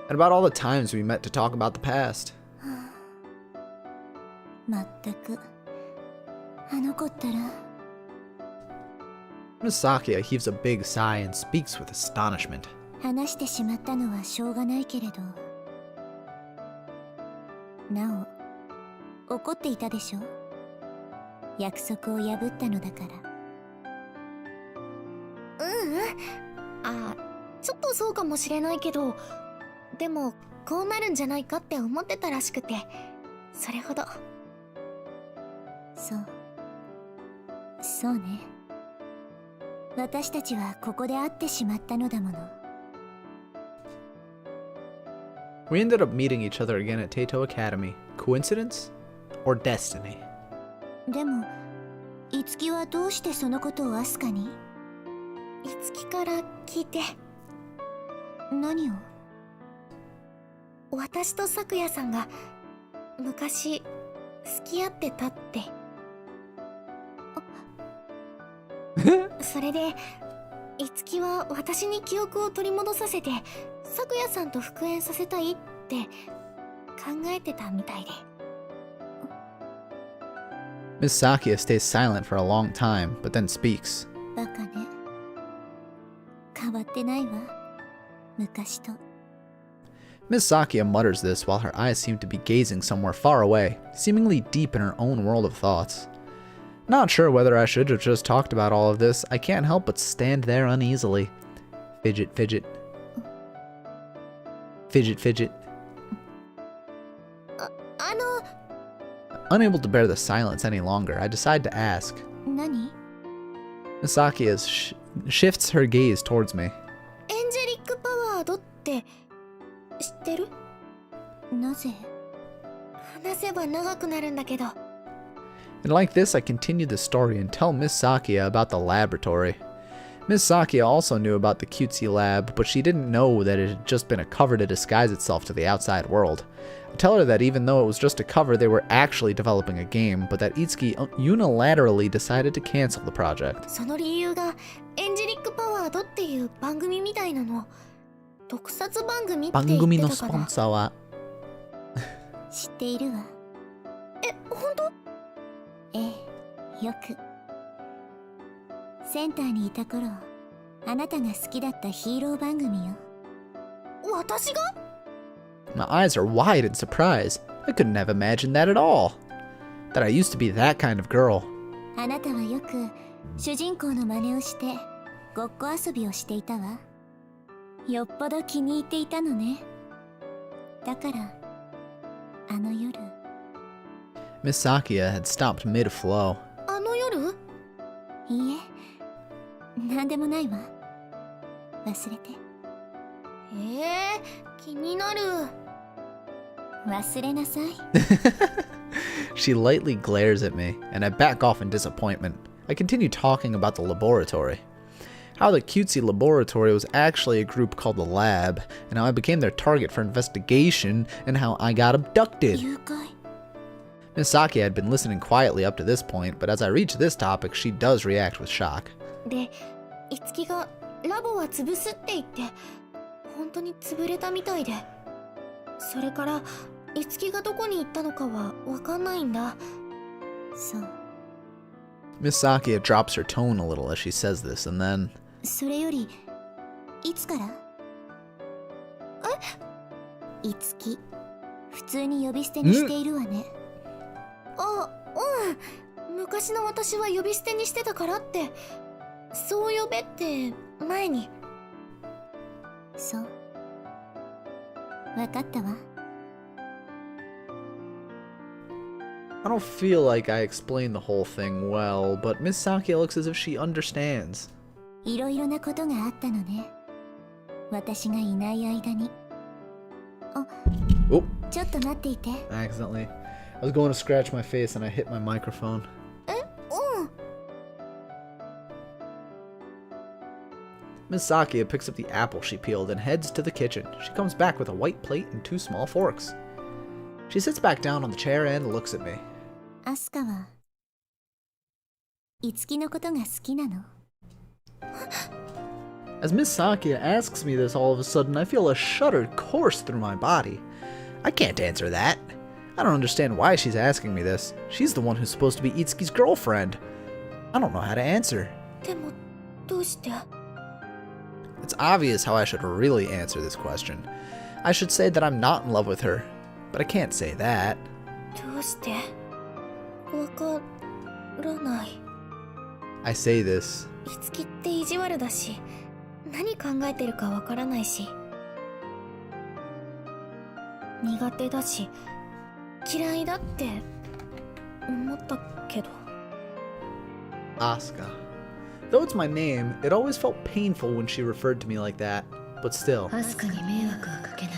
and about all the times we met to talk about the past. まったくあの子ったら。 Miss Sakia heaves a big sigh and speaks with astonishment. 話してしまったのはしょうがないけれど、なお怒っていたでしょ？約束を破ったのだから。ちょっとそうかもしれないけど、でもこうなるんじゃないかって思ってたらしくて、それほど。そうね。私たちはここで会ってしまったのだもの。 We ended up meeting each other again at Taito Academy. Coincidence? Or destiny? でもItsukiはどうしてそのことをアスカに？Itsukiから聞いて。何を？私と咲夜さんが昔付き合ってたって。それでItsukiは私に記憶を取り戻させて咲夜さんと復縁させたいって考えてたみたいで。 Miss Sakia stays silent for a long time, but then speaks. バカね。変わってないわ、昔と。 Miss Sakia mutters this while her eyes seem to be gazing somewhere far away, seemingly deep in her own world of thoughts. Not sure whether I should have just talked about all of this, I can't help but stand there uneasily. Fidget, fidget. Fidget, fidget. Unable to bear the silence any longer, I decide to ask. 何？ Misakia shifts her gaze towards me. エンジェリックパワードって知ってる？なぜ？話せば長くなるんだけど。 And like this, I continue the story and tell Miss Sakia about the laboratory. Miss Sakia also knew about the cutesy lab, but she didn't know that it had just been a cover to disguise itself to the outside world. I tell her that even though it was just a cover, they were actually developing a game, but that Itsuki unilaterally decided to cancel the project. その理由がエンジェリックパワードっていう番組みたいなの。特撮番組って言ってたから。番組のスポンサーは知っているわ。え、本当？ええ、よく。センターにいた頃、あなたが好きだったヒーロー番組よ。私が？ My eyes are wide in surprise. I couldn't have imagined that at all. That I used to be that kind of girl. あなたはよく主人公の真似をしてごっこ遊びをしていたわ。よっぽど気に入っていたのね。だからあの夜。 Miss Sakia had stopped mid-flow. あの夜？いいえ、なんでもないわ。忘れて。気になる。忘れなさい。She lightly glares at me, and I back off in disappointment. I continue talking about the laboratory. How the cutesy laboratory was actually a group called the Lab, and how I became their target for investigation, and how I got abducted. 誘拐？ Miss Sakia had been listening quietly up to this point, but as I reach this topic, she does react with shock. で、いつきがラボは潰すって言って、本当に潰れたみたいで。それから、いつきがどこに行ったのかはわかんないんだ。そう。 Miss Sakia drops her tone a little as she says this, and then... それより、いつから？え？いつき、普通に呼び捨てにしているわね。あ、うん。昔の私は呼び捨てにしてたからって、そう呼べって前に。そう。わかったわ。I don't feel like I explained the whole thing well, but Miss Sakia looks as if she understands. いろいろなことがあったのね。私がいない間に。あ、Oh, ちょっと待っていて。 accidentally. I was going to scratch my face and I hit my microphone. うん。 Miss Sakia picks up the apple she peeled and heads to the kitchen. She comes back with a white plate and 2 small forks. She sits back down on the chair and looks at me. アスカは、いつきのことが好きなの？ As Miss Sakia asks me this all of a sudden, I feel a shudder course through my body. I can't answer that. I don't understand why she's asking me this. She's the one who's supposed to be Itsuki's girlfriend. I don't know how to answer. でも、どうして？ It's obvious how I should really answer this question. I should say that I'm not in love with her, but I can't say that. どうして？わからない。 I say this. いつきって意地悪だし、何考えてるかわからないし。苦手だし、嫌いだって思ったけど。 Asuka. Though it's my name, it always felt painful when she referred to me like that. But still. アスカに迷惑はかけない。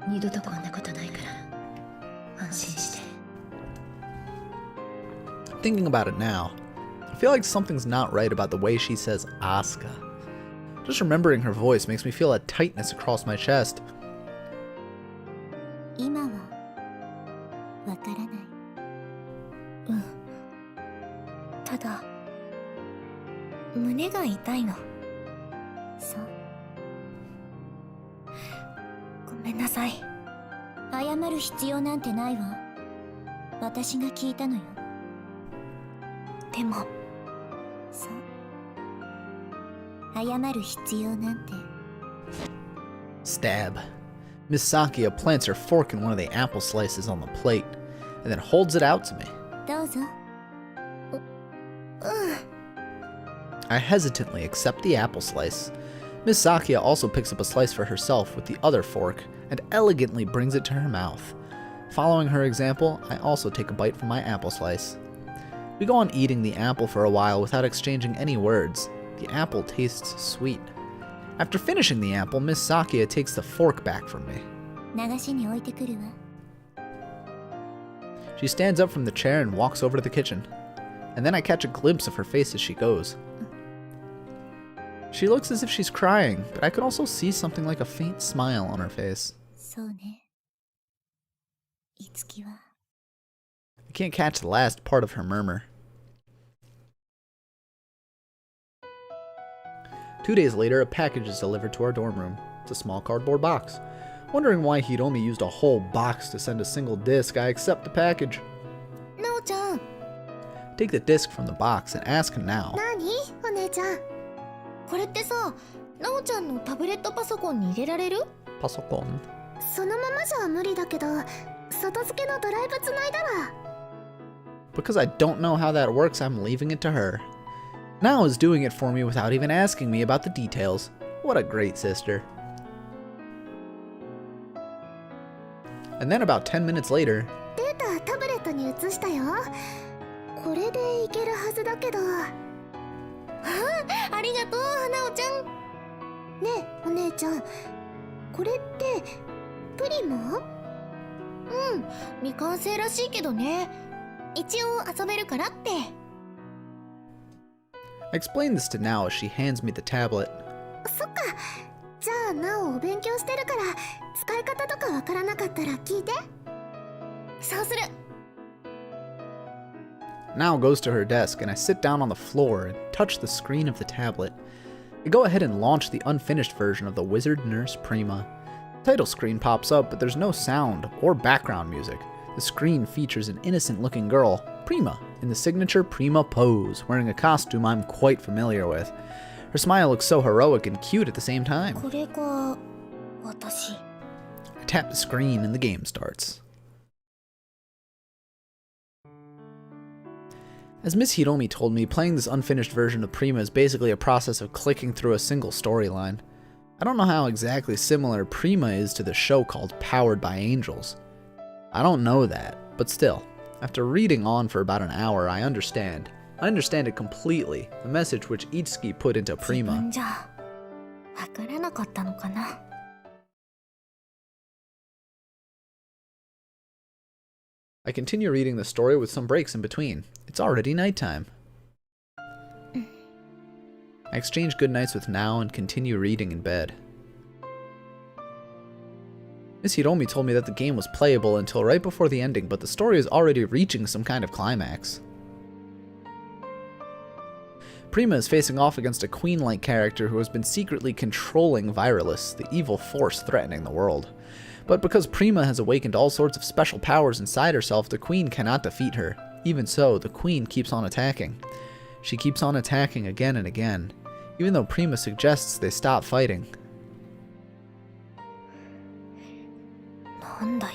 二度とこんなことないから、安心して。 Thinking about it now, I feel like something's not right about the way she says Asuka. Just remembering her voice makes me feel a tightness across my chest. 今はわからない。うん。ただ、胸が痛いの。そう。ごめんなさい。謝る必要なんてないわ。私が聞いたのよ。でも、そう。謝る必要なんて。 Stab. Miss Sakia plants her fork in one of the apple slices on the plate, and then holds it out to me. どうぞ。I hesitantly accept the apple slice. Miss Sakia also picks up a slice for herself with the other fork, and elegantly brings it to her mouth. Following her example, I also take a bite from my apple slice. We go on eating the apple for a while without exchanging any words. The apple tastes sweet. After finishing the apple, Miss Sakia takes the fork back from me. 流しに置いてくるわ。 She stands up from the chair and walks over to the kitchen. And then I catch a glimpse of her face as she goes. She looks as if she's crying, but I could also see something like a faint smile on her face. そうね。いつきは。 I can't catch the last part of her murmur. 2 days later, a package is delivered to our dorm room. It's a small cardboard box. Wondering why he'd only used a whole box to send a single disc, I accept the package. なおちゃん。 Take the disc from the box and ask now. 何お姉ちゃん。これってさ、なおちゃんのタブレットパソコンに入れられる？ Pasokon. そのままじゃ無理だけど、外付けのドライブつないだわ。 Because I don't know how that works, I'm leaving it to her. Nao is doing it for me without even asking me about the details. What a great sister. And then about 10 minutes later, データタブレットに移したよ。これでいけるはずだけど。ありがとう、なおちゃん。ねえ、お姉ちゃん。これってプリモ？未完成らしいけどね。一応遊べるからって。 I explain this to Nao as she hands me the tablet. そっか。じゃあなお勉強してるから使い方とかわからなかったら聞いて。そうする。 Nao goes to her desk and I sit down on the floor and touch the screen of the tablet. I go ahead and launch the unfinished version of the Wizard Nurse Prima. The title screen pops up, but there's no sound or background music. The screen features an innocent-looking girl, Prima, in the signature Prima pose, wearing a costume I'm quite familiar with. Her smile looks so heroic and cute at the same time. これが私。 I tap the screen and the game starts. As Miss Hiromi told me, playing this unfinished version of Prima is basically a process of clicking through a single storyline. I don't know how exactly similar Prima is to the show called Powered by Angels. I don't know that, but still, after reading on for about an hour, I understand. I understand it completely, the message which Itsuki put into 自 Prima. 分じゃわからなかったのかな。 I continue reading the story with some breaks in between. It's already nighttime. I exchange good nights with Nao and continue reading in bed. Miss Hiromi told me that the game was playable until right before the ending, but the story is already reaching some kind of climax. Prima is facing off against a queen-like character who has been secretly controlling Virulus, the evil force threatening the world. But because Prima has awakened all sorts of special powers inside herself, the queen cannot defeat her. Even so, the queen keeps on attacking. She keeps on attacking again and again, even though Prima suggests they stop fighting. なんだよ。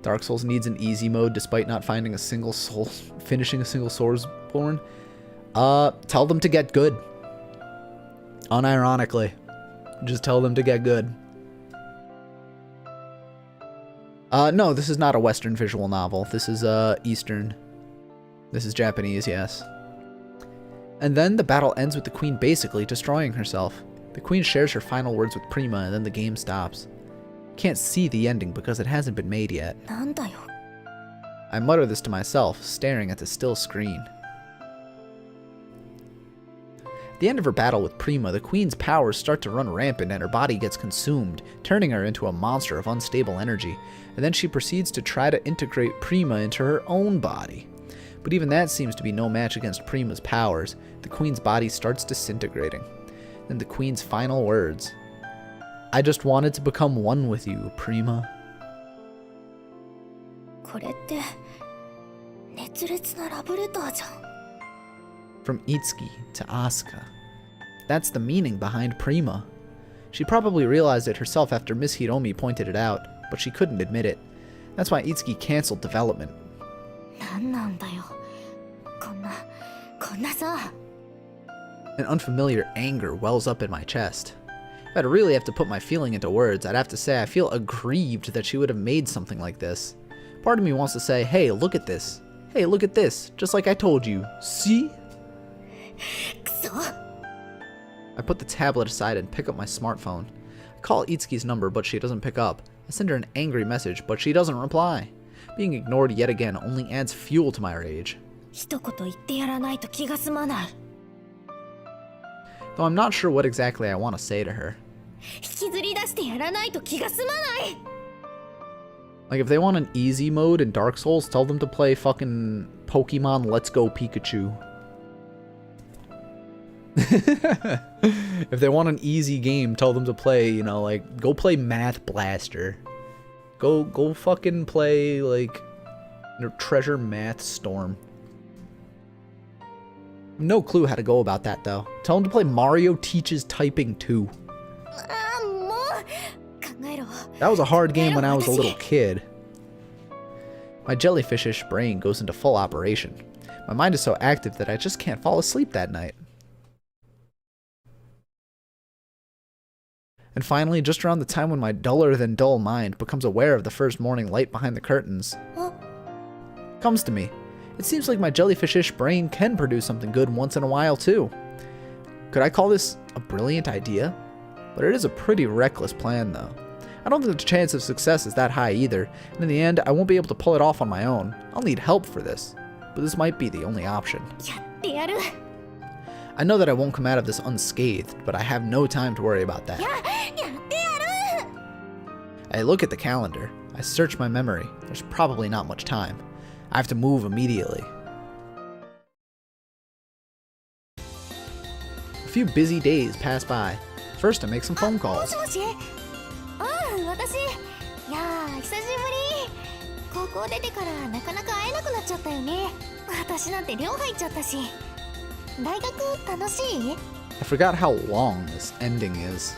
Dark Souls needs an easy mode despite not finishing a single Soulsborne. Tell them to get good. Unironically. Just tell them to get good. No, this is not a Western visual novel. This is, Eastern. This is Japanese, yes. And then the battle ends with the queen basically destroying herself. The queen shares her final words with Prima, and then the game stops. Can't see the ending because it hasn't been made yet. なんだよ。 I mutter this to myself, staring at the still screen. At the end of her battle with Prima, the queen's powers start to run rampant and her body gets consumed, turning her into a monster of unstable energy, and then she proceeds to try to integrate Prima into her own body. But even that seems to be no match against Prima's powers. The queen's body starts disintegrating. Then the queen's final words. I just wanted to become one with you, Prima. これって熱烈なラブレターじゃん。 From Itsuki to Asuka. That's the meaning behind Prima. She probably realized it herself after Miss Hiromi pointed it out, but she couldn't admit it. That's why Itsuki canceled development. なんなんだよ。こんなさ。 An unfamiliar anger wells up in my chest. If I'd really have to put my feeling into words, I'd have to say I feel aggrieved that she would have made something like this. Part of me wants to say, hey, look at this. Hey, look at this. Just like I told you. See? I put the tablet aside and pick up my smartphone. I call Itsuki's number, but she doesn't pick up. I send her an angry message, but she doesn't reply. Being ignored yet again only adds fuel to my rage. Though I'm not sure what exactly I want to say to her. Like, if they want an easy mode in Dark Souls, tell them to play fucking Pokemon Let's Go Pikachu. If they want an easy game, tell them to play, you know, like, go play Math Blaster. Go fucking play, like, you know, Treasure Math Storm. No clue how to go about that, though. Tell them to play Mario Teaches Typing 2. That was a hard game when I was a little kid. My jellyfishish brain goes into full operation. My mind is so active that I just can't fall asleep that night. And finally, just around the time when my duller-than-dull mind becomes aware of the first morning light behind the curtains, comes to me. It seems like my jellyfishish brain can produce something good once in a while, too. Could I call this a brilliant idea? But it is a pretty reckless plan, though. I don't think the chance of success is that high either, and in the end, I won't be able to pull it off on my own. I'll need help for this, but this might be the only option. I know that I won't come out of this unscathed, but I have no time to worry about that. I look at the calendar. I search my memory. There's probably not much time. I have to move immediately. A few busy days pass by. First, I make some phone calls. I forgot how long this ending is.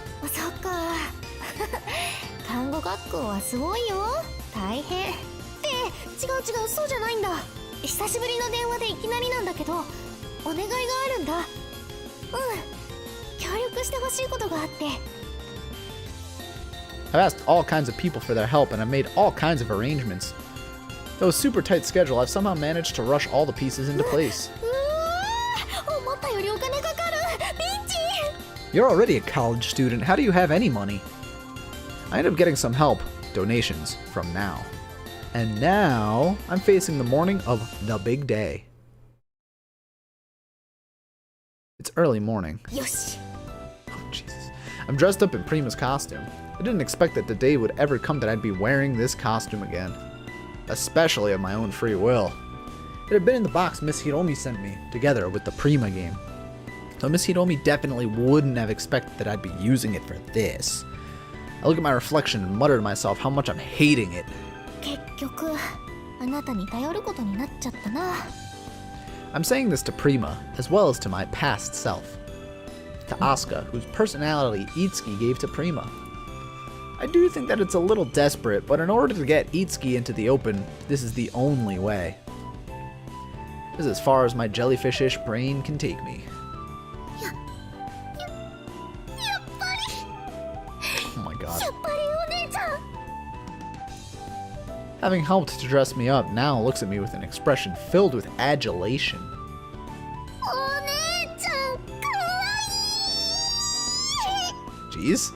I've asked all kinds of people for their help and I've made all kinds of arrangements. Though a super tight schedule, I've somehow managed to rush all the pieces into place. You're already a college student. How do you have any money? I end up getting some help, donations, from now. And now, I'm facing the morning of the big day. It's early morning. Oh, Jesus. I'm dressed up in Prima's costume. I didn't expect that the day would ever come that I'd be wearing this costume again. Especially of my own free will. It had been in the box Miss Hiromi sent me, together with the Prima game. Though Miss Hiromi definitely wouldn't have expected that I'd be using it for this. I look at my reflection and mutter to myself how much I'm hating it. I'm saying this to Prima, as well as to my past self. To Asuka, whose personality Itsuki gave to Prima. I do think that it's a little desperate, but in order to get Itsuki into the open, this is the only way. This is as far as my jellyfish-ish brain can take me. Oh my god. Having helped to dress me up, now looks at me with an expression filled with adulation. Jeez.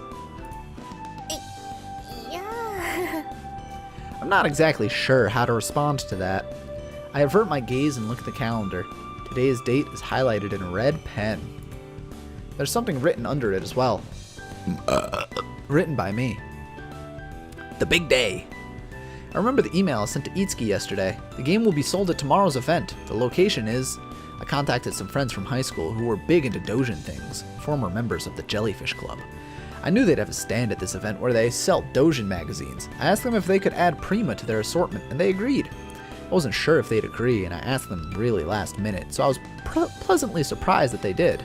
I'm not exactly sure how to respond to that. I avert my gaze and look at the calendar. Today's date is highlighted in a red pen. There's something written under it as well. Written by me. The big day. I remember the email I sent to Itsuki yesterday. The game will be sold at tomorrow's event. The location is... I contacted some friends from high school who were big into doujin things, former members of the Jellyfish Club. I knew they'd have a stand at this event where they sell doujin magazines. I asked them if they could add Prima to their assortment, and they agreed. I wasn't sure if they'd agree, and I asked them really last minute, so I was pleasantly surprised that they did.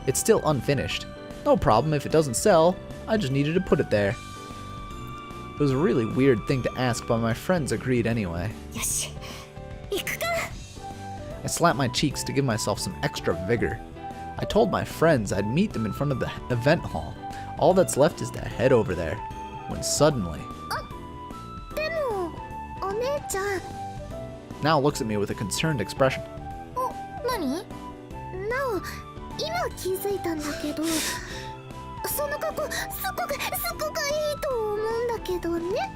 It's still unfinished. No problem if it doesn't sell, I just needed to put it there. It was a really weird thing to ask, but my friends agreed anyway. I slapped my cheeks to give myself some extra vigor. I told my friends I'd meet them in front of the event hall. All that's left is to head over there. When suddenly, でもお姉ちゃん Now looks at me with a concerned expression. 何なお今気づいたんだけどその格好すっごくいいと思うんだけどね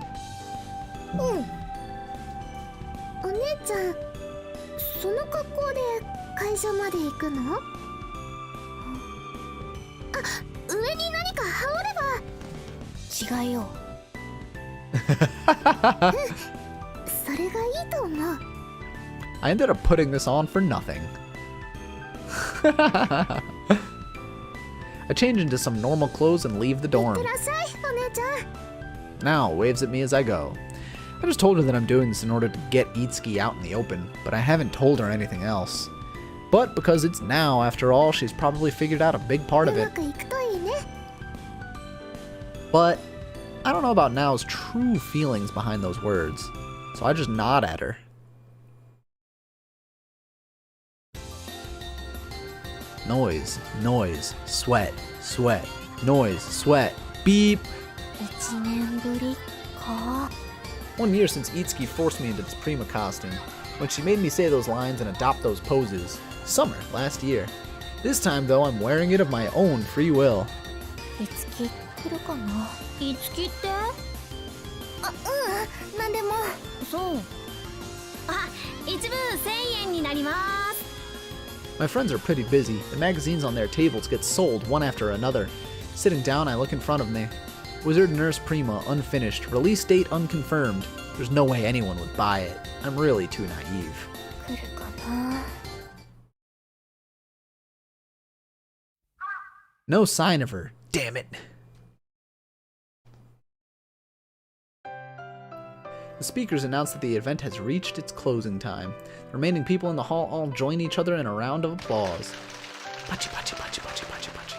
お姉ちゃんその格好で会社まで行くの上に何か羽織れば違いよそれがいいと思う I ended up putting this on for nothing. I change into some normal clothes and leave the いっ dorm. てらっしゃいお姉ちゃん Now waves at me as I go. I just told her that I'm doing this in order to get Itsuki out in the open, but I haven't told her anything else. But because it's now, after all, she's probably figured out a big part う of ま it. くいくといいね But I don't know about Nao's true feelings behind those words, so I just nod at her. Noise, noise, sweat, sweat, noise, sweat, beep. 1年ぶりか 1 year since Itsuki forced me into this Prima costume, when she made me say those lines and adopt those poses. Summer last year. This time though, I'm wearing it of my own free will. いつき来るかないつきってなんでもそう一部1000円になります My friends are pretty busy. The magazines on their tables get sold one after another. Sitting down, I look in front of me. Wizard Nurse Prima, unfinished. Release date unconfirmed. There's no way anyone would buy it. I'm really too naive. 来るかな No sign of her. Damn it. The speakers announce that the event has reached its closing time. The remaining people in the hall all join each other in a round of applause. Pachi, pachi, pachi, pachi, pachi, pachi.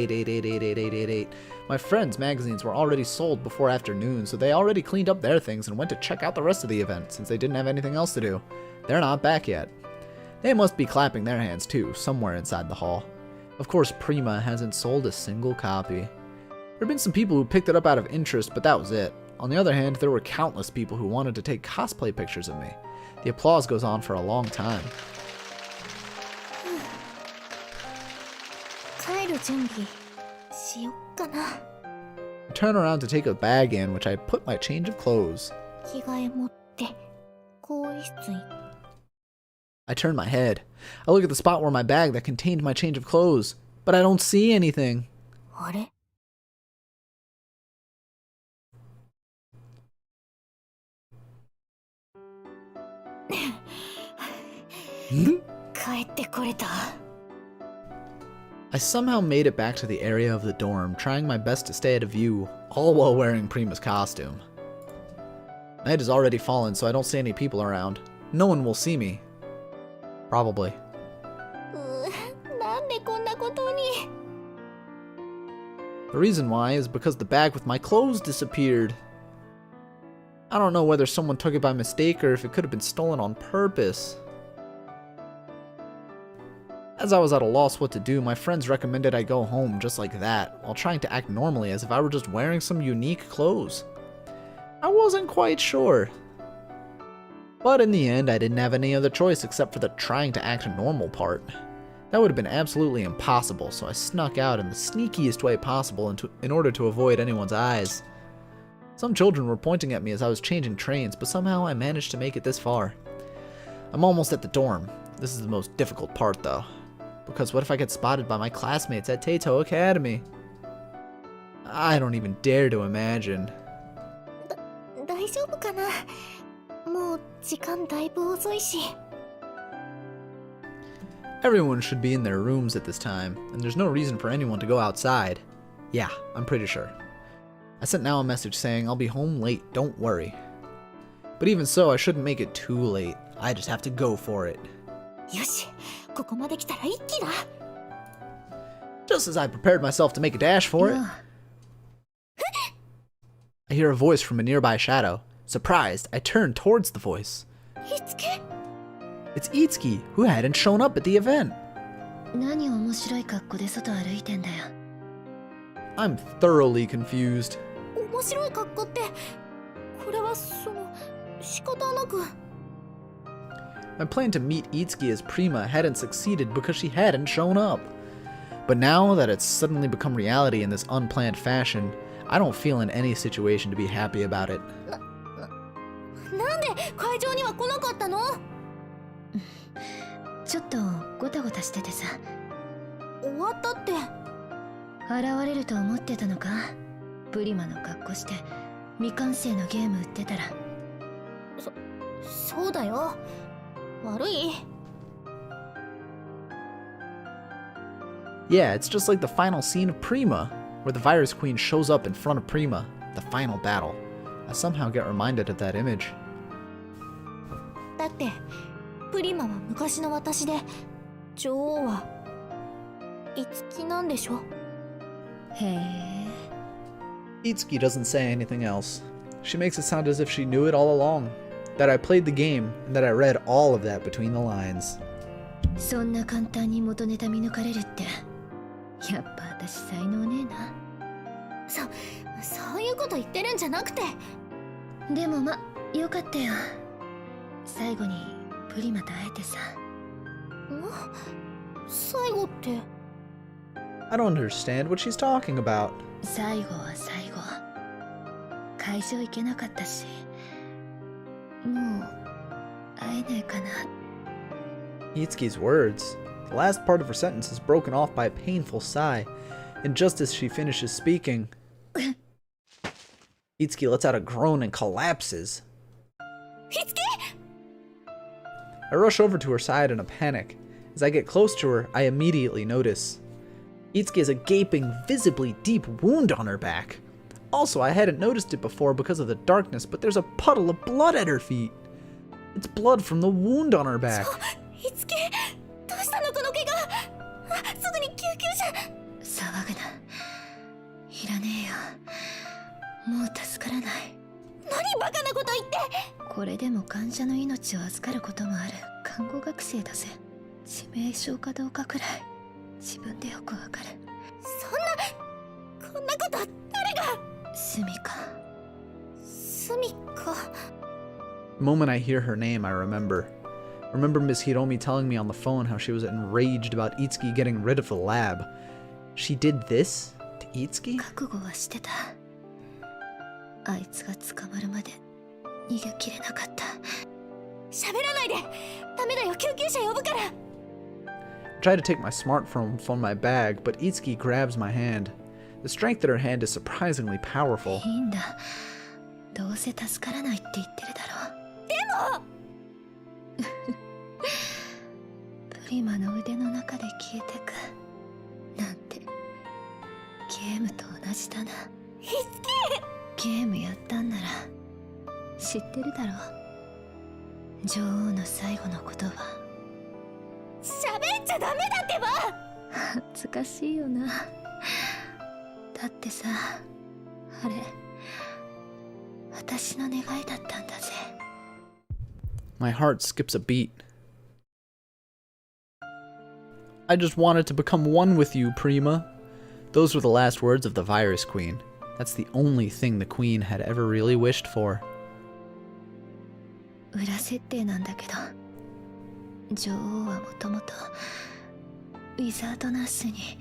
888888888. My friends' magazines were already sold before afternoon, so they already cleaned up their things and went to check out the rest of the event since they didn't have anything else to do. They're not back yet. They must be clapping their hands too, somewhere inside the hall. Of course, Prima hasn't sold a single copy. There have been some people who picked it up out of interest, but that was it. On the other hand, there were countless people who wanted to take cosplay pictures of me. The applause goes on for a long time. 帰る準備しよっかな I turn around to take a bag in, which I put my change of clothes. 着替え持って更衣室に I turn my head. I look at the spot where my bag that contained my change of clothes, but I don't see anything. あれ 帰ってこれた I somehow made it back to the area of the dorm, trying my best to stay out of view, all while wearing Prima's costume. Night has already fallen, so I don't see any people around. No one will see me. Probably. なんでこんなことに The reason why is because the bag with my clothes disappeared. I don't know whether someone took it by mistake or if it could have been stolen on purpose. As I was at a loss what to do, my friends recommended I go home just like that, while trying to act normally as if I were just wearing some unique clothes. I wasn't quite sure. But in the end, I didn't have any other choice except for the trying to act normal part. That would have been absolutely impossible, so I snuck out in the sneakiest way possible in order to avoid anyone's eyes. Some children were pointing at me as I was changing trains, but somehow I managed to make it this far. I'm almost at the dorm. This is the most difficult part, though. Because what if I get spotted by my classmates at Teito Academy? I don't even dare to imagine. 大丈夫かなもう時間だいぶ遅いし Everyone should be in their rooms at this time, and there's no reason for anyone to go outside. Yeah, I'm pretty sure. I sent Now a message saying I'll be home late, don't worry. But even so, I shouldn't make it too late. I just have to go for it. よしここまで来たら一気だ Just as I prepared myself to make a dash for it, I hear a voice from a nearby shadow. Surprised, I turn towards the voice. いつき It's Itsuki, who hadn't shown up at the event. 何面白い格好で外歩いてんだよ I'm thoroughly confused. 面白い格好って、これは仕方なく。My plan to meet Itsuki as Prima hadn't succeeded because she hadn't shown up. But now that it's suddenly become reality in this unplanned fashion, I don't feel in any situation to be happy about it. なんで会場には来なかったの？ちょっとゴタゴタしててさ。終わったって。現れると思ってたのか？プリマの格好して未完成のゲーム売ってたら。そうだよ。悪い。Yeah, it's just like the final scene of Prima, where the Virus Queen shows up in front of Prima, the final battle. I somehow get reminded of that image. だってプリマは昔の私で、女王はItsukiなんでしょ。へえ。Itsuki doesn't say anything else. She makes it sound as if she knew it all along, that I played the game and that I read all of that between the lines. そんな簡単に元ネタ見抜かれるって、やっぱ私才能ねえな。そういうこと言ってるんじゃなくて。でもま、よかったよ。最後にプリマと会えてさ。最後って。I don't understand what she's talking about. 最後は最後。会場行けなかったし、もう会えないかな。Itsuki's words. The last part of her sentence is broken off by a painful sigh, and just as she finishes speaking, Itsuki lets out a groan and collapses. Itsuki! I rush over to her side in a panic. As I get close to her, I immediately notice Itsuki has a gaping, visibly deep wound on her back. Also, I hadn't noticed it before because of the darkness, but there's a puddle of blood at her feet. It's blood from the wound on her back. Itsuki! どうしたのこの怪我？すぐに救急車。騒ぐな。いらねえよ。もう助からない。何バカなこと言って。これでも患者の命を預かることもある看護学生だぜ。致命傷かどうかくらい自分でよくわかる。こんなこと誰が。スミカ。スミカ。The moment I hear her name, I remember Miss Hiromi telling me on the phone how she was enraged about Itsuki getting rid of the lab. She did this to Itsuki? 覚悟はしてた。あいつが捕まるまで逃げきれなかった。喋らないで。ダメだよ、救急車呼ぶから。I try to take my smartphone from my bag, but Itsuki grabs my hand. The strength in her hand is surprisingly powerful. いいんだ。どうせ助からないって言ってるだろう。でもプリマの腕の中で消えてくなんてゲームと同じだな。ゲームやったんなら知ってるだろう。女王の最後の言葉。喋っちゃダメだってば。恥ずかしいよな。だってさ、あれ私の願いだったんだぜ。My heart skips a beat. I just wanted to become one with you, Prima. Those were the last words of the Virus Queen. That's the only thing the Queen had ever really wished for. 裏設定なんだけど、女王はもともとウィザードナースに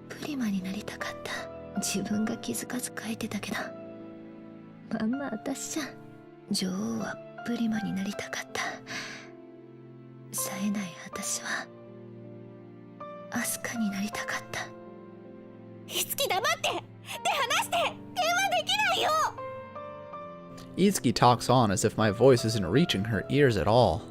プリマになりたかった。自分が気づかず書いてたけど、まんま私じゃん。女王はプリマになりたかった。冴えない私はアスカになりたかった。Itsuki黙って。で話して。電話できないよ。Itsuki talks on as if my voice isn't reaching her ears at all.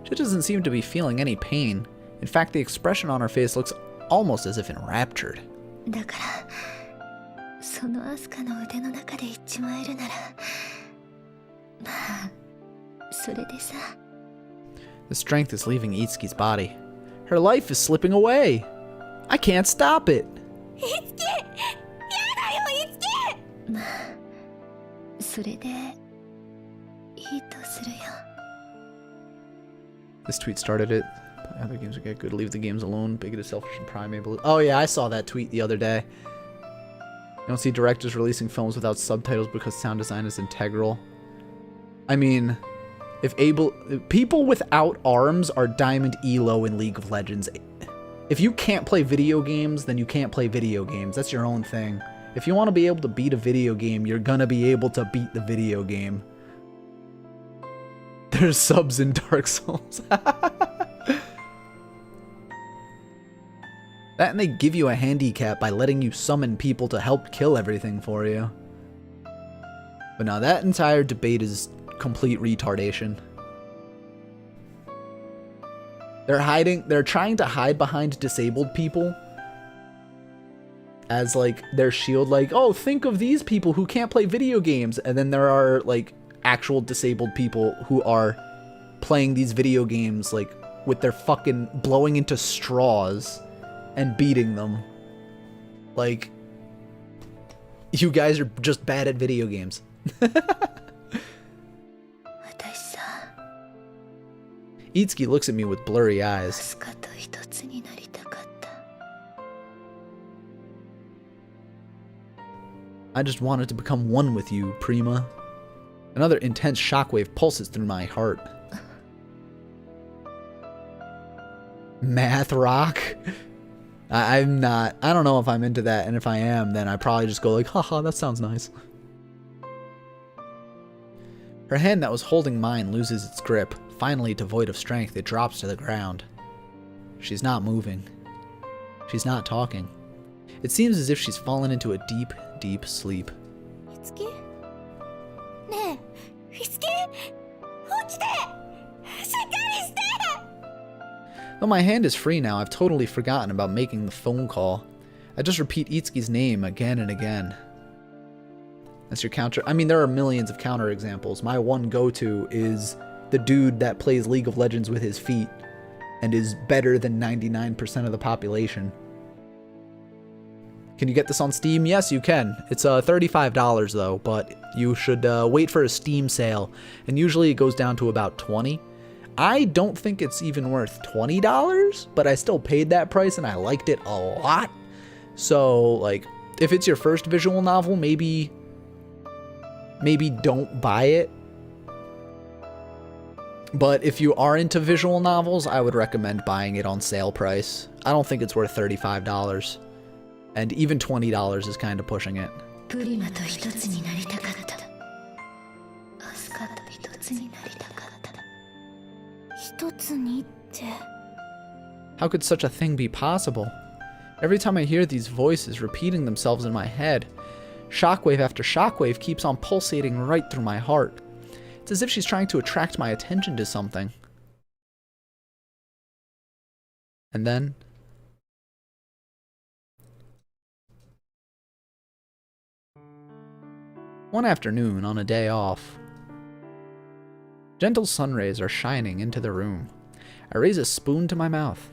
She doesn't seem to be feeling any pain. In fact, the expression on her face looks almost as if enraptured. だからそのアスカの腕の中で言っちまえるなら、まあそれでさ。The strength is leaving Itsuki's body. Her life is slipping away. I can't stop it. Itsuki! やだよ、Itsuki! まあそれでいいとするよ。This tweet started it. Other games will get good. Leave the games alone. Bigoted, selfish, and prime able. Oh yeah, I saw that tweet the other day. You don't see directors releasing films without subtitles because sound design is integral. I mean, if people without arms are Diamond Elo in League of Legends. If you can't play video games, then you can't play video games. That's your own thing. If you want to be able to beat a video game, you're gonna be able to beat the video game. There's subs in Dark Souls. That and they give you a handicap by letting you summon people to help kill everything for you. But now that entire debate is complete retardation. They're trying to hide behind disabled people as like their shield, like, oh, think of these people who can't play video games. And then there are like actual disabled people who are playing these video games like with their fucking blowing into straws and beating them. Like, you guys are just bad at video games. Itsuki looks at me with blurry eyes. I just wanted to become one with you, Prima. Another intense shockwave pulses through my heart. Math rock? I'm not. I don't know if I'm into that, and if I am, then I probably just go like, haha, that sounds nice. Her hand that was holding mine loses its grip. Finally, devoid of strength, it drops to the ground. She's not moving. She's not talking. It seems as if she's fallen into a deep, deep sleep. Itsuki? Ne, Itsuki? Though my hand is free now, I've totally forgotten about making the phone call. I just repeat Itsuki's name again and again. That's your counter. I mean, there are millions of counter examples. My one go-to is the dude that plays League of Legends with his feet and is better than 99% of the population. Can you get this on Steam? Yes, you can. It's $35 though, but you should wait for a Steam sale, and usually it goes down to about $20. I don't think it's even worth $20, but I still paid that price and I liked it a lot. So, like, if it's your first visual novel, maybe don't buy it. But if you are into visual novels, I would recommend buying it on sale price. I don't think it's worth $35. And even $20 is kind of pushing it. How could such a thing be possible? Every time I hear these voices repeating themselves in my head, shockwave after shockwave keeps on pulsating right through my heart. It's as if she's trying to attract my attention to something. And then... one afternoon on a day off. Gentle sun rays are shining into the room. I raise a spoon to my mouth.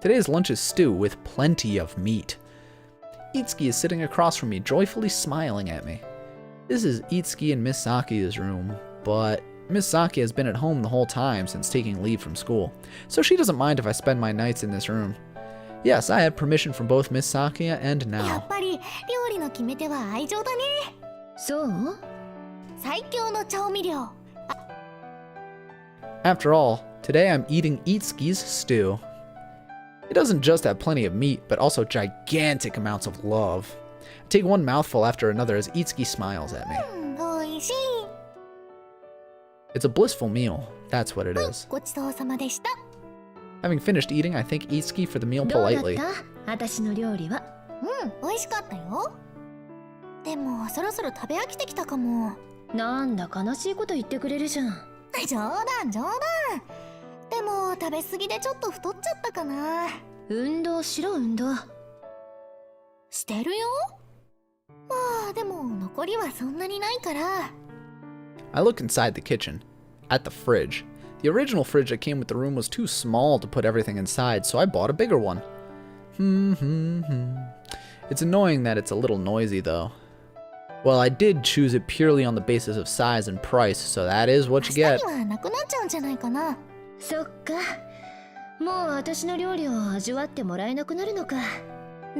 Today's lunch is stew with plenty of meat. Itsuki is sitting across from me, joyfully smiling at me. This is Itsuki and Miss Saki's room, but Miss Saki has been at home the whole time since taking leave from school, so she doesn't mind if I spend my nights in this room. Yes, I have permission from both Miss Saki and now. After all, today I'm eating Itsuki's stew. It doesn't just have plenty of meat, but also gigantic amounts of love. I take one mouthful after another as Itsuki smiles at me. It's a blissful meal, that's what it is. Having finished eating, I thank Itsuki for the meal politely. I look inside the kitchen, at the fridge. The original fridge that came with the room was too small to put everything inside, so I bought a bigger one. It's annoying that it's a little noisy though. Well, I did choose it purely on the basis of size and price, so that is what you get.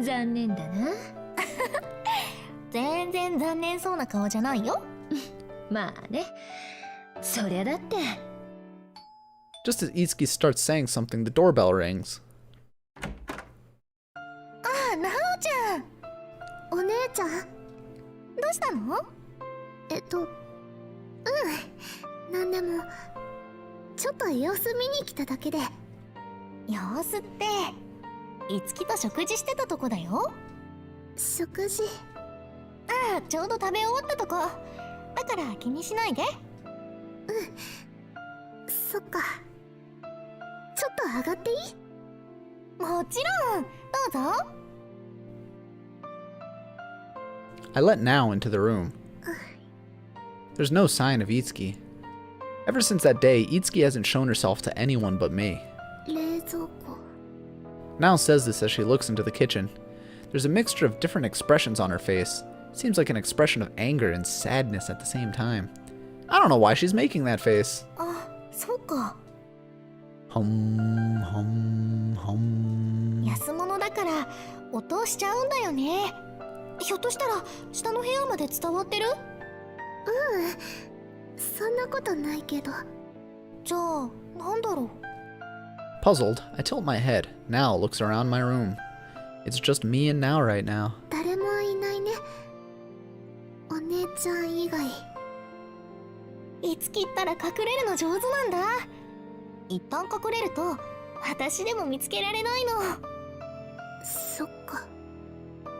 残念だな。全然残念そうな顔じゃないよ。まあね。そりゃだって。Just as Itsuki starts saying something, the doorbell rings. あ、なおちゃん。お姉ちゃん。どうしたの？なんでも、ちょっと様子見に来ただけで。様子って、いつきと食事してたとこだよ。食事？ああ、ちょうど食べ終わったとこ。だから気にしないで。そっか。ちょっと上がっていい？もちろん、どうぞ。I let Nao into the room. There's no sign of Itsuki. Ever since that day, Itsuki hasn't shown herself to anyone but me. Nao says this as she looks into the kitchen. There's a mixture of different expressions on her face. It seems like an expression of anger and sadness at the same time. I don't know why she's making that face. あ、そうか。Hum. 安物だから音しちゃうんだよね。ひょっとしたら下の部屋まで伝わってる？そんなことないけど。じゃあ、なんだろう。Puzzled, I tilt my head. Nao looks around my room. It's just me and Nao right now. 誰もいないね。お姉ちゃん以外。いつ切ったら隠れるの上手なんだ。一旦隠れると私でも見つけられないの。そっか。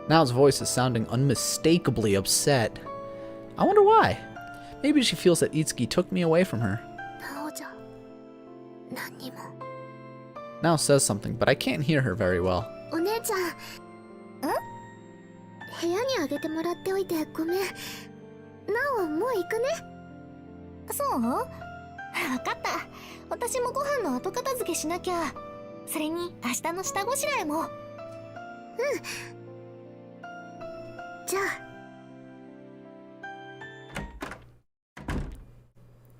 Nao's voice is sounding unmistakably upset. I wonder why. Maybe she feels that Itsuki took me away from her. なおじゃ。何にも。Nao says something, but I can't hear her very well. お姉ちゃん。部屋にあげてもらっておいてごめん。なお、もう行くね。そう？わかった。私もご飯の後片付けしなきゃ。それに明日の下ごしらえも。じゃあ。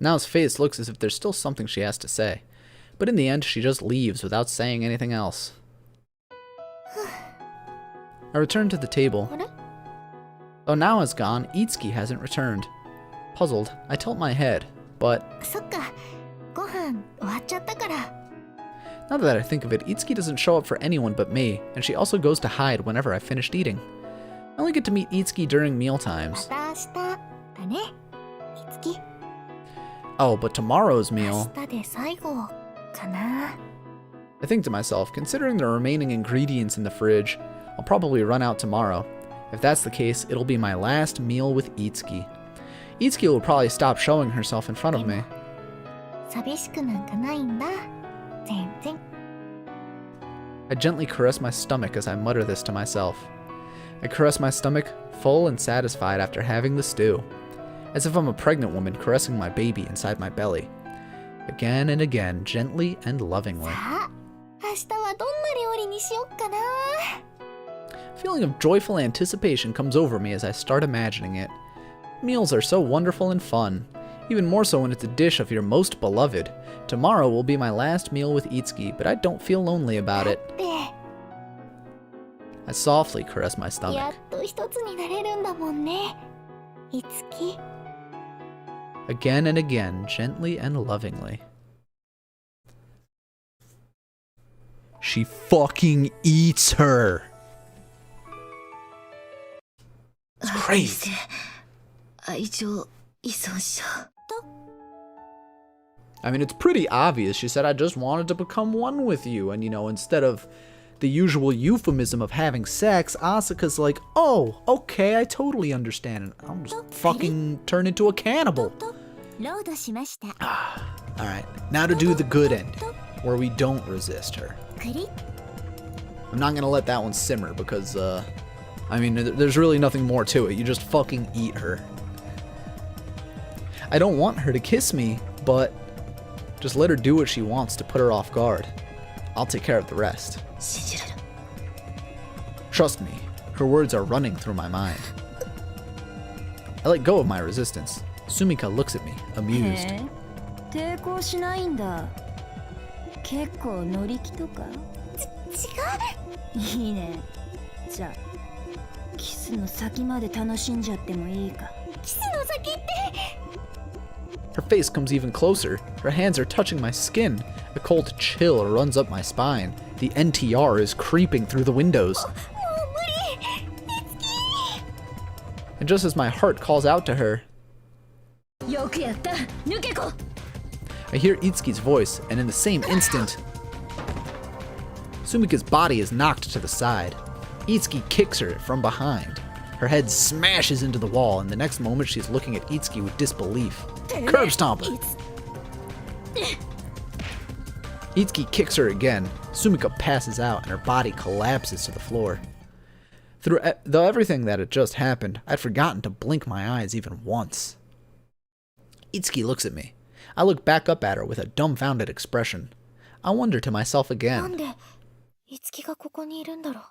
Nao's face looks as if there's still something she has to say. But in the end, she just leaves without saying anything else. I return to the table. Though Nao has gone, Itsuki hasn't returned. Puzzled, I tilt my head, but... そっか。ご飯終わっちゃったから。Now that I think of it, Itsuki doesn't show up for anyone but me, and she also goes to hide whenever I've finished eating. I only get to meet Itsuki during meal ま times. た明日だね。いつき。 Oh, but tomorrow's 明 meal... 日で最後かな。 I think to myself, considering the remaining ingredients in the fridge, I'll probably run out tomorrow. If that's the case, it'll be my last meal with Itsuki. Itsuki will probably stop showing herself in front of me. 寂しくなんかないんだ。全然。I gently caress my stomach as I mutter this to myself. I caress my stomach, full and satisfied after having the stew, as if I'm a pregnant woman caressing my baby inside my belly. Again and again, gently and lovingly. さあ、明日はどんな料理にしよっかな。 A feeling of joyful anticipation comes over me as I start imagining it. Meals are so wonderful and fun, even more so when it's a dish of your most beloved. Tomorrow will be my last meal with Itsuki, but I don't feel lonely about it. で、 I softly caress my や stomach. っと一つになれるんだもんね。いつき。 Again and again, gently and lovingly. She fucking eats her. It's crazy. 愛情依存症。 I mean, it's pretty obvious. She said, I just wanted to become one with you. And, you know, instead of the usual euphemism of having sex, Asuka's like, oh, okay, I totally understand. And I'll just fucking turn into a cannibal. ロードしました。 Alright, now to do the good ending, where we don't resist her. クリッ。 I'm not gonna let that one simmer because, I mean, there's really nothing more to it. You just fucking eat her. I don't want her to kiss me, but just let her do what she wants to put her off guard. I'll take care of the rest. 信じる。 Trust me, her words are running through my mind. I let go of my resistance. Sumika looks at me, amused. へえ、抵抗しないんだ。結構乗り気とか？違う。いいね。じゃあキスの先まで楽しんじゃってもいいか。キスの先って。 Her face comes even closer. Her hands are touching my skin. A cold chill runs up my spine. The NTR is creeping through the windows. もう無理。And just as my heart calls out to her, よくやった、抜け子。 I hear Itsuki's voice, and in the same instant, Sumika's body is knocked to the side. Itsuki kicks her from behind. Her head smashes into the wall, and the next moment she's looking at Itsuki with disbelief. Curb stomp her! Itsuki kicks her again. Sumika passes out, and her body collapses to the floor. Though everything that had just happened, I'd forgotten to blink my eyes even once. Itsuki looks at me. I look back up at her with a dumbfounded expression. I wonder to myself なん again, でいつきがここにいるんだろう。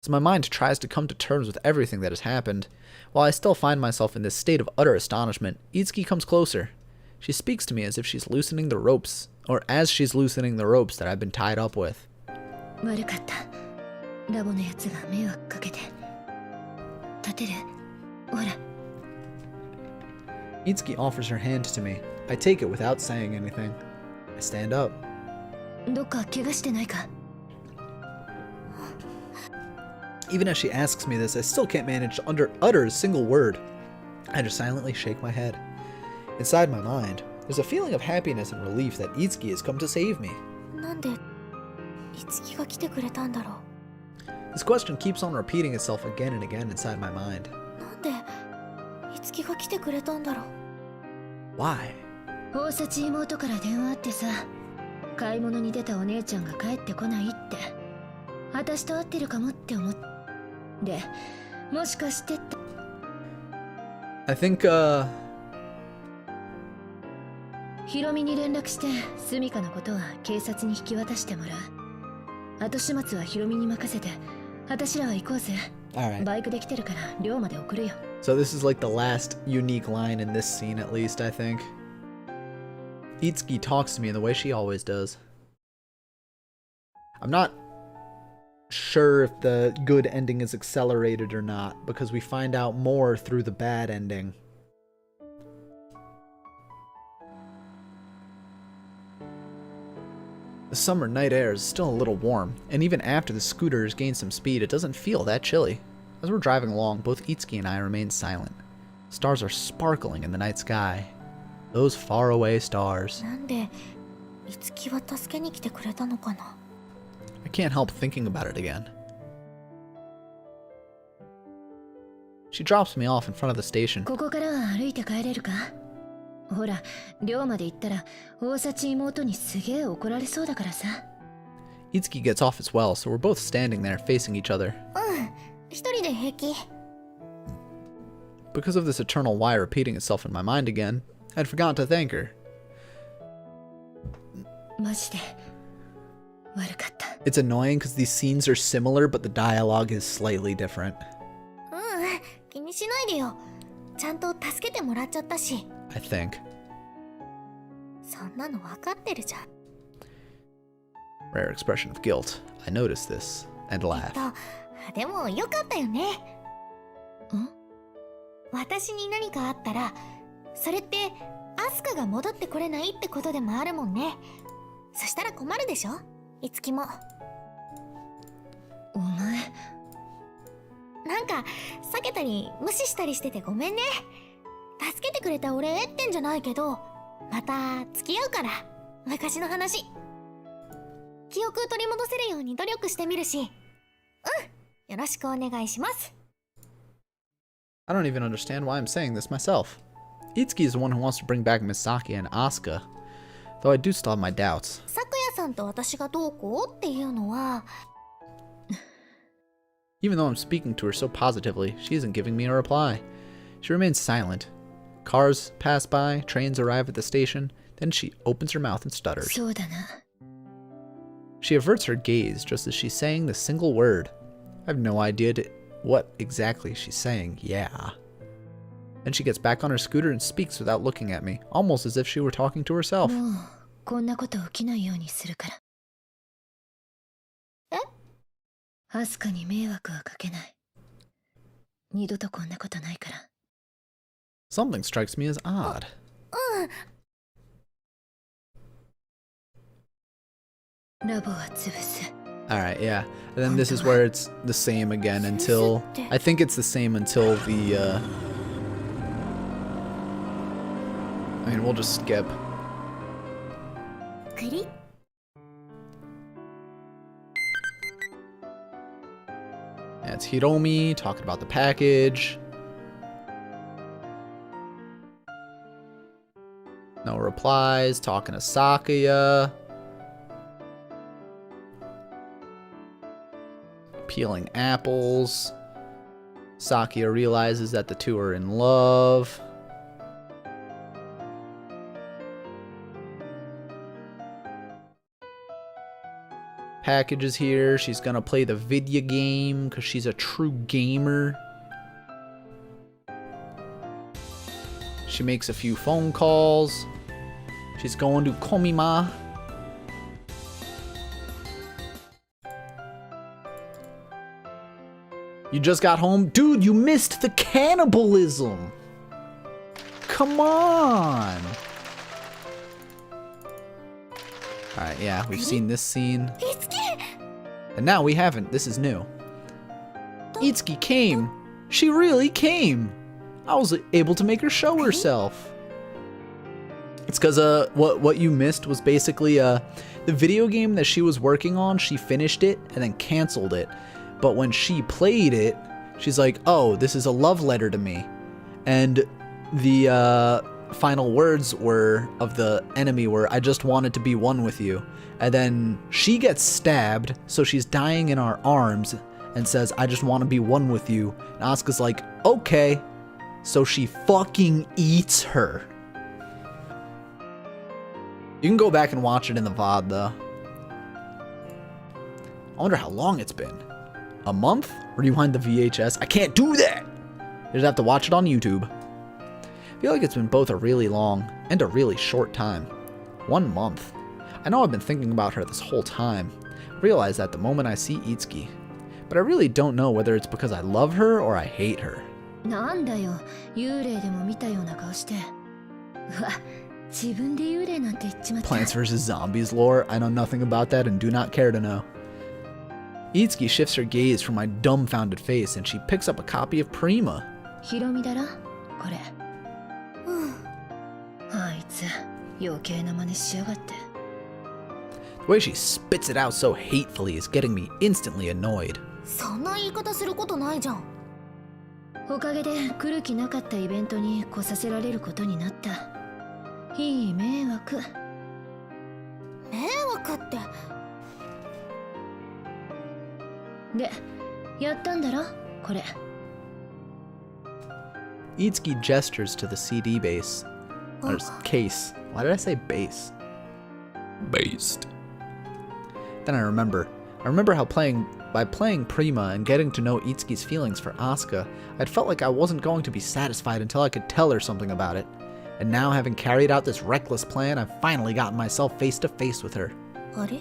as my mind tries to come to terms with everything that has happened. While I still find myself in this state of utter astonishment, Itsuki comes closer. She speaks to me as if she's loosening the ropes, or as she's loosening the ropes that I've been tied up with. 悪かった。ラボのやつが迷惑かけて。立てる？ほら。 Itsuki offers her hand to me. I take it without saying anything. I stand up. どっか怪我してないか？ Even as she asks me this, I still can't manage to utter a single word. I just silently shake my head. Inside my mind, there's a feeling of happiness and relief that Itsuki has come to save me. なんでいつきが来てくれたんだろ This question keeps on repeating itself again and again inside my mind. う。なんでいつきが来てくれたんだろう。 Why? 大幸妹から電話あってさ、買い物に出たお姉ちゃんが帰ってこないって。私と会ってるかもって思って。で、もしかしてって。 I think, ヒロミに連絡して、スミカのことは警察に引き渡してもらう。後始末はヒロミに任せて、私らは行こうぜ。 alright. バイクで来てるから寮まで送るよ。 So this is like the last unique line in this scene, at least, I think. Itsuki talks to me in the way she always does. I'm not sure if the good ending is accelerated or not, because we find out more through the bad ending. The summer night air is still a little warm, and even after the scooter has gained some speed, it doesn't feel that chilly. As we're driving along, both Itsuki and I remain silent. Stars are sparkling in the night sky. Those faraway stars. なんでいつきは助けに来てくれたのかな。 I can't help thinking about it again. She drops me off in front of the station. ここからは歩いて帰れるか？ほら、寮まで行ったら大幸妹にすげえ怒られそうだからさ。 Itsuki gets off as well, so we're both standing there facing each other. 一人で平気。 Because of this eternal why repeating itself in my mind again, I'd forgotten to thank her. マジで悪かった。 It's annoying because these scenes are similar, but the dialogue is slightly different. 気にしないでよ。ちゃんと助けてもらっちゃったし。 I think. そんなの分かってるじゃん。 Rare expression of guilt. I notice this and laugh. でもよかったよね。私に何かあったら、それってアスカが戻ってこれないってことでもあるもんね。そしたら困るでしょ、いつきも。お前なんか避けたり無視したりしててごめんね。助けてくれたお礼ってんじゃないけど、また付き合うから。昔の話。記憶取り戻せるように努力してみるし。よろしくお願いします。 I don't even understand why I'm saying this myself. Itsuki is the one who wants to bring back Misaki and Asuka, though I do still have my doubts. 咲夜さんと私がどうこうっていうのは。 Even though I'm speaking to her so positively, she isn't giving me a reply. She remains silent. Cars pass by, trains arrive at the station, then she opens her mouth and stutters. そうだな。 She averts her gaze just as she's saying the single word. I have no idea what exactly she's saying, yeah. Then she gets back on her scooter and speaks without looking at me, almost as if she were talking to herself. もうこんなこと起きないようにするから。アスカに迷惑はかけない。二度とこんなことないから。Something strikes me as odd. Alright, yeah. And then this is where it's the same again until... I think it's the same until the, I mean, we'll just skip. Yeah, it's Hiromi talking about the package. No replies, talking to Sakuya. Peeling apples. Sakuya realizes that the two are in love. Package is here. She's gonna play the video game because she's a true gamer. She makes a few phone calls. She's going to Komima. You just got home? Dude, you missed the cannibalism! Come on! Alright, yeah, we've seen this scene. And now we haven't. This is new. Itsuki came! She really came! I was able to make her show herself. It's because what you missed was basically the video game that she was working on, she finished it and then canceled it. But when she played it, she's like, oh, this is a love letter to me. And the final words were of the enemy were, I just wanted to be one with you. And then she gets stabbed, so she's dying in our arms and says, I just want to be one with you. And Asuka's like, okay. So she fucking eats her. You can go back and watch it in the VOD though. I wonder how long it's been. A month? Rewind the VHS? I can't do that! You just have to watch it on YouTube. I feel like it's been both a really long and a really short time. 1 month. I know I've been thinking about her this whole time. I realize that the moment I see Itsuki. But I really don't know whether it's because I love her or I hate her. なんだよ、幽霊でも見たような顔して。うわ、自分で幽霊なんて言っちまった。Plants vs. Zombies lore? I know nothing about that and do not care to know. Itsuki shifts her gaze from my dumbfounded face and she picks up a copy of Prima. ヒロミだろ、これ。あいつ、余計な真似しやがって。The way she spits it out so hatefully is getting me instantly annoyed. そんな言い方することないじゃん。おかげで来る気なかったイベントに来させられることになった。いい迷惑。迷惑って。で、やったんだろ、これ。Itsuki gestures to the CD base. Or case. Why did I say base? Based. Then I remember how by playing Prima and getting to know Itsuki's feelings for Asuka, I'd felt like I wasn't going to be satisfied until I could tell her something about it. And now, having carried out this reckless plan, I've finally gotten myself face to face with her. あれ?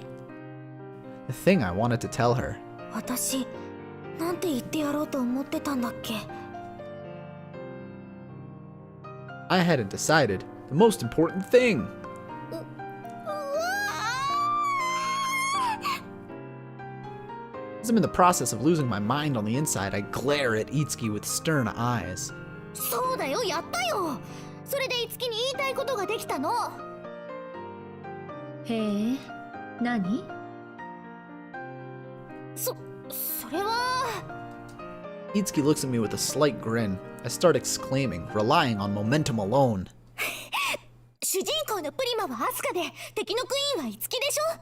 The thing I wanted to tell her. 私、なんて言ってやろうと思ってたんだっけ? I hadn't decided the most important thing. As I'm in the process of losing my mind on the inside, I glare at Itsuki with stern eyes. そうだよ、やったよ。それでItsukiに言いたいことができたの。へえ、何？それは。Itsuki looks at me with a slight grin. I start exclaiming, relying on momentum alone. 主人公のプリマはアスカで、敵のクイーンはItsukiでしょ。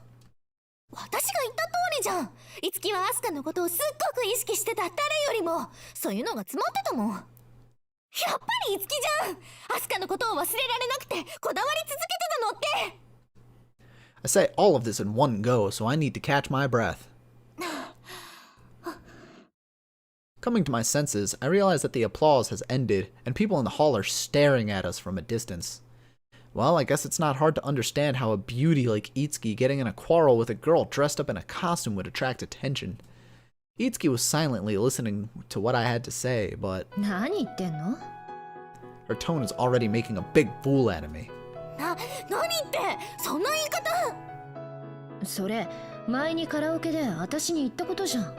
私が言った通りじゃん。Itsukiはアスカのことをすっごく意識してた誰よりも、そういうのが詰まってたもん。やっぱりItsukiじゃん。アスカのことを忘れられなくてこだわり続けてたのって。I say all of this in one go, so I need to catch my breath. Coming to my senses, I realize that the applause has ended, and people in the hall are staring at us from a distance. Well, I guess it's not hard to understand how a beauty like Itsuki getting in a quarrel with a girl dressed up in a costume would attract attention. Itsuki was silently listening to what I had to say, but 何言ってんの？ her tone is already making a big fool out of me. 何ってそんな言い方。それ前にカラオケで私に言ったことじゃん。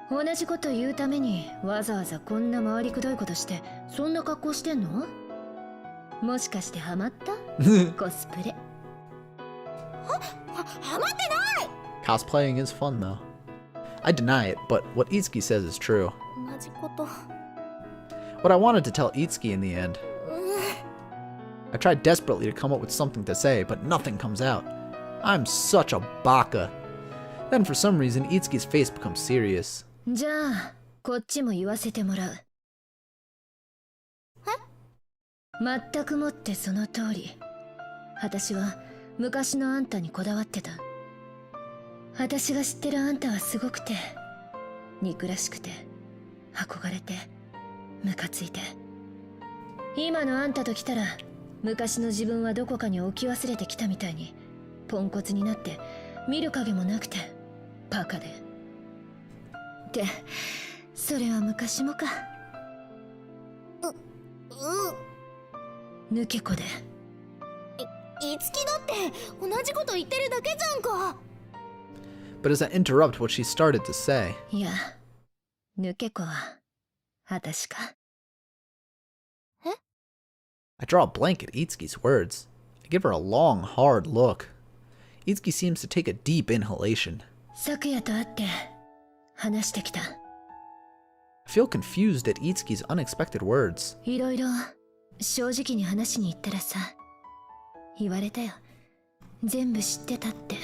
同じこと言うためにわざわざこんな回りくどいことしてそんな格好してんの？もしかしてハマった？コスプレ。ハマってない。 Cosplaying is fun though. I deny it, but what Itsuki says is true. 同じこと。What I wanted to tell Itsuki in the end. I tried desperately to come up with something to say, but nothing comes out. I'm such a baka. Then for some reason, Itsuki's face becomes serious. じゃあこっちも言わせてもらう。全くもってその通り。私は昔のあんたにこだわってた。私が知ってるあんたはすごくて、憎らしくて、憧れて、ムカついて。今のあんたと来たら、昔の自分はどこかに置き忘れてきたみたいに、ポンコツになって、見る影もなくて、バカで。ってそれは昔もか。抜け子で。いつきだって同じこと言ってるだけじゃんか。But as I interrupt what she started to say, いや、抜け子は私か。I draw a blank at Itsuki's words. I give her a long, hard look. Itsuki seems to take a deep inhalation. 昨夜と会って話してきた。I feel confused at Itsuki's unexpected words. いろいろ正直に話しに行ったらさ、言われたよ。全部知ってたって。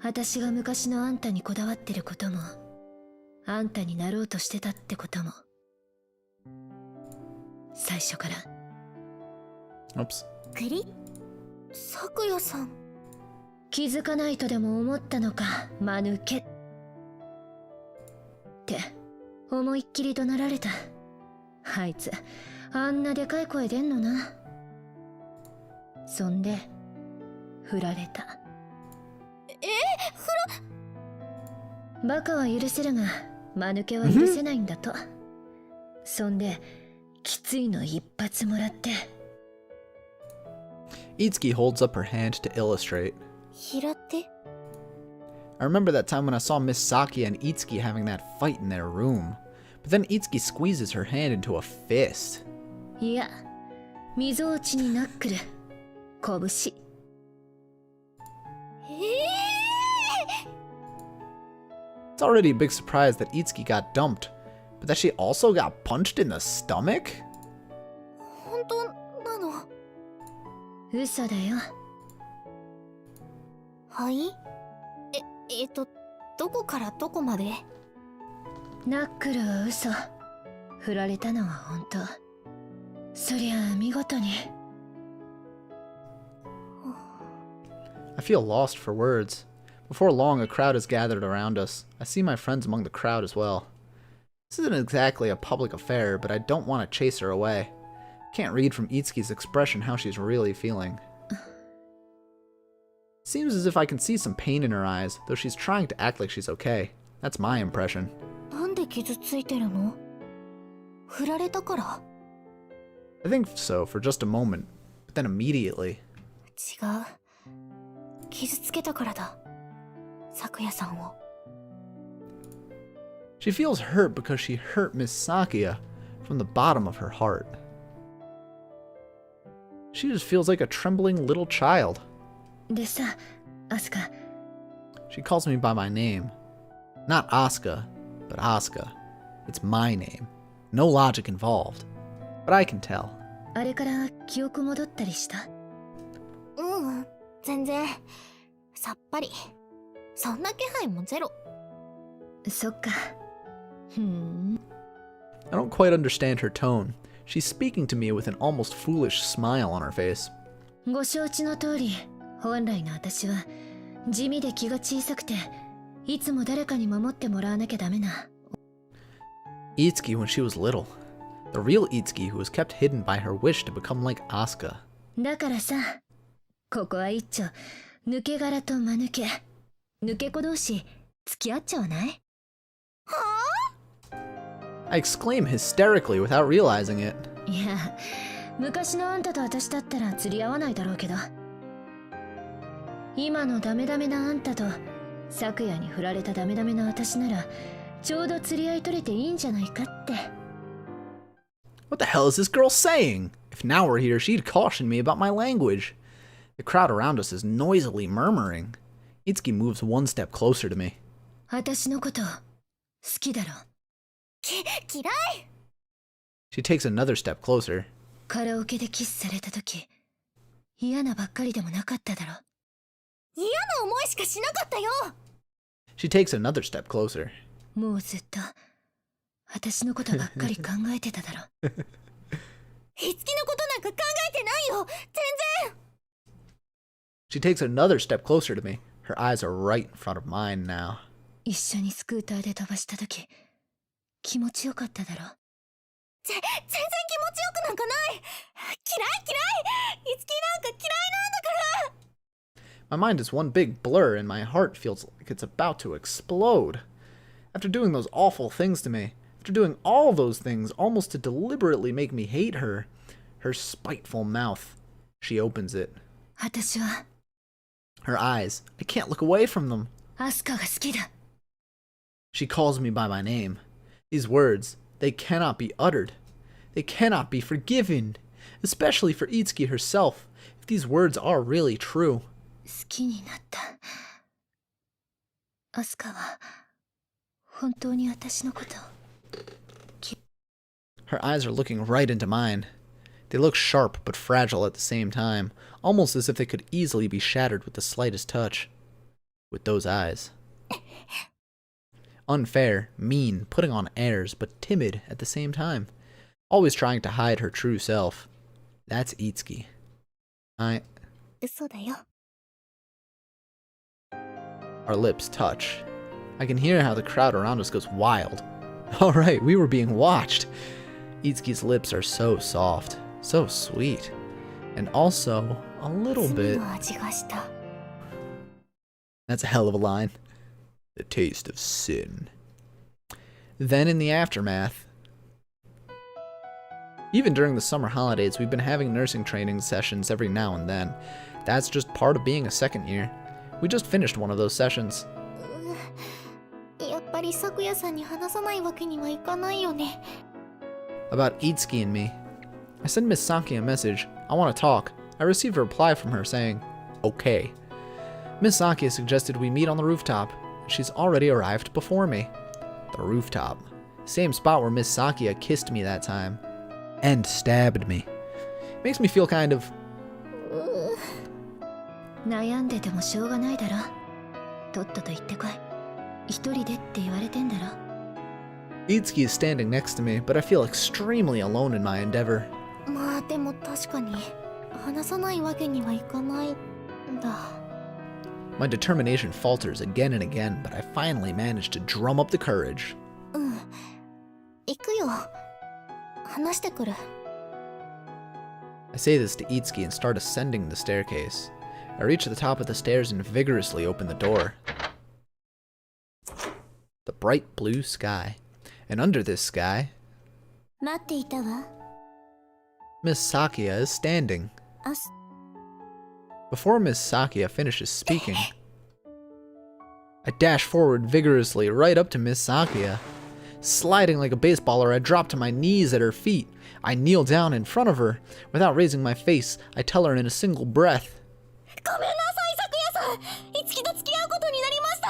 私が昔のあんたにこだわってることも、あんたになろうとしてたってことも、最初から。Oops. グリ？咲夜さん。気づかないとでも思ったのか、間抜け。って思いっきり怒鳴られた。あいつあんなでかい声出んのな。そんで振られた。バカは許せるが間抜けは許せないんだと。そんできついの一発もらって。Itsuki holds up her hand to illustrate. 平手？ I remember that time when I saw Miss Saki and Itsuki having that fight in their room. But then Itsuki squeezes her hand into a fist. いや、みぞおちにナックル、拳。It's already a big surprise that Itsuki got dumped, but that she also got punched in the stomach? 本当なの？嘘だよ。はい？どこからどこまで？ナックルは嘘。振られたのは本当。そりゃあ見事に。I feel lost for words. Before long, a crowd is gathered around us. I see my friends among the crowd as well. This isn't exactly a public affair, but I don't want to chase her away. Can't read from Itsuki's expression how she's really feeling. Seems as if I can see some pain in her eyes, though she's trying to act like she's okay. That's my impression. なんで傷ついてるの？振られたから？ I think so for just a moment, but then immediately. 違う。傷つけたからだ。咲夜さんを。She feels hurt because she hurt Miss Sakia from the bottom of her heart. She just feels like a trembling little child. でさ、アスカ。She calls me by my name. Not Asuka, but Asuka. It's my name. No logic involved. But I can tell. あれから記憶戻ったりした？全然。さっぱり。そんな気配もゼロ。そっか。I don't quite understand her tone. She's speaking to me with an almost foolish smile on her face. ご承知の通り、本来の私は地味で気が小さくて、いつも誰かに守ってもらわなきゃダメな。Itsuki when she was little. The real Itsuki who was kept hidden by her wish to become like Asuka. だからさ、ここは一丁抜け殻と間抜け、抜け子同士付き合っちゃわない？ I exclaim hysterically without realizing it. いや、昔のあんたと私だったら釣り合わないだろうけど、今のダメダメなあんたと昨夜に振られたダメダメな私ならちょうど釣り合い取れていいんじゃないかって。 What the hell is this girl saying? If now were here, she'd caution me about my language. The crowd around us is noisily murmuring. Itsuki moves one step closer to me. 私のこと好きだろ？嫌い。 She takes another step closer. カラオケでキスされた時嫌なばっかりでもなかっただろ？嫌な思いしかしなかったよ。 She takes another step closer. もうずっと私のことばっかり考えてただろ？いつきのことなんか考えてないよ。全然。 She takes another step closer to me. Her eyes are right in front of mine now. 一緒にスクーターで飛ばした時気持ちよかっただろ？全然気持ちよくなんかない。嫌い。いつきなんか嫌いなんだから。 My mind is one big blur and my heart feels like it's about to explode. After doing those awful things to me, after doing all those things almost to deliberately make me hate her, her spiteful mouth, she opens it. 私は Her eyes, I can't look away from them. アスカが好きだ。 She calls me by my name. These words, they cannot be uttered. They cannot be forgiven, especially for Itsuki herself, if these words are really true. 好きになった。アスカは本当に私のこと。 Her eyes are looking right into mine. They look sharp but fragile at the same time, almost as if they could easily be shattered with the slightest touch. With those eyes. Unfair, mean, putting on airs, but timid at the same time. Always trying to hide her true self. That's Itsuki. 嘘だよ。 Our lips touch. I can hear how the crowd around us goes wild. Alright, we were being watched. Itsuki's lips are so soft, so sweet, and also a little 罪 bit... の味がした。 That's a hell of a line. The taste of sin. Then in the aftermath... Even during the summer holidays, we've been having nursing training sessions every now and then. That's just part of being a second year. We just finished one of those sessions. やっぱり咲夜さんに話さないわけにはいかないよね。 About Itsuki and me. I sent Miss Saki a message. I want to talk. I received a reply from her saying, okay. Miss Saki suggested we meet on the rooftop. She's already arrived before me. The rooftop. Same spot where Miss Saki kissed me that time. And stabbed me. Makes me feel kind of... 悩んでてもしょうがないだろ。とっとと行ってこい。一人でって言われてんだろ。 Itsuki is standing next to me, but I feel extremely alone in my endeavor. まあでも確かに話さないわけにはいかないんだ。 My determination falters again and again, but I finally manage to drum up the courage. 行くよ。話してくる。 I say this to Itsuki and start ascending the staircase. I reach the top of the stairs and vigorously open the door. The bright blue sky. And under this sky, 待っていたわ。 Miss Sakia is standing. あ、Before Miss Sakia finishes speaking, I dash forward vigorously right up to Miss Sakia. Sliding like a baseballer, I drop to my knees at her feet. I kneel down in front of her. Without raising my face, I tell her in a single breath. ごめんなさい、咲夜さん。いつきと付き合うことになりました。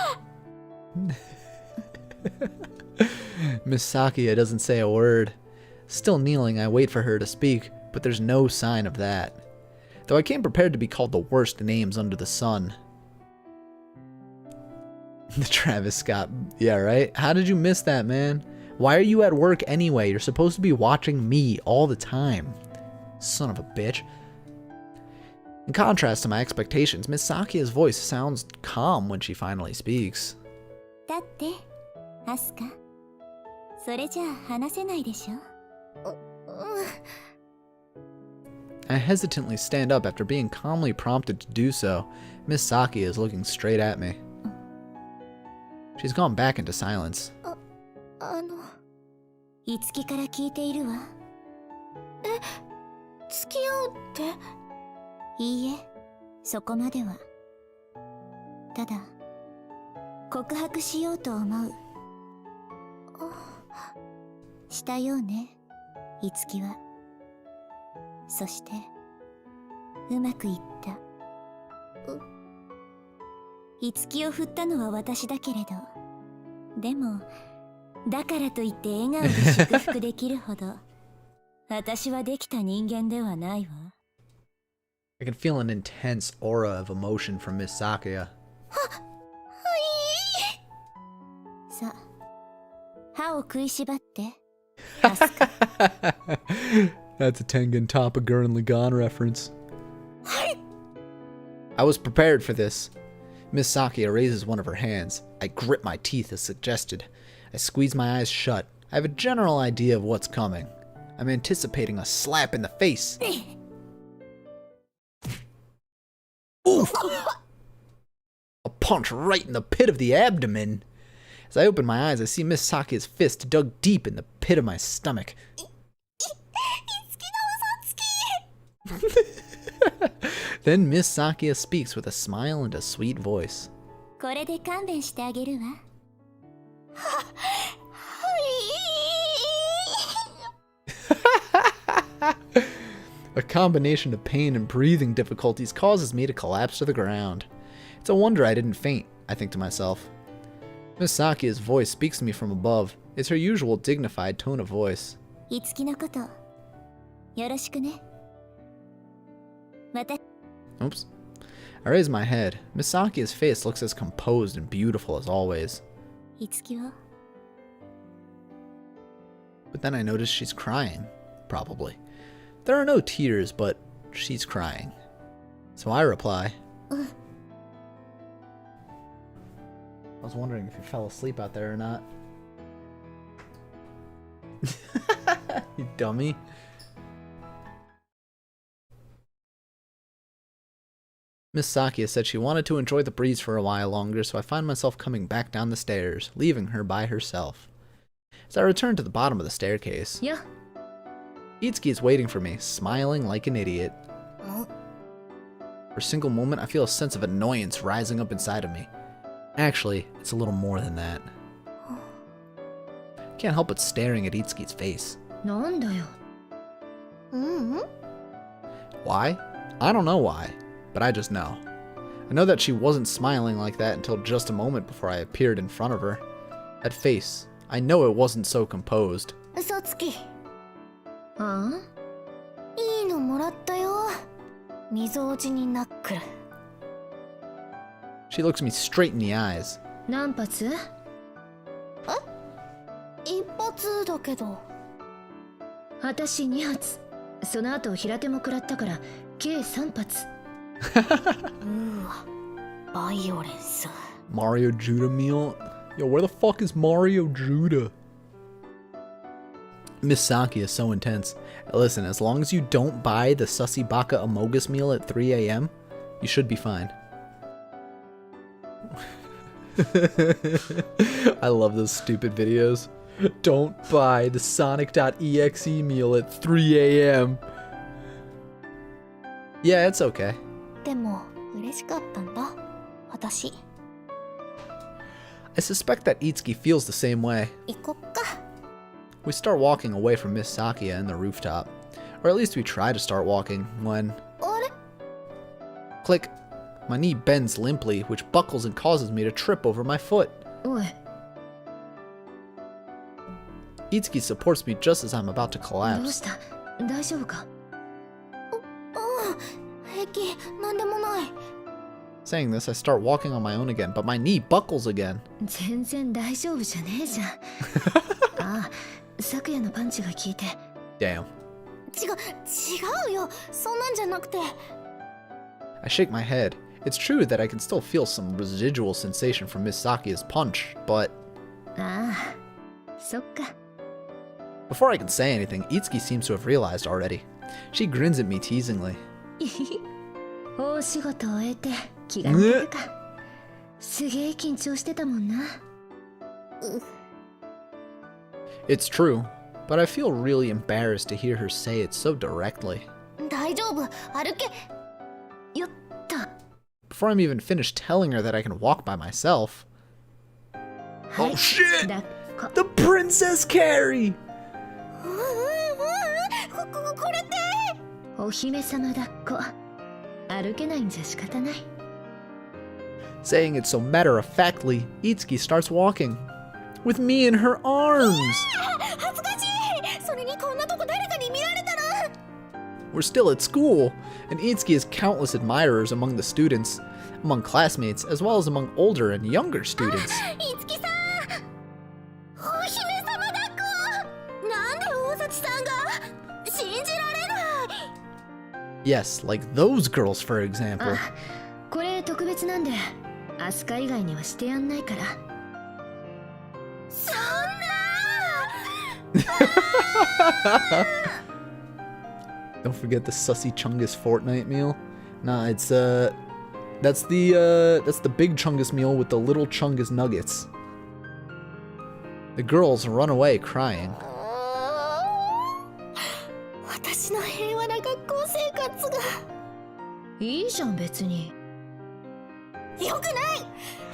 Miss Sakia doesn't say a word. Still kneeling, I wait for her to speak, but there's no sign of that. Though I came prepared to be called the worst names under the sun. The Travis Scott. Yeah, right? How did you miss that, man? Why are you at work anyway? You're supposed to be watching me all the time. Son of a bitch. In contrast to my expectations, Miss Sakia's voice sounds calm when she finally speaks. だって、アスカ。それじゃあ話せないでしょ。I hesitantly stand up after being calmly prompted to do so. Miss Sakia is looking straight at me. She's gone back into silence. いつきから聞いているわ。付き合うって？いいえ、そこまでは。ただ、告白しようと思う。したようね、いつきは。そして、うまくいった。いつきを振ったのは私だけれど、でも、だからといって笑顔で祝福できるほど、私はできた人間ではないわ。I can feel an intense aura of emotion from Miss Sakuya. さあ、歯を食いしばって。That's a Tengen Toppa Gurren Lagann reference. I was prepared for this. Miss Sakuya raises one of her hands. I grip my teeth as suggested. I squeeze my eyes shut. I have a general idea of what's coming. I'm anticipating a slap in the face. Oof! A punch right in the pit of the abdomen. As I open my eyes, I see Miss Sakuya's fist dug deep in the pit of my stomach. Then Miss Sakuya speaks with a smile and a sweet voice. これで勘弁してあげるわ。A combination of pain and breathing difficulties causes me to collapse to the ground. It's a wonder I didn't faint, I think to myself. Miss Sakuya's voice speaks to me from above. It's her usual dignified tone of voice. いつきのこと、よろしくね。Oops. I raise my head. Miss Sakuya's face looks as composed and beautiful as always. いつきは But then I notice she's crying. Probably. There are no tears, but she's crying. So I reply. I was wondering if you fell asleep out there or not. You dummy. Miss Sakuya said she wanted to enjoy the breeze for a while longer, so I find myself coming back down the stairs, leaving her by herself. As I return to the bottom of the staircase, Yeah. Itsuki is waiting for me, smiling like an idiot. For a single moment, I feel a sense of annoyance rising up inside of me. Actually, it's a little more than that. I can't help but staring at Itsuki's face. なんだよ。Why? I don't know why, but I just know. I know that she wasn't smiling like that until just a moment before I appeared in front of her. That face, I know it wasn't so composed. さつき、あいいのもらったよ。みぞおちにナックル。She looks me straight in the eyes. あ、何発？一発だけど。私2発。その後平手も食らったから計3発。わ、バイオレンス。 Mario Judah meal? Yo, where the fuck is Mario Judah? Miss Sakuya is so intense. Listen, as long as you don't buy the Sussy Baka Amogus meal at 3 a.m., you should be fine. I love those stupid videos. Don't buy the Sonic.exe meal at 3 a.m. Yeah, it's okay. でも嬉しかったんだ、私。I suspect that Itsuki feels the same way. 行こっか。We start walking away from Miss Sakuya and the rooftop. Or at least we try to start walking when... あれ？ Click! My knee bends limply, which buckles and causes me to trip over my foot. おい、Itsuki supports me just as I'm about to どう collapse. した？大丈夫か？平気、なんでもない。 Saying this, I start walking on my own again, but my knee buckles again. 全然大丈夫じゃねえじゃん。ああ、昨夜のパンチが効いて。Damn. 違うよ。そんなんじゃなくて。 I shake my head. It's true that I can still feel some residual sensation from Miss Sakuya's punch, but... ああ、そっか。 Before I can say anything, Itsuki seems to have realized already. She grins at me teasingly. 大仕事終えて気が抜けたか。すげえ緊張してたもんな。It's true, but I feel really embarrassed to hear her say it so directly. 大丈夫、歩け。よっと。 Before I'm even finished telling her that I can walk by myself. Oh shit! だっこ。 The Princess Carrie! これって。お姫様だっこ。歩けないんじゃ仕方ない。 Saying it so matter-of-factly, Itsuki starts walking. With me in her arms! 恥ずかしい。それにこんなとこ誰かに見られたら。 We're still at school, and Itsuki has countless admirers among the students, among classmates, as well as among older and younger students. いつきさん。お姫様だっこ。なんで大崎さんが。信じられない。 Yes, like those girls, for example. あ、これ特別なんで、アスカ以外にはしてやんないから。そんな。Don't forget the sussy Chungus Fortnite meal. Nah, it's that's the big Chungus meal with the little Chungus nuggets. The girls run away crying. 私の平和な学校生活が。いいじゃん別に。よくない。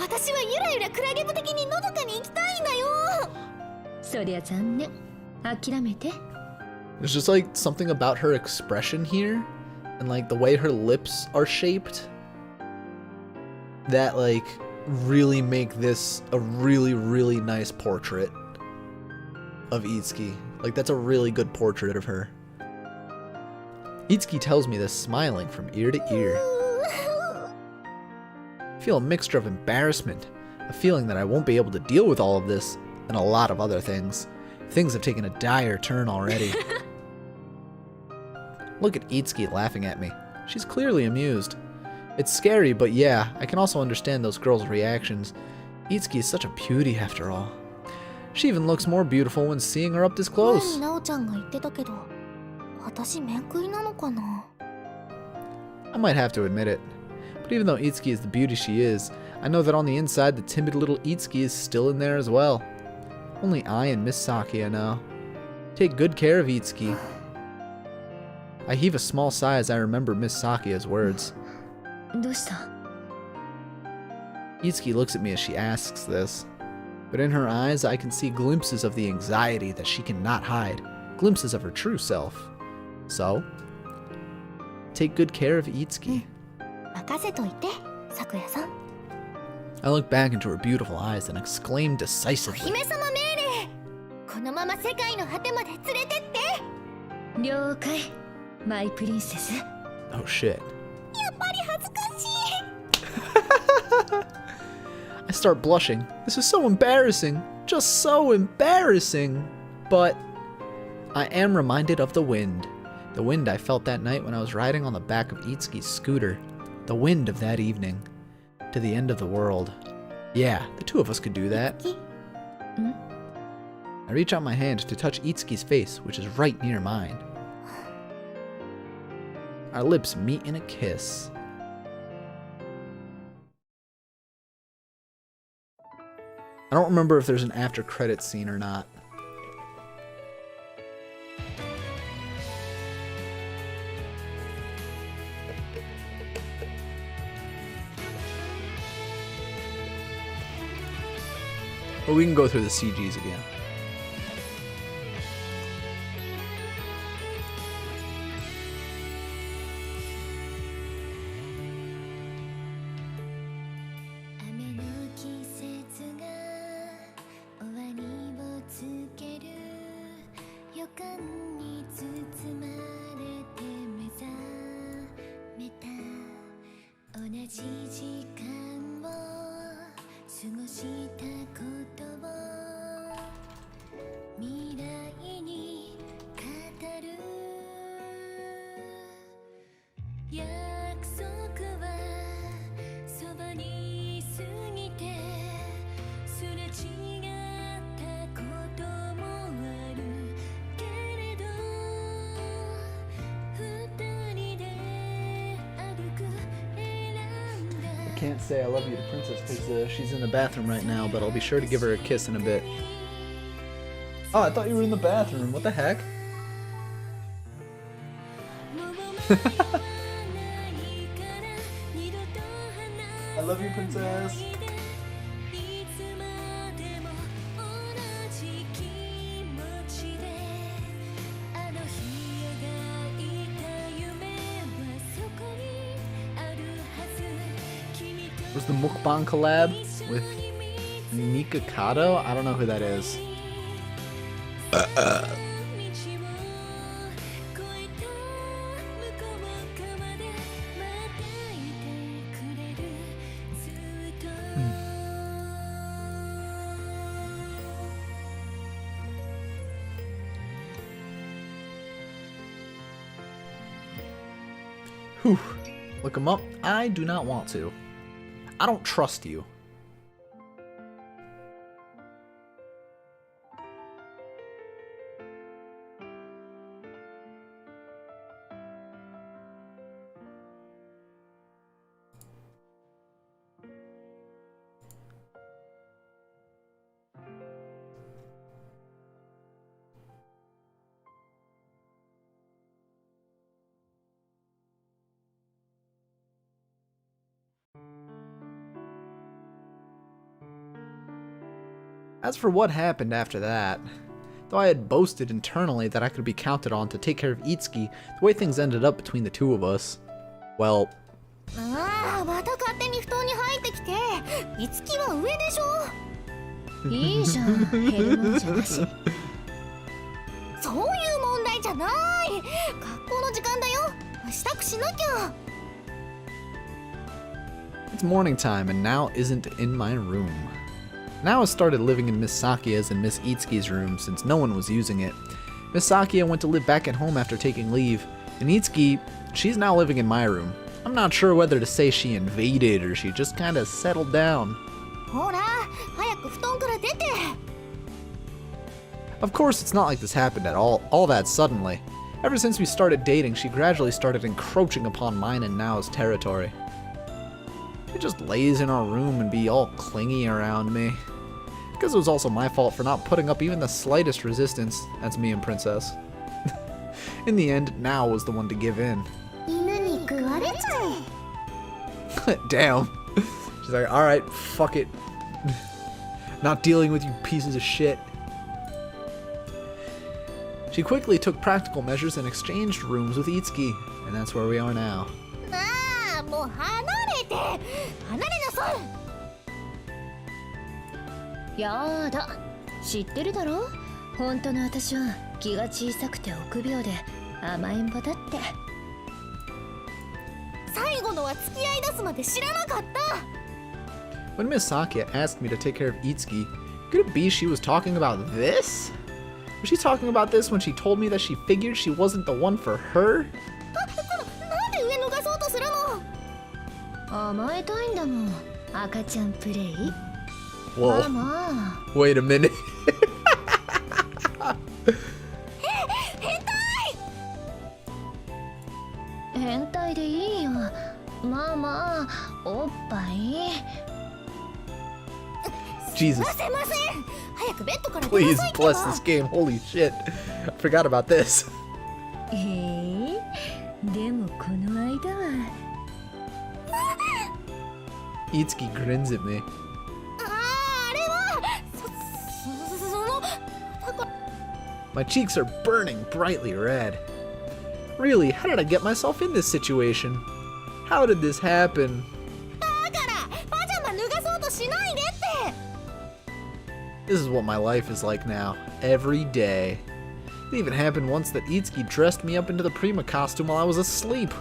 私はゆらゆらクラゲ部的にのどかに行きたいんだよ。そりゃ残念。諦めて。 There's just like something about her expression here, and like the way her lips are shaped, that like really make this a really, really nice portrait of Itsuki. Like that's a really good portrait of her. Itsuki tells me this smiling from ear to ear. I feel a mixture of embarrassment, a feeling that I won't be able to deal with all of this, and a lot of other things. Things have taken a dire turn already. Look at Itsuki laughing at me. She's clearly amused. It's scary, but yeah, I can also understand those girls' reactions. Itsuki is such a beauty after all. She even looks more beautiful when seeing her up this close. なおちゃんが言ってたけど、私面食いなのかな。 I might have to admit it. But even though Itsuki is the beauty she is, I know that on the inside the timid little Itsuki is still in there as well. Only I and Miss Saki know. Take good care of Itsuki. I heave a small sigh as I remember Miss Saki's words. どうした？ Itsuki looks at me as she asks this. But in her eyes, I can see glimpses of the anxiety that she cannot hide. Glimpses of her true self. So, take good care of Itsuki. 任せといて、さくやさん。 I look back into her beautiful eyes and exclaim お decisively. 姫様命令。このまま世界の果てまで連れてって。了解、マイプリンセス。 Oh shit. やっぱり恥ずかしい。 I start blushing. This is so embarrassing. Just so embarrassing. But I am reminded of the wind. The wind I felt that night when I was riding on the back of Itsuki's scooter. The wind of that evening. To the end of the world. Yeah, the two of us could do that. I reach out my hand to touch Itsuki's face, which is right near mine. Our lips meet in a kiss. I don't remember if there's an after credits scene or not. But we can go through the CGs again. can't say I love you to Princess because she's in the bathroom right now, but I'll be sure to give her a kiss in a bit. Oh, I thought you were in the bathroom. What the heck? I love you, Princess. Was the mukbang collab with Nikocado? I don't know who that is. Whew. Look him up. I do not want to. I don't trust you. As for what happened after that, though I had boasted internally that I could be counted on to take care of Itsuki, the way things ended up between the two of us, well... ああ、また勝手に布団に入ってきて。いつきは上でしょ。いいじゃん、減るもんじゃなし。そういう問題じゃない。学校の時間だよ。支度しなきゃ。It's morning time and Nao isn't in my room. Nao started living in Miss Sakia's and Miss Itsuki's room since no one was using it. Miss Sakia went to live back at home after taking leave, and Itsuki, she's now living in my room. I'm not sure whether to say she invaded or she just kinda settled down. ほら、早く布団から出て。Of course, it's not like this happened at all that suddenly. Ever since we started dating, she gradually started encroaching upon mine and Nao's territory. She just lays in our room and be all clingy around me. Because it was also my fault for not putting up even the slightest resistance. That's me and Princess. In the end, Nao was the one to give in. 犬に食われちゃえ。 Damn. She's like, alright, fuck it. Not dealing with you pieces of shit. She quickly took practical measures and exchanged rooms with Itsuki, and that's where we are now. なあ、もう離れて。離れなさい。やだ、知ってるだろ。本当の私は気が小さくて臆病で甘えん坊だって。最後のは付き合い出すまで知らなかった。 When Miss Sakia asked me to take care of Itsuki, could it be she was talking about this? Was she talking about this when she told me that she figured she wasn't the one for her? なんで上脱がそうとするの。甘えたいんだもん、赤ちゃんプレイ。 Whoa. まあ Wait a minute. 変態でいいよ。まあまあ、おっぱい。 Jesus. ませません。早くベッドから出な Please さいってば。 bless this game. Holy shit. I forgot about this. でもこの間は。 Itsuki grins at me. あれはそのだから My cheeks are burning brightly red. Really, how did I get myself in this situation? How did this happen? だからパジャマ脱がそうとしないでって。 This is what my life is like now, every day. It even happened once that Itsuki dressed me up into the Prima costume while I was asleep.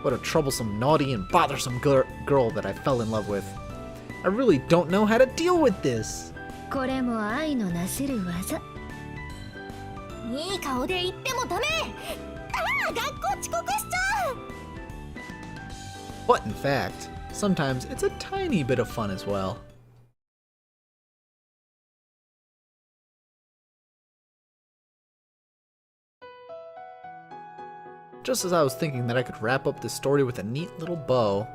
What a troublesome, naughty, and bothersome girl that I fell in love with. I really don't know how to deal with this. これも愛のなせる技。いい顔で言ってもダメ。ああ、学校遅刻しちゃう。 But in fact, sometimes it's a tiny bit of fun as well. Just as I was thinking that I could wrap up this story with a neat little bow,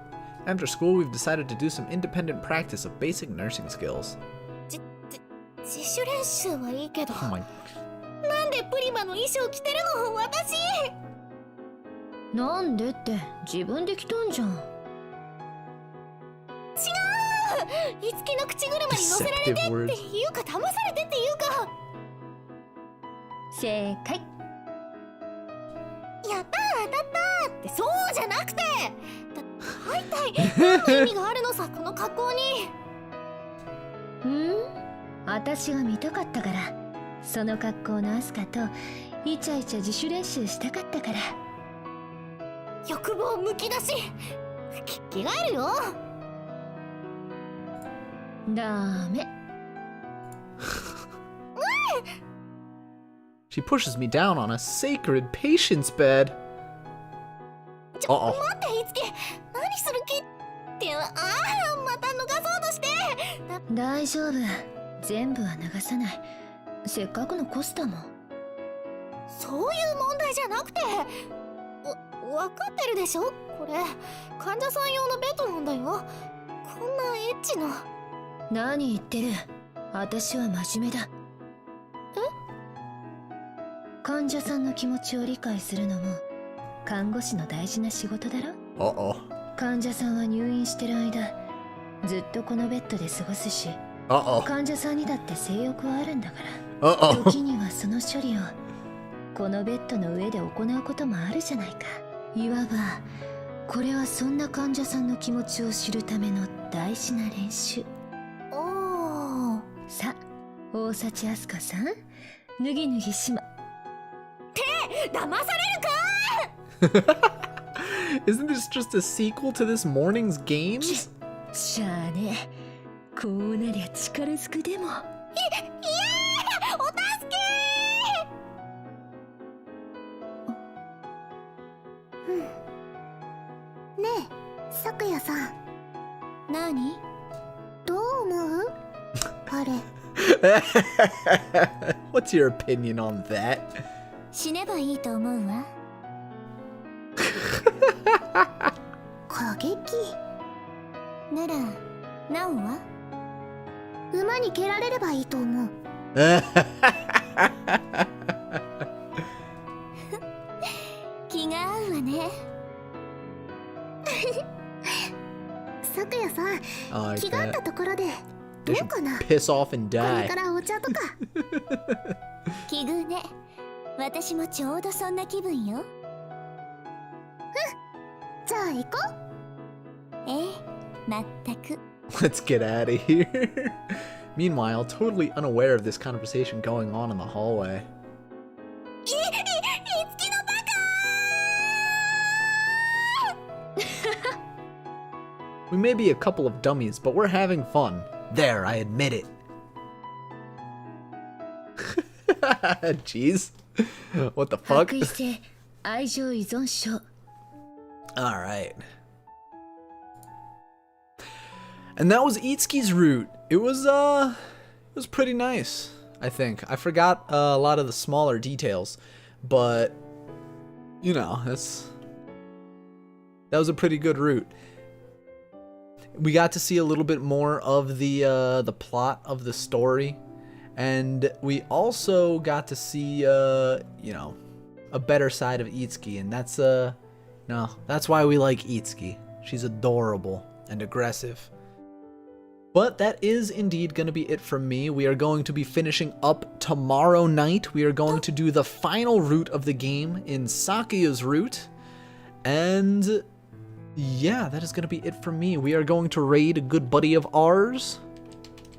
After school, we've decided to do some independent practice of basic nursing skills. 自主練習はいいけど、 Oh my... なんでプリマの衣装着てるの私。なんでって自分で来たんじゃん。違う、いつきの口車に乗せられてっていうか、騙されてっていうか。正解。やったー当たったーって、そうじゃなくて、大体何の意味があるのさこの格好に。私が見たかったから、その格好のアスカとイチャイチャ自主練習したかったから。欲望むき出し。着替えるよ。ダメ。She pushes me down on a sacred patience bed. 待っていつき、何する気って。また脱がそうとして。大丈夫、全部は流さない。せっかくのコスだもん。そういう問題じゃなくて、わかってるでしょ、これ患者さん用のベッドなんだよ。こんなエッチな。何言ってる、私は真面目だ。患者さんの気持ちを理解するのも看護師の大事な仕事だろ。患者さんは入院してる間ずっとこのベッドで過ごすし、患者さんにだって性欲はあるんだから、時にはその処理をこのベッドの上で行うこともあるじゃないか。いわばこれはそんな患者さんの気持ちを知るための大事な練習。さあ、大幸あすかさん、脱ぎ脱ぎしま。騙されるか。 Isn't this just a sequel to this morning's games? しゃあね、こうなりゃ力ずくでも。お助けー。ねえ、咲夜さん。何？どう思う？あれ。What's your opinion on that? 死ねばいいと思うわ。過激。なら、ナオは？馬に蹴られればいいと思う。気が合うわね。咲夜さん、気が合ったところでどうかな。 Piss off and こ die. れからお茶とか。奇遇ね。私もちょうどそんな気分よ。じゃあ行こう。まったく。 Let's get out of here. Meanwhile, totally unaware of this conversation going on in the hallway. いつきのバカ。 We may be a couple of dummies, but we're having fun. There, I admit it. Jeez. What the fuck? 白衣性愛情依存症。Alright. And that was Itsuki's route. It was pretty nice, I think. I forgot a lot of the smaller details, but you know, that was a pretty good route. We got to see a little bit more of the plot of the story, and we also got to see you know, a better side of Itsuki, and that's that's why we like Itsuki. She's adorable and aggressive. But that is indeed going to be it from me. We are going to be finishing up tomorrow night. We are going to do the final route of the game in Sakuya's route. And yeah, that is going to be it from me. We are going to raid a good buddy of ours.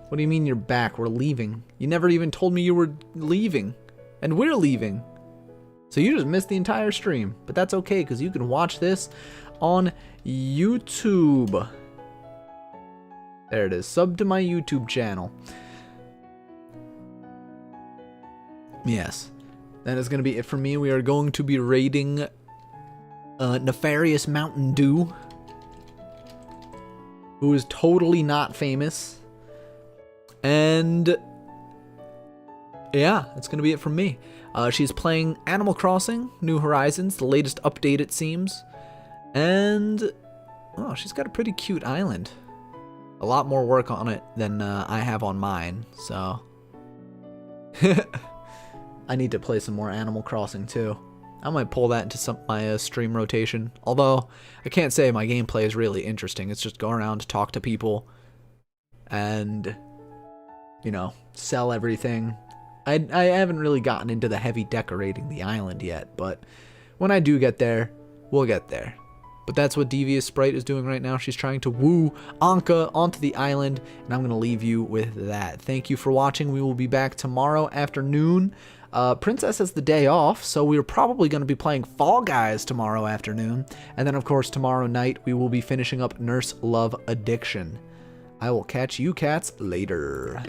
What do you mean you're back? We're leaving. You never even told me you were leaving. And we're leaving. So you just missed the entire stream. But that's okay, because you can watch this on YouTube. There it is. Sub to my YouTube channel. Yes. That is going to be it for me. We are going to be raiding Nefarious Mountain Dew, who is totally not famous. And yeah, that's going to be it from me. She's playing Animal Crossing New Horizons, the latest update it seems. And Oh, she's got a pretty cute island. A lot more work on it than I have on mine, so... I need to play some more Animal Crossing, too. I might pull that into my stream rotation. Although, I can't say my gameplay is really interesting. It's just go around, talk to people, and, you know, sell everything. I haven't really gotten into the heavy decorating the island yet, but when I do get there, we'll get there. But that's what Devious Sprite is doing right now. She's trying to woo Anka onto the island, and I'm going to leave you with that. Thank you for watching. We will be back tomorrow afternoon. Princess has the day off, so we're probably going to be playing Fall Guys tomorrow afternoon. And then, of course, tomorrow night, we will be finishing up Nurse Love Addiction. I will catch you cats later.